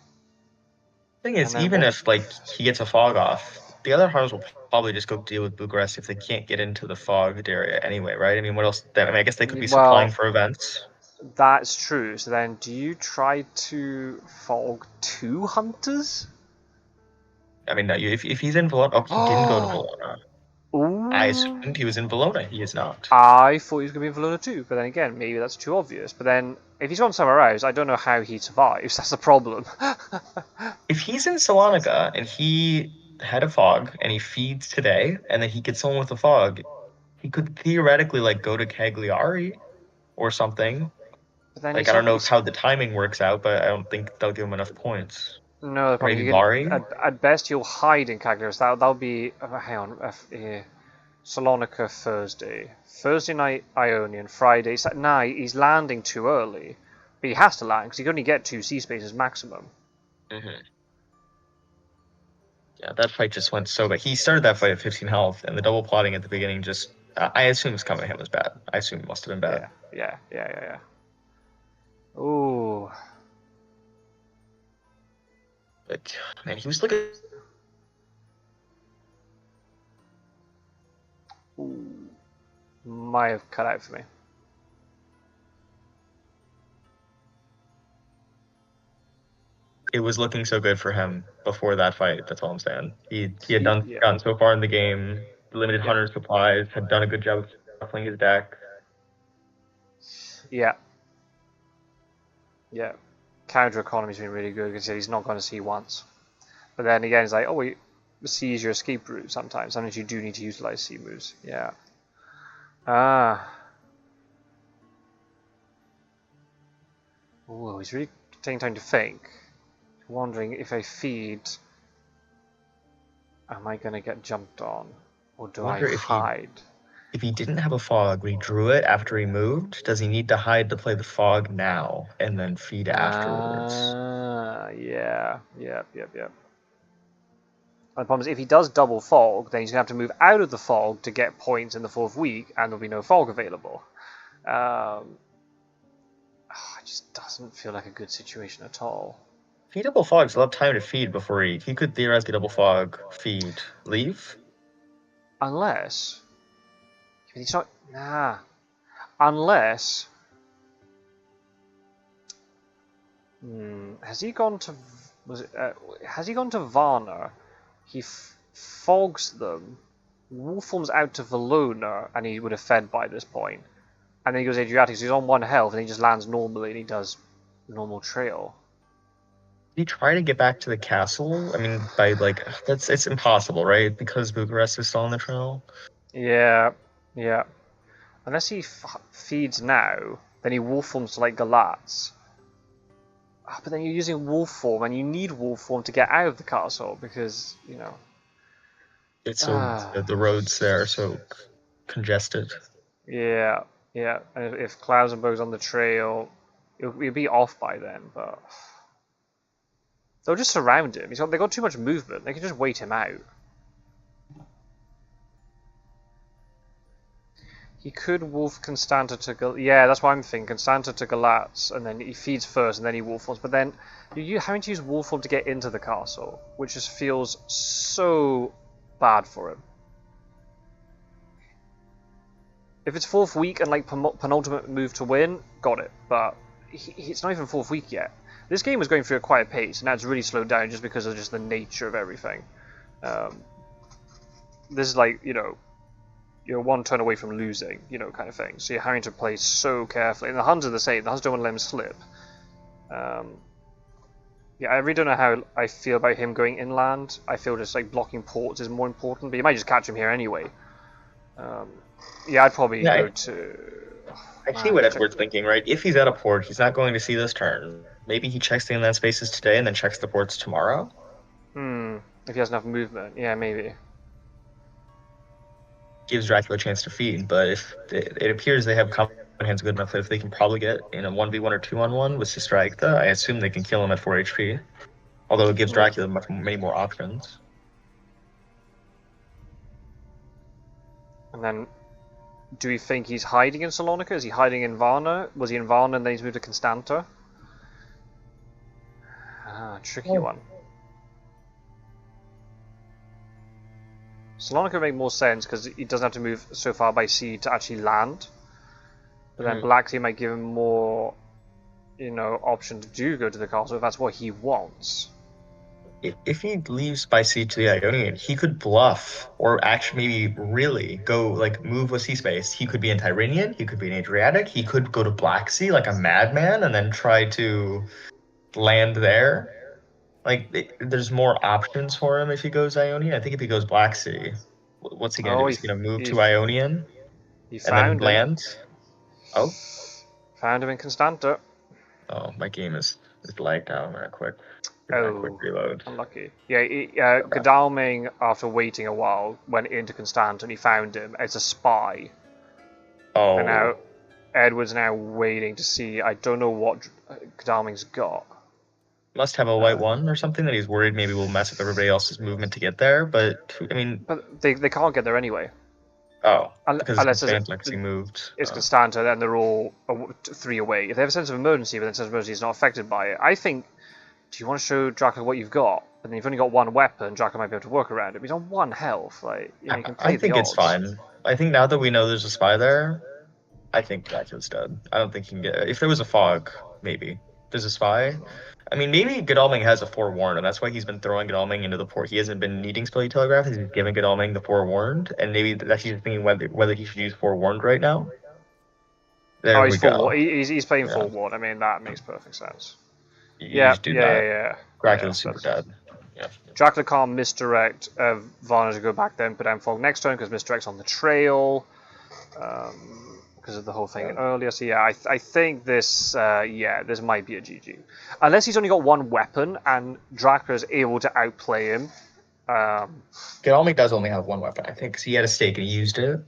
[SPEAKER 2] Thing is, even if, like, he gets a fog off, the other hunters will probably just go deal with Bucharest if they can't get into the fogged area anyway, right? I mean, what else? I guess they could be supplying for events.
[SPEAKER 1] That's true. So then, do you try to fog 2 hunters?
[SPEAKER 2] I mean, if he's in Bologna, he didn't go to Bologna.
[SPEAKER 1] Ooh.
[SPEAKER 2] I assumed he was in Bologna. He is not.
[SPEAKER 1] I thought he was going to be in Bologna too, but then again, maybe that's too obvious. But then, if he's gone somewhere else, I don't know how he survives. That's the problem.
[SPEAKER 2] If he's in Salonika and he had a fog and he feeds today, and then he gets someone with a fog, he could theoretically, like, go to Cagliari or something. But then, like, I don't know how the timing works out, but I don't think they'll give him enough points.
[SPEAKER 1] No,
[SPEAKER 2] maybe Bari?
[SPEAKER 1] At best, he'll hide in Cagliari. That'll be hang on. Salonika Thursday night Ionian, Friday. Nah, he's landing too early, but he has to land because he can only get 2 sea spaces maximum.
[SPEAKER 2] Yeah, that fight just went so bad. He started that fight at 15 health, and the double plotting at the beginning just, I assume his coming to him was bad. I assume it must have been bad.
[SPEAKER 1] Yeah. Ooh.
[SPEAKER 2] But, man, he was looking...
[SPEAKER 1] Ooh. Might have cut out for me.
[SPEAKER 2] It was looking so good for him before that fight, that's all I'm saying. He had gotten so far in the game, limited hunter supplies, had done a good job of shuffling his deck. Yeah.
[SPEAKER 1] Counter economy's been really good because he's not going to see once. But then again, it's like, oh, wait, C is your escape route sometimes. Sometimes you do need to utilize C moves. Yeah. Oh, he's really taking time to think. Wondering if I feed, am I going to get jumped on? Or do I hide?
[SPEAKER 2] If he didn't have a fog when he drew it after he moved, does he need to hide to play the fog now and then feed afterwards?
[SPEAKER 1] Yeah. And the problem is, if he does double fog, then he's going to have to move out of the fog to get points in the 4th week, and there'll be no fog available. It just doesn't feel like a good situation at all.
[SPEAKER 2] If he double fogs, he'll have time to feed before he could theoretically double fog, feed, leave?
[SPEAKER 1] Unless... He's not... Nah. Unless... has he gone to... has he gone to Varna? He fogs them. Wolf forms out to Valona, and he would have fed by this point. And then he goes Adriatic, so he's on 1 health, and he just lands normally, and he does normal trail.
[SPEAKER 2] Did he try to get back to the castle? I mean, by, like, it's impossible, right? Because Bucharest is still on the trail?
[SPEAKER 1] Yeah. Unless he feeds now, then he wolf forms to, like, Galatz. But then you're using wolf form, and you need wolf form to get out of the castle, because, you know...
[SPEAKER 2] It's so... the roads there are so congested.
[SPEAKER 1] Yeah, yeah. And if Clouds and Bog's on the trail, it'll be off by then, but they'll just surround him. They got too much movement. They can just wait him out. He could wolf Constanta to yeah, that's what I'm thinking. Constanta to Galatz, and then he feeds first, and then he wolf forms. But then you're having to use wolf form to get into the castle, which just feels so bad for him. If it's fourth week and like penultimate move to win, got it. But it's not even fourth week yet. This game was going through a quiet pace, and now it's really slowed down just because of just the nature of everything. This is like, you know, you're one turn away from losing, you know, kind of thing. So you're having to play so carefully. And the Huns are the same. The Huns don't want to let him slip. Yeah, I really don't know how I feel about him going inland. I feel just like blocking ports is more important, but you might just catch him here anyway. Yeah, I'd probably go to...
[SPEAKER 2] I see what Edward's thinking, right? If he's at a port, he's not going to see this turn. Maybe he checks the inland spaces today and then checks the ports tomorrow?
[SPEAKER 1] If he has enough movement, yeah, maybe.
[SPEAKER 2] Gives Dracula a chance to feed, but if it appears they have common hands good enough that if they can probably get in a 1v1 or 2-on-1 with Sister Agatha, I assume they can kill him at 4 HP. Although it gives Dracula many more options.
[SPEAKER 1] And then, do we think he's hiding in Salonika? Is he hiding in Varna? Was he in Varna and then he's moved to Constanta? Tricky one. Salonika would make more sense because he doesn't have to move so far by sea to actually land. But then Black Sea might give him more, you know, option to go to the castle if that's what he wants.
[SPEAKER 2] If he leaves by sea to the Ionian, he could bluff, or actually maybe really go, like, move with sea space. He could be in Tyrrhenian, he could be in Adriatic, he could go to Black Sea like a madman and then try to land there. Like, there's more options for him if he goes Ionian. I think if he goes Black Sea, what's he going to do? He's going to move to Ionian and then land? Oh?
[SPEAKER 1] Found him in Constanta.
[SPEAKER 2] Oh, my game is lagged out. I'm going to quick reload.
[SPEAKER 1] Unlucky. Yeah, Godalming, after waiting a while, went into Constanta and he found him as a spy.
[SPEAKER 2] Oh.
[SPEAKER 1] And now Edward's now waiting to see. I don't know what Godalming's got.
[SPEAKER 2] Must have a white one or something that he's worried maybe will mess with everybody else's movement to get there, but I mean...
[SPEAKER 1] But they can't get there anyway.
[SPEAKER 2] Oh, because he moved.
[SPEAKER 1] It's Constanta, then they're all 3 away. If they have a sense of emergency, but then sense of emergency is not affected by it, I think, do you want to show Dracula what you've got? But then you've only got one weapon, Dracula might be able to work around it. He's on 1 health. Like, you know, you can play
[SPEAKER 2] I think it's fine. I think now that we know there's a spy there, I think Dracula's dead. I don't think he can get... If there was a fog, maybe. There's a spy... I mean, maybe Godalming has a forewarned, and that's why he's been throwing Godalming into the port. He hasn't been needing Spelly Telegraph. He's giving Godalming the forewarned, and maybe that he's thinking whether he should use forewarned right now. There we go.
[SPEAKER 1] He's playing forewarned. I mean, that makes perfect sense.
[SPEAKER 2] Yeah. Dracula's super dead. Yeah.
[SPEAKER 1] Dracula can't misdirect Varna to go back then, put down fog next turn because misdirect's on the trail. Because of the whole thing earlier. So yeah, I think this this might be a GG. Unless he's only got 1 weapon and Dracula's able to outplay him.
[SPEAKER 2] Godalming does only have 1 weapon, I think, because he had a stake and he used it.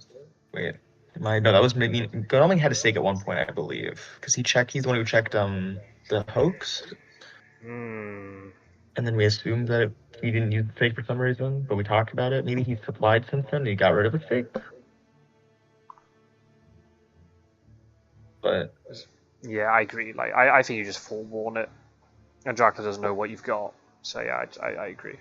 [SPEAKER 2] Wait, no, that was maybe... Godalming had a stake at one point, I believe. Because he's the one who checked the hoax. And then we assumed that he didn't use the stake for some reason, but we talked about it. Maybe he's supplied since then and he got rid of the stake. But
[SPEAKER 1] yeah, I agree. Like, I think you just forewarn it, and Dracula doesn't know what you've got. So yeah, I agree.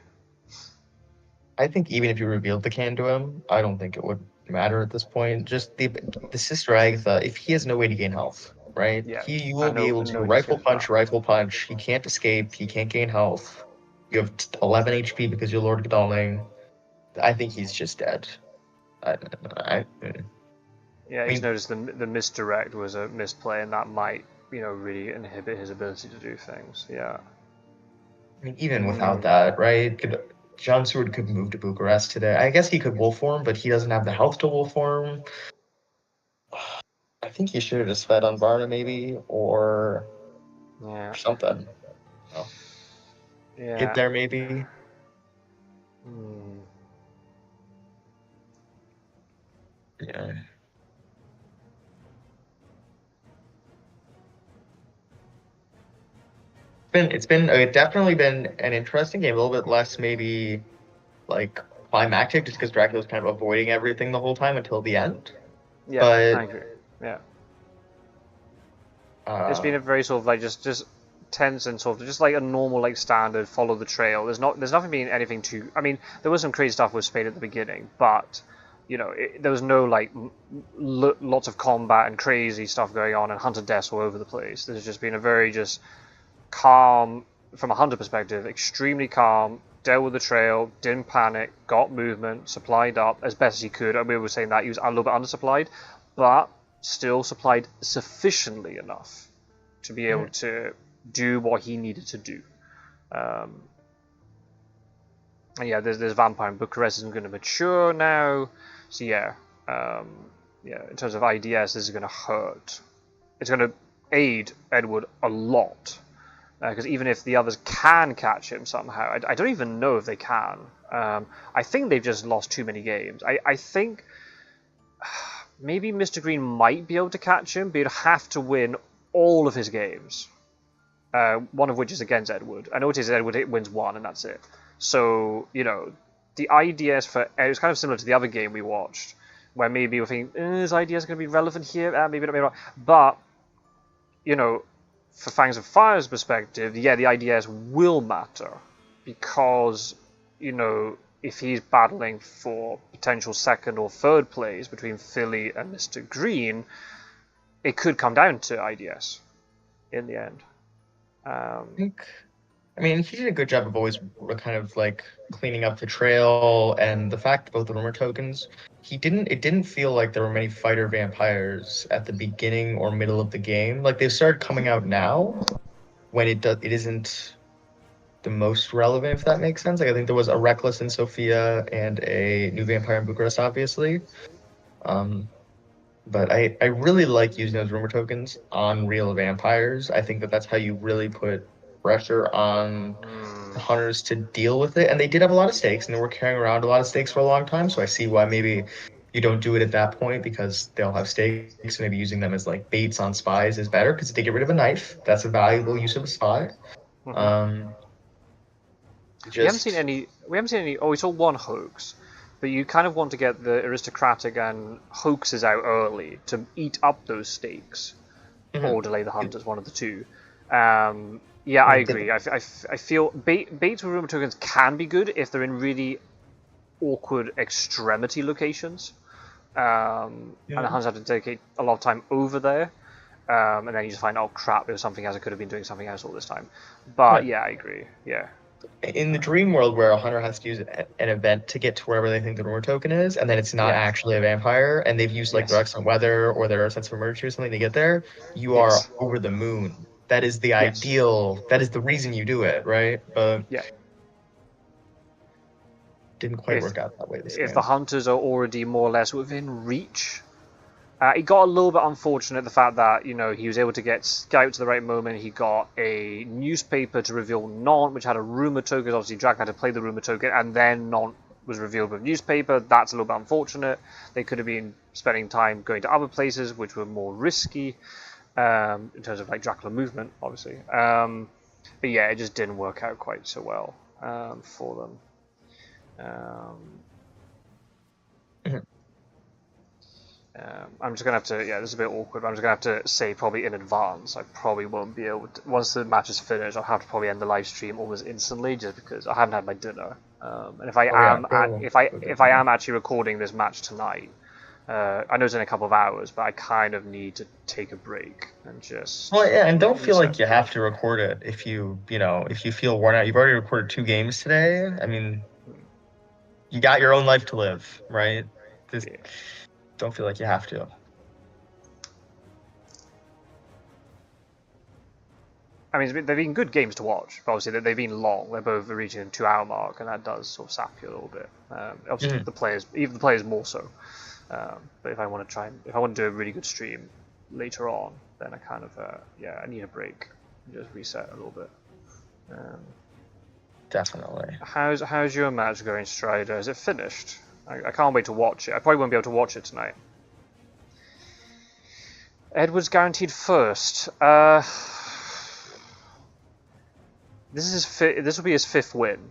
[SPEAKER 2] I think even if you revealed the can to him, I don't think it would matter at this point. Just the Sister Agatha, if he has no way to gain health, right?
[SPEAKER 1] Yeah.
[SPEAKER 2] You will be able to rifle punch. He can't escape. He can't gain health. You have 11 HP because you're Lord Godalming. I think he's just dead.
[SPEAKER 1] Yeah, he's noticed the misdirect was a misplay, and that might, you know, really inhibit his ability to do things. Yeah.
[SPEAKER 2] I mean, even without that, right? Scot-sword could move to Bucharest today. I guess he could wolf form, but he doesn't have the health to wolf form. I think he should have just fed on Varna, maybe, or something. Oh. Yeah. Get there, maybe. Yeah. It's definitely been an interesting game, a little bit less maybe like climactic, just because Dracula's kind of avoiding everything the whole time until the end.
[SPEAKER 1] Yeah, I
[SPEAKER 2] But
[SPEAKER 1] agree. Yeah. It's
[SPEAKER 2] uh,
[SPEAKER 1] been a very sort of like just tense and sort of just like a normal like standard follow the trail. There's nothing being anything too. I mean, there was some crazy stuff with Spade at the beginning, but there was no like lots of combat and crazy stuff going on and hunter deaths all over the place. There's just been a very just calm from a hunter perspective, extremely calm. Dealt with the trail, didn't panic, got movement, supplied up as best as he could. And we were saying that he was a little bit undersupplied, but still supplied sufficiently enough to be able to do what he needed to do. And yeah, there's Vampire in Bucharest isn't going to mature now, so yeah, in terms of IDS, this is going to hurt. It's going to aid Edward a lot, because even if the others can catch him somehow, I don't even know if they can. I think they've just lost too many games. I think maybe Mr. Green might be able to catch him, but he'd have to win all of his games. One of which is against Edward. I know it is Edward, it wins one, and that's it. So, the IDS for it was kind of similar to the other game we watched, where maybe we're thinking, is IDS going to be relevant here? Maybe not, maybe not. But, for Fangs of Fire's perspective, yeah, the IDS will matter, because, if he's battling for potential second or third place between Philly and Mr. Green, it could come down to IDS in the end.
[SPEAKER 2] I mean, he did a good job of always kind of like cleaning up the trail, and the fact that both the rumor tokens, it didn't feel like there were many fighter vampires at the beginning or middle of the game. Like, they've started coming out now when it isn't the most relevant, if that makes sense. Like, I think there was a Reckless in Sofia and a new vampire in Bucharest, obviously. But I really like using those rumor tokens on real vampires. I think that's how you really put pressure on the hunters to deal with it. And they did have a lot of stakes, and they were carrying around a lot of stakes for a long time. So I see why maybe you don't do it at that point, because they'll have stakes. Maybe using them as like baits on spies is better, because if they get rid of a knife, that's a valuable use of a spy.
[SPEAKER 1] We haven't seen any. Oh, we saw one hoax, but you kind of want to get the aristocratic and hoaxes out early to eat up those stakes, or delay the hunters, one of the two. Yeah, I agree. I feel baits with rumor tokens can be good if they're in really awkward extremity locations, and the hunters have to dedicate a lot of time over there, and then you just find, oh crap, it was something else. I could have been doing something else all this time. But yeah, I agree. Yeah.
[SPEAKER 2] In the dream world, where a hunter has to use an event to get to wherever they think the rumor token is, and then it's not actually a vampire, and they've used like their excellent weather or their sense of emergency or something to get there, you are over the moon. That is the ideal. That is the reason you do it, right? But didn't quite work out that way this game.
[SPEAKER 1] If the hunters are already more or less within reach, it got a little bit unfortunate, the fact that he was able to get Scout to the right moment. He got a newspaper to reveal Nont, which had a rumor token. Obviously, Drac had to play the rumor token, and then Nont was revealed with newspaper. That's a little bit unfortunate. They could have been spending time going to other places, which were more risky in terms of like Dracula movement, obviously. But yeah, it just didn't work out quite so well for them. I'm just going to have to, this is a bit awkward, but I'm just going to have to say probably in advance, I probably won't be able to, once the match is finished, I'll have to probably end the live stream almost instantly, just because I haven't had my dinner. And if I am actually recording this match tonight, I know it's in a couple of hours, but I kind of need to take a break and just...
[SPEAKER 2] Well, yeah, and don't feel like you have to record it if you feel worn out. You've already recorded 2 games today. I mean, you got your own life to live, right? Don't feel like you have to.
[SPEAKER 1] I mean, they've been good games to watch, but obviously they've been long. They're both reaching the 2-hour mark, and that does sort of sap you a little bit. Obviously, even the players more so. But if I want to do a really good stream later on, then I kind of, I need a break and just reset a little bit.
[SPEAKER 2] Definitely.
[SPEAKER 1] How's your match going, Strider? Is it finished? I can't wait to watch it. I probably won't be able to watch it tonight. Edward's guaranteed first. This will be his 5th win.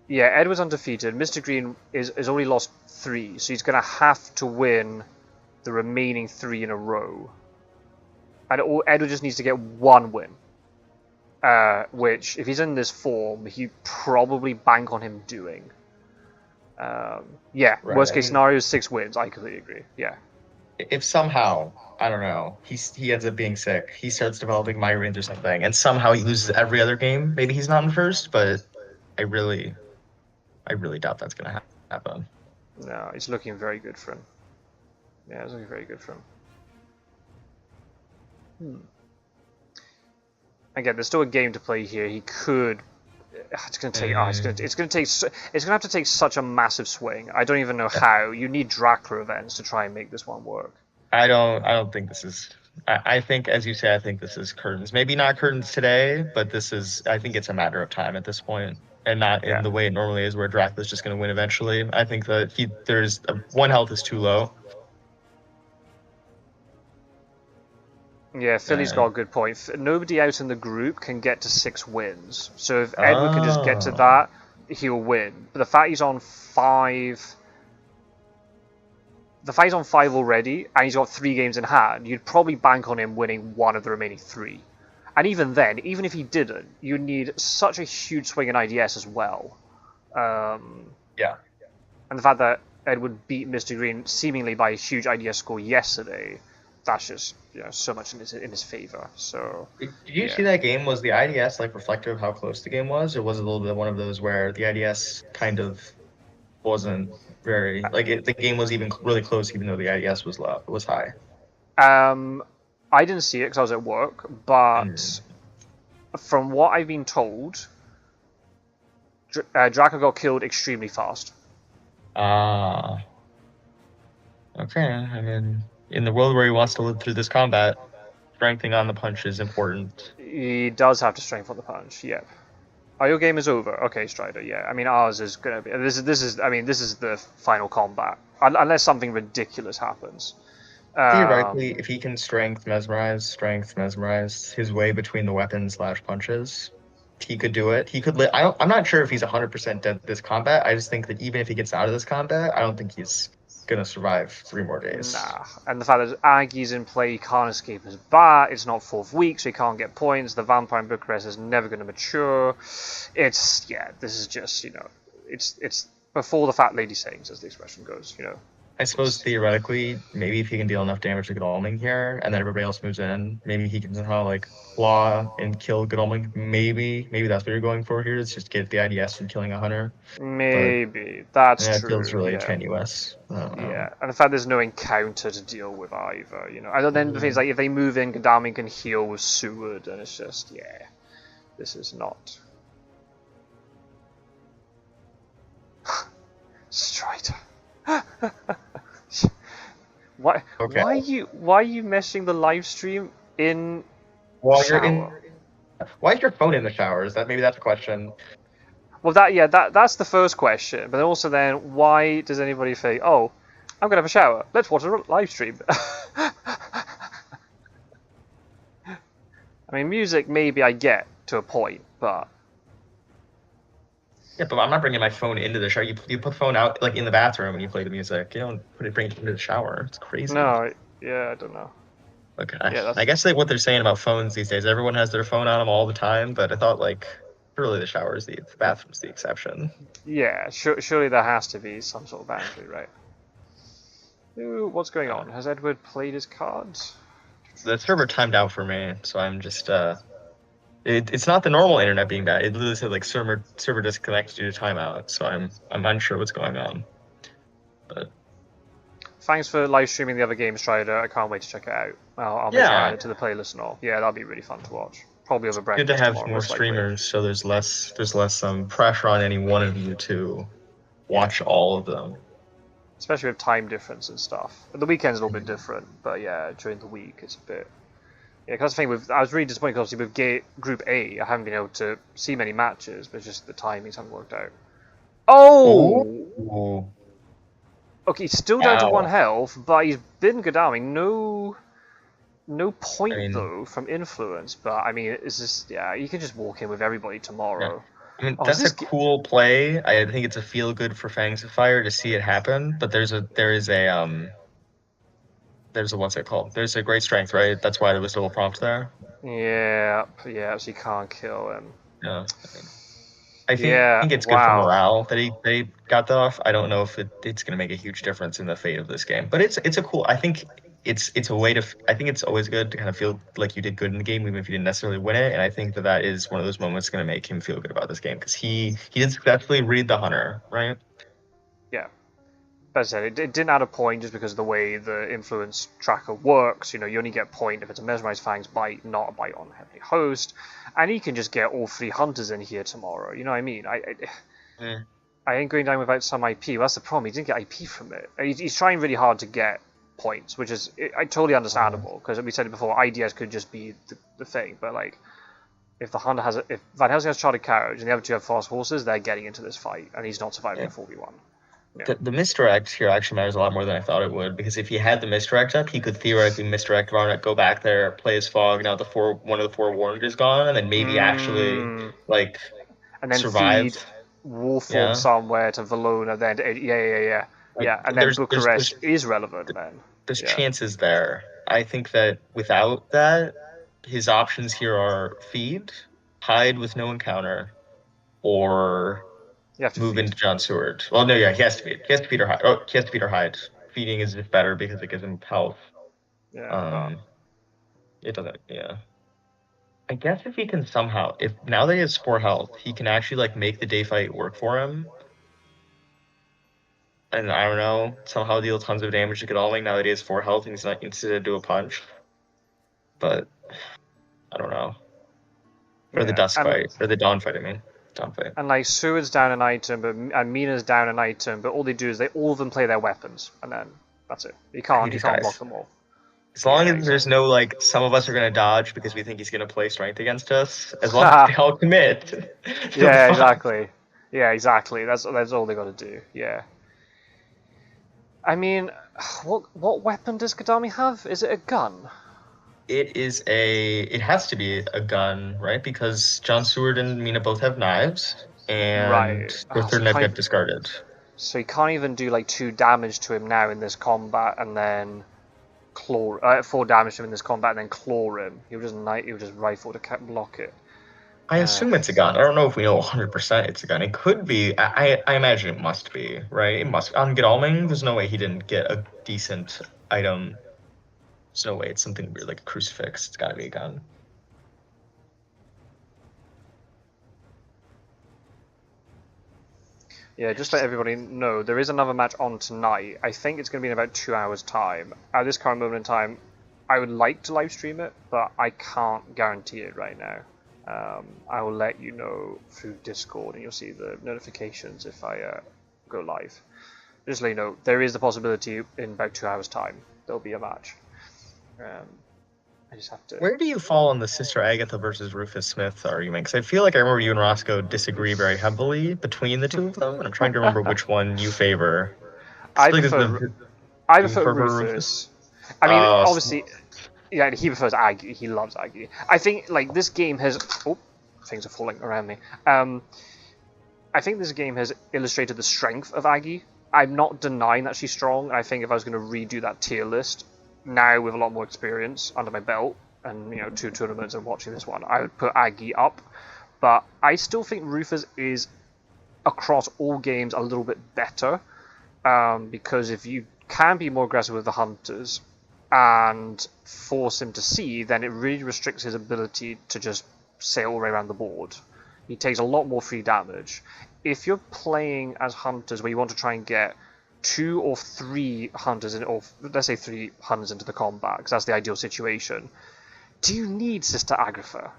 [SPEAKER 1] Yeah, Edward's undefeated. Mr. Green is only lost 3, so he's going to have to win the remaining 3 in a row. And Edward just needs to get 1 win. Which, if he's in this form, he'd probably bank on him doing. Yeah, right. Worst case scenario is 6 wins. I completely agree. Yeah.
[SPEAKER 2] If somehow, I don't know, he ends up being sick, he starts developing migraines or something, and somehow he loses every other game, maybe he's not in first, but I really doubt that's going to happen.
[SPEAKER 1] No, it's looking very good for him. Yeah, it's looking very good for him. Again, there's still a game to play here. He could. It's going to take. It's going to have to take such a massive swing. I don't even know how. You need Dracula events to try and make this one work.
[SPEAKER 2] I don't think this is. I think, as you say, I think this is curtains. Maybe not curtains today, but this is. I think it's a matter of time at this point, and not in the way it normally is, where Dracula's just going to win eventually. I think that there's 1 health is too low.
[SPEAKER 1] Yeah, Philly's got a good point. Nobody out in the group can get to 6 wins. So if Edward can just get to that, he'll win. But the fact he's on 5... The fact he's on 5 already, and he's got 3 games in hand, you'd probably bank on him winning 1 of the remaining 3. And even then, even if he didn't, you'd need such a huge swing in IDS as well.
[SPEAKER 2] Yeah.
[SPEAKER 1] And the fact that Edward beat Mr. Green seemingly by a huge IDS score yesterday... That's just so much in his favor. So
[SPEAKER 2] did you see that game? Was the IDS like reflective of how close the game was, or was it a little bit one of those where the IDS kind of wasn't very the game was even really close, even though the IDS was high?
[SPEAKER 1] I didn't see it because I was at work, but from what I've been told, Draco got killed extremely fast.
[SPEAKER 2] Okay, I mean. In the world where he wants to live through this combat, strengthening on the punch is important.
[SPEAKER 1] He does have to strength on the punch. Yep. Oh, your game is over. Okay, Strider. Yeah. I mean, ours is gonna be. This is. I mean, this is the final combat, unless something ridiculous happens.
[SPEAKER 2] Theoretically, if he can strength mesmerize his way between the weapons / punches, he could do it. He could. I'm not sure if he's 100% dead this combat. I just think that even if he gets out of this combat, I don't think he's gonna survive 3 more days.
[SPEAKER 1] Nah, and the fact that Aggie's in play, he can't escape his bat. It's not 4th week, so he can't get points. The vampire in Bucharest is never going to mature. This is just it's before the fat lady sings, as the expression goes.
[SPEAKER 2] I suppose theoretically, maybe if he can deal enough damage to Godalming here, and then everybody else moves in, maybe he can somehow claw and kill Godalming. Maybe that's what you're going for here. Is just get the IDS from killing a hunter.
[SPEAKER 1] Maybe that's true.
[SPEAKER 2] It feels really tenuous.
[SPEAKER 1] Yeah, and the fact there's no encounter to deal with either. And then the things if they move in, Godalming can heal with Seward, and it's just this is not. Strider. Why are you meshing the live stream in shower?
[SPEAKER 2] Why is your phone in the shower? Maybe that's a question.
[SPEAKER 1] Well, that's the first question. But also why does anybody say, "Oh, I'm gonna have a shower. Let's watch a live stream"? I mean, music maybe I get to a point, but.
[SPEAKER 2] Yeah, but I'm not bringing my phone into the shower. You put the phone out in the bathroom when you play the music. You don't bring it into the shower. It's crazy.
[SPEAKER 1] No, I don't know.
[SPEAKER 2] Okay, I guess what they're saying about phones these days, everyone has their phone on them all the time. But I thought surely the shower is the bathroom's the exception.
[SPEAKER 1] Yeah, surely there has to be some sort of boundary, right? Ooh, what's going on? Has Edward played his cards?
[SPEAKER 2] The server timed out for me, so I'm just It's not the normal internet being bad. It literally said server disconnected due to timeout. So I'm unsure what's going on. But
[SPEAKER 1] thanks for live streaming the other games, Strider. I can't wait to check it out. I'll make sure I add it to the playlist and all. Yeah, that'll be really fun to watch. Probably over breakfast.
[SPEAKER 2] Good to have more streamers, so there's less pressure on any one of you to watch all of them.
[SPEAKER 1] Especially with time difference and stuff. The weekend's a little bit different, but yeah, during the week it's a bit. Yeah, because the thing I was really disappointed because with Group A, I haven't been able to see many matches, but just the timings haven't worked out. Oh!
[SPEAKER 2] Oh,
[SPEAKER 1] Okay, he's still down to 1
[SPEAKER 2] ow.
[SPEAKER 1] health, but he's been Godami. No
[SPEAKER 2] I
[SPEAKER 1] point
[SPEAKER 2] mean,
[SPEAKER 1] though from influence, but I mean, it's just yeah, you can just walk in with everybody
[SPEAKER 2] yeah.
[SPEAKER 1] tomorrow.
[SPEAKER 2] I mean,
[SPEAKER 1] Oh, is
[SPEAKER 2] that's a
[SPEAKER 1] this?
[SPEAKER 2] cool play. I think it's a feel good for Fangs of Fire to see it happen. But there's a what's it called? There's a great strength, right? That's why there was a little prompt there.
[SPEAKER 1] Yeah, yeah. So you can't kill him.
[SPEAKER 2] Yeah. I
[SPEAKER 1] Yeah.
[SPEAKER 2] think it's good for
[SPEAKER 1] Wow.
[SPEAKER 2] morale that they got that off. I don't know if it's going to make a huge difference in the fate of this game, but it's a cool. I think it's a way to. I think it's always good to kind of feel like you did good in the game, even if you didn't necessarily win it. And I think that is one of those moments going to make him feel good about this game because he did successfully read the hunter, right?
[SPEAKER 1] Yeah. As I said, it didn't add a point just because of the way the influence tracker works. You know, you only get a point if it's a mesmerized fangs bite, not a bite on heavy host, and he can just get all 3 hunters in here tomorrow. You know what I mean?
[SPEAKER 2] Mm.
[SPEAKER 1] I ain't going down without some IP. Well, that's the problem. He didn't get IP from it. He's trying really hard to get points, which is totally understandable because we said it before. IDS could just be the thing, but like if the hunter if Van Helsing has charted carriage and the other 2 have fast horses, they're getting into this fight, and he's not surviving
[SPEAKER 2] Yeah.
[SPEAKER 1] a 4v1. Yeah.
[SPEAKER 2] The misdirect here actually matters a lot more than I thought it would because if he had the misdirect up, he could theoretically misdirect Varnet, go back there, play his fog. Now one of the 4 warned is gone, and then maybe actually like
[SPEAKER 1] And then
[SPEAKER 2] survive.
[SPEAKER 1] feed Warform
[SPEAKER 2] Yeah,
[SPEAKER 1] somewhere to Valona, then
[SPEAKER 2] like
[SPEAKER 1] yeah, and then
[SPEAKER 2] there's
[SPEAKER 1] Bucharest is relevant then.
[SPEAKER 2] there's
[SPEAKER 1] Yeah,
[SPEAKER 2] chances there. I think that without that, his options here are feed, hide with no encounter, or
[SPEAKER 1] you have to
[SPEAKER 2] move
[SPEAKER 1] feed.
[SPEAKER 2] into John Seward. Well, no, yeah, he has to feed. He has to feed or hide. Oh, he has to feed or hide. Feeding is just better because it gives him health.
[SPEAKER 1] Yeah, but
[SPEAKER 2] Um, it doesn't. Yeah. I guess if he can somehow, if now that he has 4 health, he can actually like make the day fight work for him. And I don't know, somehow deal tons of damage to Godalming now that he has 4 health and he's not instead to do a punch. But I don't know. Or the
[SPEAKER 1] yeah,
[SPEAKER 2] dusk fight. Or the dawn fight, I mean. Dawn fight.
[SPEAKER 1] and like Seward's down an item, and Mina's down an item, but all they do is all of them play their weapons, and then that's it. You
[SPEAKER 2] I hate
[SPEAKER 1] can't
[SPEAKER 2] these
[SPEAKER 1] block
[SPEAKER 2] guys.
[SPEAKER 1] them all.
[SPEAKER 2] As long
[SPEAKER 1] Yeah,
[SPEAKER 2] as there's
[SPEAKER 1] exactly.
[SPEAKER 2] no like some of us are gonna dodge because we think he's gonna play strength against us, as long as they all commit, they'll be
[SPEAKER 1] Yeah,
[SPEAKER 2] fine.
[SPEAKER 1] exactly. Yeah, exactly. That's all they got to do. Yeah. I mean, what weapon does Gadami have? Is it a gun?
[SPEAKER 2] It has to be a gun, right? Because John Seward and Mina both have knives, and
[SPEAKER 1] Right.
[SPEAKER 2] their
[SPEAKER 1] Oh,
[SPEAKER 2] third knife got discarded.
[SPEAKER 1] so you can't even do like 2 damage to him now in this combat, and then claw 4 damage to him in this combat, and then claw him. He'll just rifle to block it.
[SPEAKER 2] I assume it's a gun. I don't know if we know 100% it's a gun. It could be. I imagine it must be, right? It must. On Godalming, there's no way he didn't get a decent item. There's no way it's something weird like a crucifix. It's got to be a gun.
[SPEAKER 1] Yeah, just to let everybody know, there is another match on tonight. I think it's going to be in about 2 hours' time. At this current moment in time, I would like to live stream it, but I can't guarantee it right now. I will let you know through Discord, and you'll see the notifications if I go live. Just let you know, there is the possibility in about 2 hours' time there'll be a match. I just have to.
[SPEAKER 2] Where do you fall on the Sister Agatha versus Rufus Smith argument? Because I feel like I remember you and Roscoe disagree very heavily between the 2 of them, and I'm trying to remember which one you favor. I
[SPEAKER 1] I
[SPEAKER 2] feel like
[SPEAKER 1] prefer.
[SPEAKER 2] do
[SPEAKER 1] I
[SPEAKER 2] you
[SPEAKER 1] prefer
[SPEAKER 2] prefer Rufus?
[SPEAKER 1] Rufus. I mean,
[SPEAKER 2] Oh,
[SPEAKER 1] obviously, yeah, he prefers Aggie. He loves Aggie. I think like this game has. Oh, things are falling around me. I think this game has illustrated the strength of Aggie. I'm not denying that she's strong. I think if I was going to redo that tier list now with a lot more experience under my belt, and 2 tournaments and watching this one, I would put Aggie up. But I still think Rufus is across all games a little bit better, because if you can be more aggressive with the hunters and force him to see, then it really restricts his ability to just sail all the way around the board. He takes a lot more free damage. If you're playing as hunters where you want to try and get 2 or 3 hunters, or let's say 3 hunters into the combat, because that's the ideal situation, do you need Sister Agatha?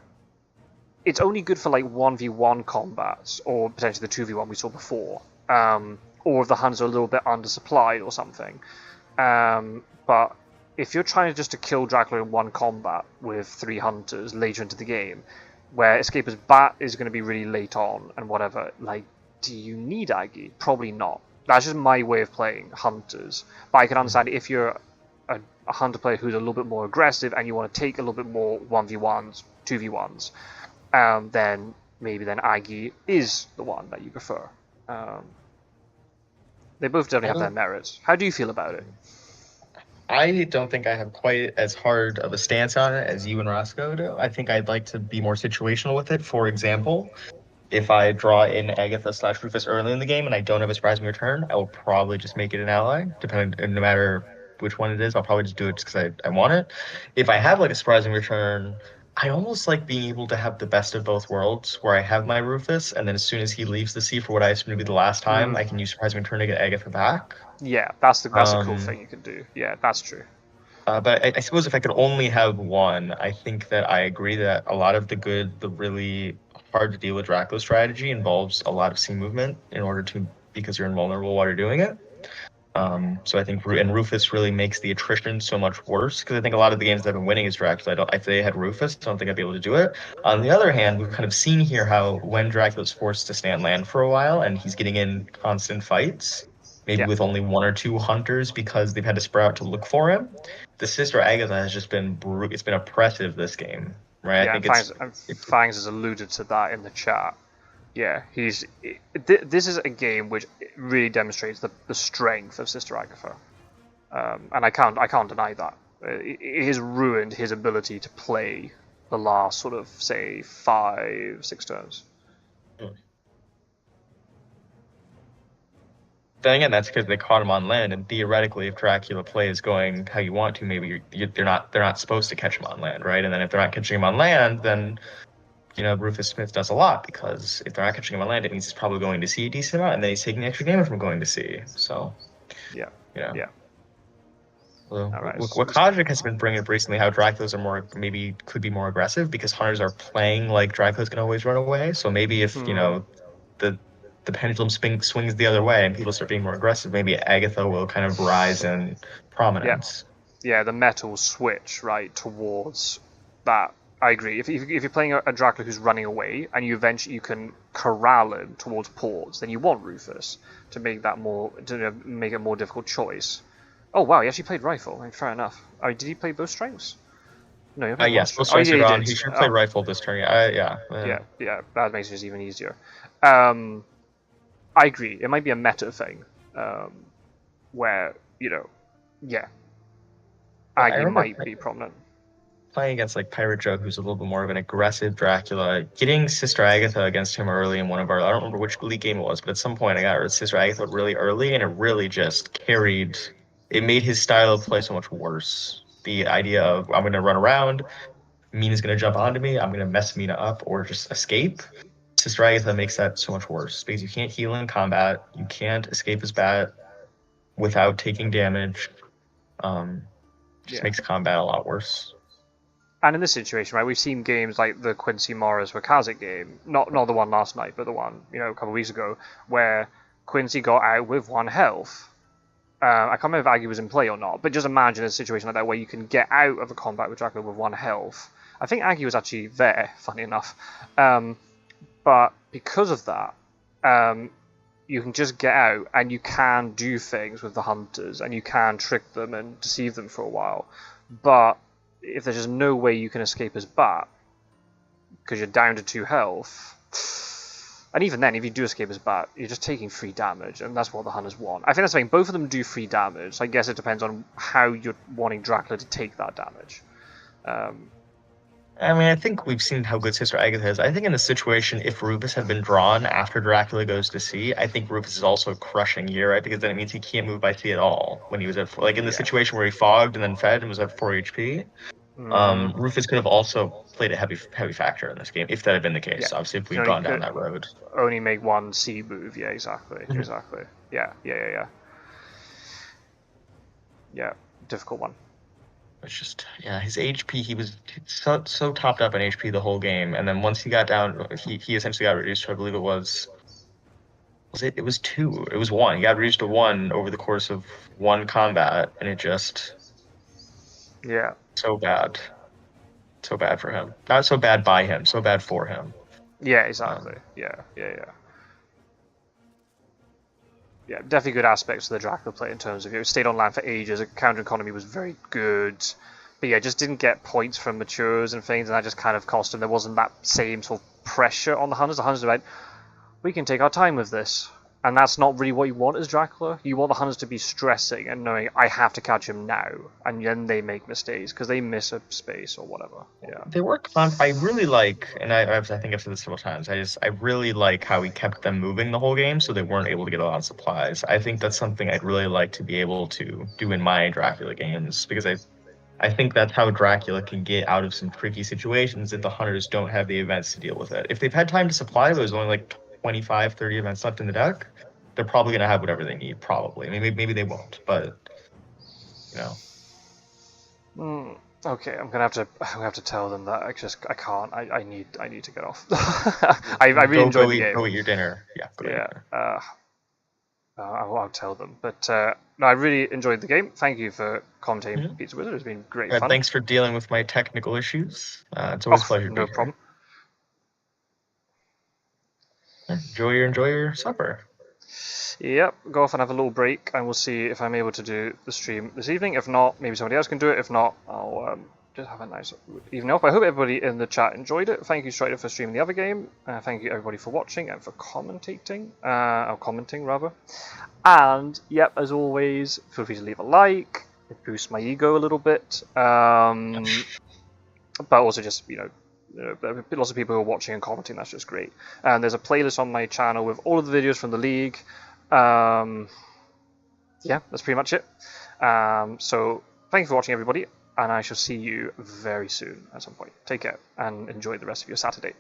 [SPEAKER 1] It's only good for like 1v1 combats, or potentially the 2v1 we saw before, or if the hunters are a little bit undersupplied or something. But if you're trying just to kill Dracula in one combat with 3 hunters later into the game, where Escaper's Bat is going to be really late on and whatever, like, do you need Aggie? Probably not. That's just my way of playing hunters. But I can understand if you're a hunter player who's a little bit more aggressive and you want to take a little bit more 1v1s, 2v1s, then maybe Aggie is the one that you prefer. They both definitely have their merits. How do you feel about it?
[SPEAKER 2] I don't think I have quite as hard of a stance on it as you and Roscoe do. I think I'd like to be more situational with it. For example, if I draw in Agatha/Rufus early in the game and I don't have a surprising return, I will probably just make it an ally, no matter which one it is. I'll probably just do it just because I want it. If I have like a surprising return, I almost like being able to have the best of both worlds, where I have my Rufus, and then as soon as he leaves the sea for what I assume to be the last time, I can use surprising return to get Agatha back.
[SPEAKER 1] Yeah, that's the cool thing you can do. Yeah, that's true.
[SPEAKER 2] But I suppose if I could only have one, I think that I agree that a lot of the really hard to deal with Dracula strategy involves a lot of sea movement because you're invulnerable while you're doing it. So I think Rufus really makes the attrition so much worse, because I think a lot of the games that I've been winning is Dracula. If they had Rufus, I don't think I'd be able to do it. On the other hand, we've kind of seen here how when Dracula's forced to stand land for a while and he's getting in constant fights, maybe with only one or two hunters because they've had to spread out to look for him, the Sister Agatha has just been it's been oppressive this game, right?
[SPEAKER 1] Yeah, I think Fangs has alluded to that in the chat. Yeah, this is a game which really demonstrates the strength of Sister Agatha, and I can't deny that. It has ruined his ability to play the last sort of, say, 5-6 turns.
[SPEAKER 2] Then again, that's because they caught him on land, and theoretically, if Dracula plays going how you want to, maybe they're not supposed to catch him on land, right? And then if they're not catching him on land, then Rufus Smith does a lot, because if they're not catching him on land, it means he's probably going to sea a decent amount, and then he's taking extra damage from going to sea. So,
[SPEAKER 1] yeah.
[SPEAKER 2] Well, what Kodric has been bringing up recently, how Draculas are could be more aggressive, because hunters are playing like Dracula's can always run away. So maybe if the pendulum swings the other way and people start being more aggressive, maybe Agatha will kind of rise in prominence.
[SPEAKER 1] Yeah, the metal switch towards that. I agree. If you're playing a Dracula who's running away and you can corral him towards ports, then you want Rufus to make that make a more difficult choice. Oh wow, he actually played rifle. Fair enough. Did he play both strengths? No.
[SPEAKER 2] Yes, both strengths are gone. He should play rifle this turn. Yeah.
[SPEAKER 1] That makes it even easier. I agree. It might be a meta thing, where Aggie might be prominent.
[SPEAKER 2] Playing against like Pirate Joe, who's a little bit more of an aggressive Dracula, getting Sister Agatha against him early in one of our, I don't remember which league game it was, but at some point I got Sister Agatha really early, and it really just it made his style of play so much worse. The idea of, I'm going to run around, Mina's going to jump onto me, I'm going to mess Mina up or just escape. Sister Agatha makes that so much worse, because you can't heal in combat, you can't escape his bat without taking damage. Just makes combat a lot worse.
[SPEAKER 1] And in this situation, we've seen games like the Quincy Morris Wakazik game, not the one last night, but the one a couple of weeks ago, where Quincy got out with 1 health. I can't remember if Aggie was in play or not, but just imagine a situation like that where you can get out of a combat with Dracula with 1 health. I think Aggie was actually there, funny enough. But because of that, you can just get out and you can do things with the hunters and you can trick them and deceive them for a while. But if there's just no way you can escape his bat, because you're down to 2 health, and even then, if you do escape his bat, you're just taking free damage, and that's what the hunters want. I think that's the thing. Both of them do free damage, so I guess it depends on how you're wanting Dracula to take that damage.
[SPEAKER 2] I think we've seen how good Sister Agatha is. I think in the situation, if Rufus had been drawn after Dracula goes to sea, I think Rufus is also crushing here, right? Because then it means he can't move by sea at all when he was at 4. Like in the situation where he fogged and then fed and was at 4 HP. Rufus could have also played a heavy factor in this game, if that had been the case. Yeah. Obviously, if we'd gone down that road.
[SPEAKER 1] Only make 1 sea move, yeah, exactly. Yeah, difficult one.
[SPEAKER 2] It's just, his HP, he was so topped up on HP the whole game, and then once he got down, he essentially got reduced to, I believe it was 2. It was 1. He got reduced to 1 over the course of 1 combat, and it just...
[SPEAKER 1] Yeah.
[SPEAKER 2] So bad. So bad for him. Not so bad by him, so bad for him.
[SPEAKER 1] Yeah, exactly. Yeah. yeah, definitely good aspects to the Dracula play in terms of it stayed on land for ages. The counter economy was very good, but yeah, just didn't get points from matures and things, and that just kind of cost him. There wasn't that same sort of pressure on the hunters. The hunters were like, we can take our time with this, and that's not really what you want as Dracula. You want the hunters to be stressing and knowing I have to catch him now, and then they make mistakes because they miss a space or whatever. Yeah,
[SPEAKER 2] They work on. I really like, and I think I've said this several times. I really like how he kept them moving the whole game, so they weren't able to get a lot of supplies. I think that's something I'd really like to be able to do in my Dracula games, because I think that's how Dracula can get out of some tricky situations if the hunters don't have the events to deal with it. If they've had time to supply, there's only like 25, 30 events left in the deck, they're probably going to have whatever they need, probably. Maybe they won't, but, you know.
[SPEAKER 1] Okay, I'm gonna have to tell them that I can't. I need to get off. I really enjoyed the game.
[SPEAKER 2] Go eat your dinner. Yeah, go eat your dinner.
[SPEAKER 1] I'll tell them. But no, I really enjoyed the game. Thank you for commentating Pizza Wizard. It's been great fun.
[SPEAKER 2] Thanks for dealing with my technical issues. It's always a pleasure to be here.
[SPEAKER 1] No problem.
[SPEAKER 2] Enjoy your supper.
[SPEAKER 1] Yep, go off and have a little break, and we'll see if I'm able to do the stream this evening. If not, maybe somebody else can do it. If not, I'll just have a nice evening off. I hope everybody in the chat enjoyed it. Thank you, Strider, for streaming the other game. Thank you, everybody, for watching and for commentating. Or commenting, rather. And, yep, as always, feel free to leave a like. It boosts my ego a little bit. But also just, lots of people who are watching and commenting. That's just great. And there's a playlist on my channel with all of the videos from the league. Yeah, that's pretty much it. So thank you for watching, everybody, and I shall see you very soon at some point. Take care and enjoy the rest of your Saturday.